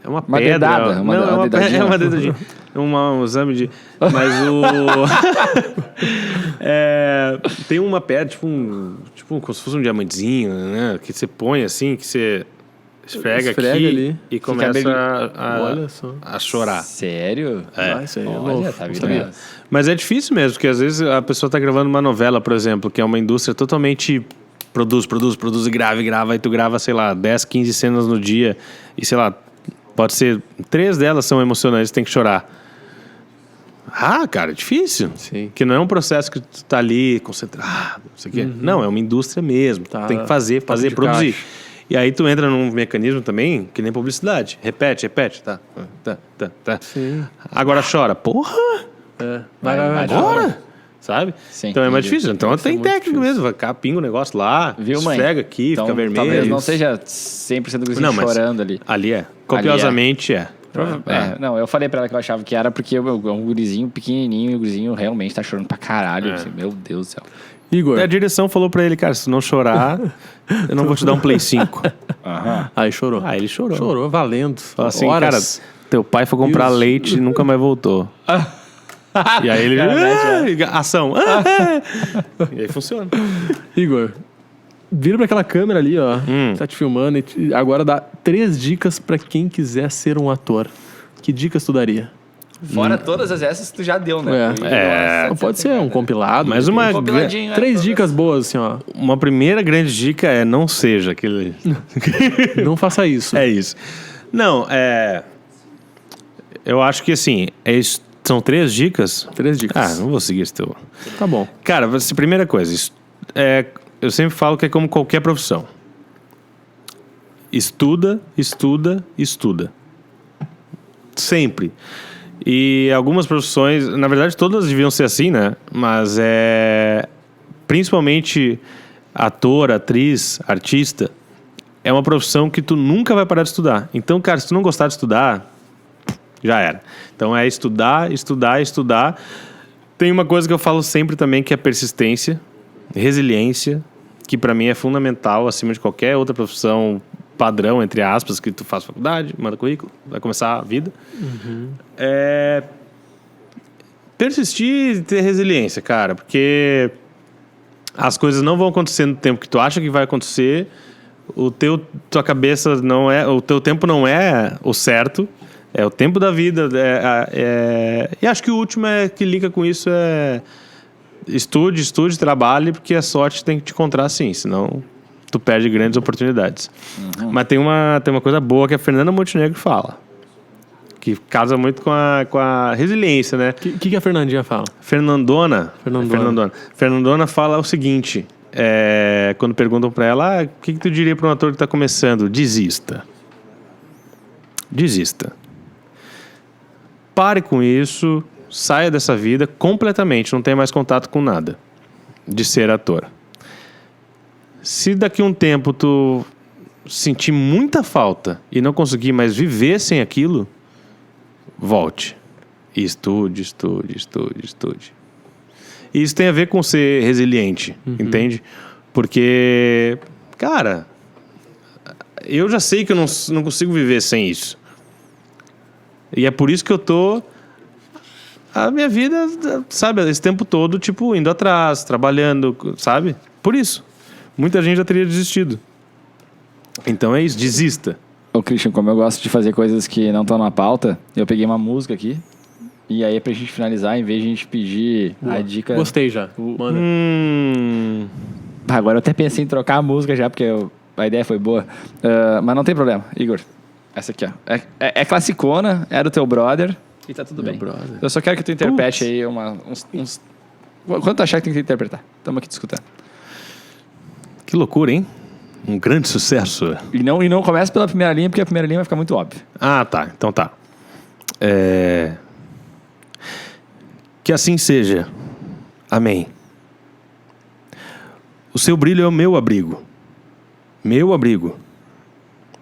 Uma pedra. dedada, Não, é uma dedadinha. é uma dedadinha. Um exame de... Mas tem uma pedra, tipo como se fosse um diamantezinho, né? Que você põe assim, que você esfrega aqui ali. e começa Olha só. a chorar. Sério? Isso aí é Olha, louco. tá Não vendo? sabia. Mas é difícil mesmo, porque às vezes a pessoa tá gravando uma novela, por exemplo, que é uma indústria totalmente... Produz e grava, e tu grava, sei lá, 10, 15 cenas no dia, e sei lá, pode ser 3 delas são emocionantes, tem que chorar. Cara, é difícil. Sim. Que não é um processo que tu tá ali concentrado, não sei o quê. Não, é uma indústria mesmo. Tá. Tem que fazer, de produzir. caixa. E aí tu entra num mecanismo também, que nem publicidade. Repete, tá. Sim. Agora chora. Porra! Vai. Agora? Sabe? Sim, Então é mais entendi. difícil. Então tem muito técnica mesmo. Vai cá, pinga o negócio lá, Viu, mãe? esfrega aqui, Então, fica vermelho. talvez não seja 100% do gurizinho Não, mas chorando ali. Ali é. Copiosamente é. Não, eu falei pra ela que eu achava que era porque é um gurizinho pequenininho e o gurizinho realmente tá chorando pra caralho. Assim, meu Deus do céu. Igor. A direção falou pra ele, cara, se tu não chorar, eu não vou te dar um Play 5. Aí chorou. Ah, ele chorou. Chorou, valendo. Falou assim, Horas. cara, teu pai foi comprar Deus. leite e nunca mais voltou. E aí ele... ação. E aí funciona. Igor, vira pra aquela câmera ali, ó. Tá te filmando. E agora dá 3 dicas pra quem quiser ser um ator. Que dicas tu daria? Fora todas essas que tu já deu, né? Não pode ser um compilado. Mas uma, Compiladinho, né? 3 Todas. dicas boas, assim, ó. uma primeira grande dica é não seja aquele... Não faça isso. É isso. Não, eu acho que assim, são 3 dicas. 3 dicas. Não vou seguir esse teu... Tá bom. Cara, primeira coisa, eu sempre falo que é como qualquer profissão. Estuda. Sempre. E algumas profissões, na verdade todas deviam ser assim, né? Mas principalmente ator, atriz, artista, é uma profissão que tu nunca vai parar de estudar. Então, cara, se tu não gostar de estudar, já era. Então é estudar. Tem uma coisa que eu falo sempre também, que é persistência, resiliência, que pra mim é fundamental acima de qualquer outra profissão padrão, entre aspas, que tu faz faculdade, manda currículo, vai começar a vida. Persistir e ter resiliência, cara, porque as coisas não vão acontecer no tempo que tu acha que vai acontecer, tua cabeça não é, o teu tempo não é o certo, é o tempo da vida, e acho que o último que liga com isso é estude, trabalhe, porque a sorte tem que te encontrar assim, senão tu perde grandes oportunidades. Mas tem uma coisa boa que a Fernanda Montenegro fala, que casa muito com a resiliência, né? O que a Fernandinha fala? Fernandona fala o seguinte, quando perguntam pra ela, o que tu diria pra um ator que tá começando? Desista. Pare com isso, saia dessa vida completamente, não tenha mais contato com nada de ser ator. Se daqui a um tempo tu sentir muita falta e não conseguir mais viver sem aquilo, volte. E estude. E isso tem a ver com ser resiliente, entende? Porque, cara, eu já sei que eu não consigo viver sem isso. E é por isso que eu tô a minha vida, sabe, esse tempo todo, tipo, indo atrás, trabalhando, sabe? Por isso. Muita gente já teria desistido. Então é isso, desista. Ô, Christian, como eu gosto de fazer coisas que não estão na pauta, eu peguei uma música aqui. E aí, pra gente finalizar, em vez de a gente pedir a dica... Gostei já. Manda. Agora eu até pensei em trocar a música já, porque a ideia foi boa. Mas não tem problema. Igor, essa aqui, ó. É classicona, é do teu brother. E tá tudo bem. Brother. Eu só quero que tu interprete aí uns... Quanto tu achar que tem que interpretar? Estamos aqui discutindo. Que loucura, hein? Um grande sucesso. E não começa pela primeira linha, porque a primeira linha vai ficar muito óbvia. Ah, tá. Então tá. Que assim seja. Amém. O seu brilho é o meu abrigo. Meu abrigo.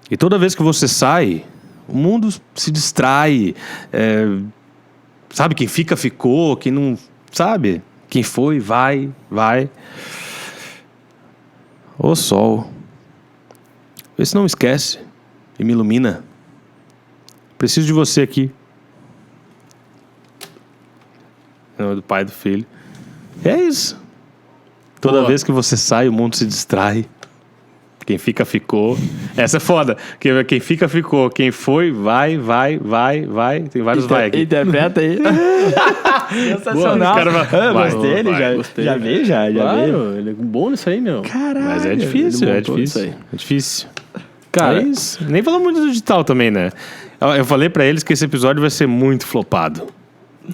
E toda vez que você sai, o mundo se distrai. Sabe, quem fica, ficou. Quem não... Sabe? Quem foi, vai. Ô sol, vê se não me esquece e me ilumina. Preciso de você aqui. Em nome do Pai e do Filho. É isso. Toda vez que você sai, o mundo se distrai. Quem fica, ficou. Essa é foda. Quem fica, ficou. Quem foi, vai. Tem vários vai aqui. Interpreta aí. Sensacional. Gostei, ele já veio, já veio. Ele é bom nisso aí, meu. Caralho. Mas é difícil. É difícil. Cara, nem falamos muito do digital também, né? Eu falei pra eles que esse episódio vai ser muito flopado.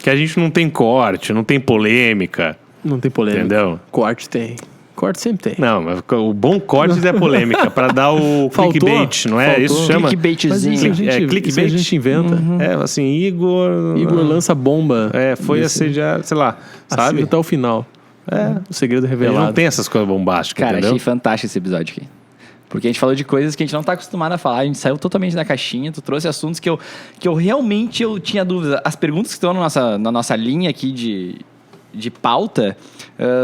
Que a gente não tem corte, não tem polêmica. Não tem polêmica. Entendeu? Corte tem. Corte sempre tem. Não, mas o bom corte é polêmica, pra dar o clickbait, não é? Isso chama... Clickbaitzinho. Clickbait. A gente inventa. Assim, Igor lança bomba. Foi assediar, sei lá, sabe? Até o final. O segredo revelado. Ele não tem essas coisas bombásticas, cara, entendeu? achei fantástico esse episódio aqui. Porque a gente falou de coisas que a gente não tá acostumado a falar. A gente saiu totalmente da caixinha. Tu trouxe assuntos que eu realmente tinha dúvidas. As perguntas que estão na nossa linha aqui de pauta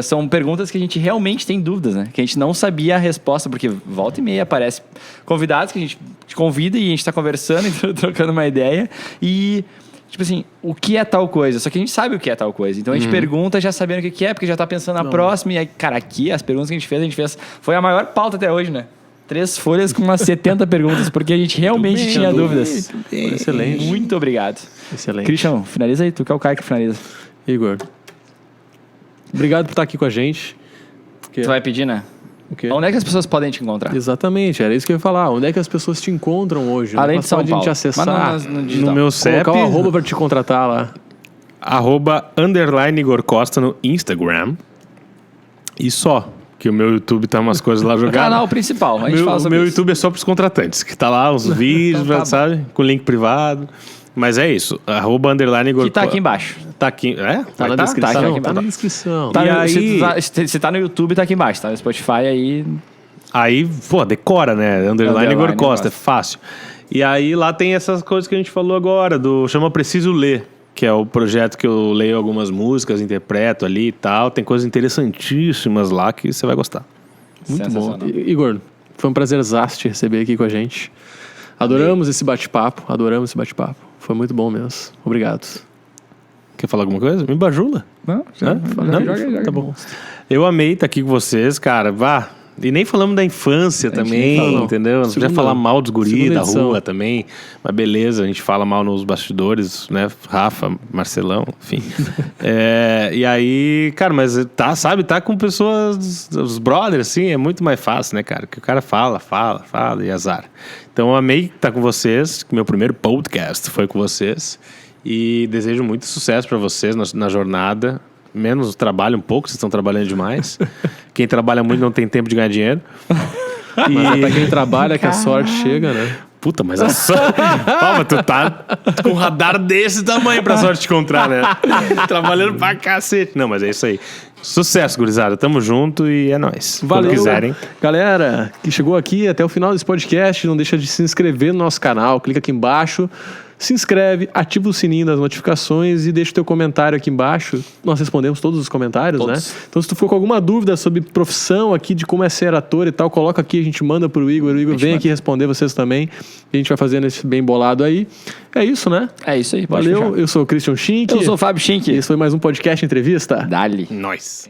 são perguntas que a gente realmente tem dúvidas, né? Que a gente não sabia a resposta, porque volta e meia aparece convidados que a gente convida e a gente tá conversando e trocando uma ideia e, tipo assim, o que é tal coisa? Só que a gente sabe o que é tal coisa. Então a gente pergunta já sabendo o que é, porque já tá pensando na próxima. E aí, cara, aqui as perguntas que a gente fez, foi a maior pauta até hoje, né? 3 folhas com umas 70 perguntas, porque a gente realmente tinha dúvidas. Excelente. Muito obrigado. Excelente. Christian, finaliza aí, tu que é o cara que finaliza. Igor, obrigado por estar aqui com a gente. Tu vai pedir, né? O quê? Onde é que as pessoas podem te encontrar? Exatamente, era isso que eu ia falar. Onde é que as pessoas te encontram hoje? Além de São Paulo. Paulo. Te acessar. Mas no meu CEP... Colocar o arroba pra te contratar lá. @_ Igor Costa no Instagram. E só. Que o meu YouTube tá umas coisas lá jogadas. O canal principal, a gente fala O sobre meu isso. YouTube é só pros contratantes, que tá lá os vídeos, Então tá sabe? Com link privado. Mas é isso. @_ Igor Que tá aqui embaixo. Tá aqui. Tá na descrição. Tá aqui Tá na embaixo. descrição. Tá E no- aí- se tá no YouTube, tá aqui embaixo. Tá no Spotify aí... Aí, pô, decora, né? Underline Igor Costa, Costa. é fácil. E aí lá tem essas coisas que a gente falou agora, chama Preciso Ler, que é o projeto que eu leio algumas músicas, interpreto ali e tal. Tem coisas interessantíssimas lá que você vai gostar. Muito bom. Sensacional. Igor, Foi um prazerzaço te receber aqui com a gente. Adoramos esse bate-papo. Foi muito bom mesmo. Obrigado. Quer falar alguma coisa? Me bajula. Não? Tá bom. Eu amei estar aqui com vocês, cara. Vá. E nem falamos da infância também, fala, entendeu? Não podia falar mal dos guris segunda da edição. rua também. Mas beleza, a gente fala mal nos bastidores, né? Rafa, Marcelão, enfim. E aí, cara, mas tá com pessoas, os brothers, assim, é muito mais fácil, né, cara? Que o cara fala e azar. Então eu amei estar com vocês, meu primeiro podcast foi com vocês. E desejo muito sucesso pra vocês na jornada. Menos trabalho um pouco, vocês estão trabalhando demais. Quem trabalha muito não tem tempo de ganhar dinheiro. Mas pra quem trabalha que a sorte chega, né? Puta, mas a sorte... Palma, tu tá com um radar desse tamanho pra sorte te encontrar, né? Trabalhando pra cacete. Não, mas é isso aí. Sucesso, gurizada. Tamo junto e é nóis. Valeu. Quando quiserem. Galera que chegou aqui até o final desse podcast, não deixa de se inscrever no nosso canal. Clica aqui embaixo. Se inscreve, ativa o sininho das notificações e deixa o teu comentário aqui embaixo. Nós respondemos todos os comentários, né? Então, se tu for com alguma dúvida sobre profissão aqui, de como é ser ator e tal, coloca aqui, a gente manda pro Igor. O Igor vem aqui responder vocês também. A gente vai fazendo esse bem bolado aí. É isso, né? É isso aí. Pode Valeu. fechar. Eu sou o Christian Schink. Eu sou o Fábio Schink. Esse foi mais um podcast entrevista. Dali. Nóis.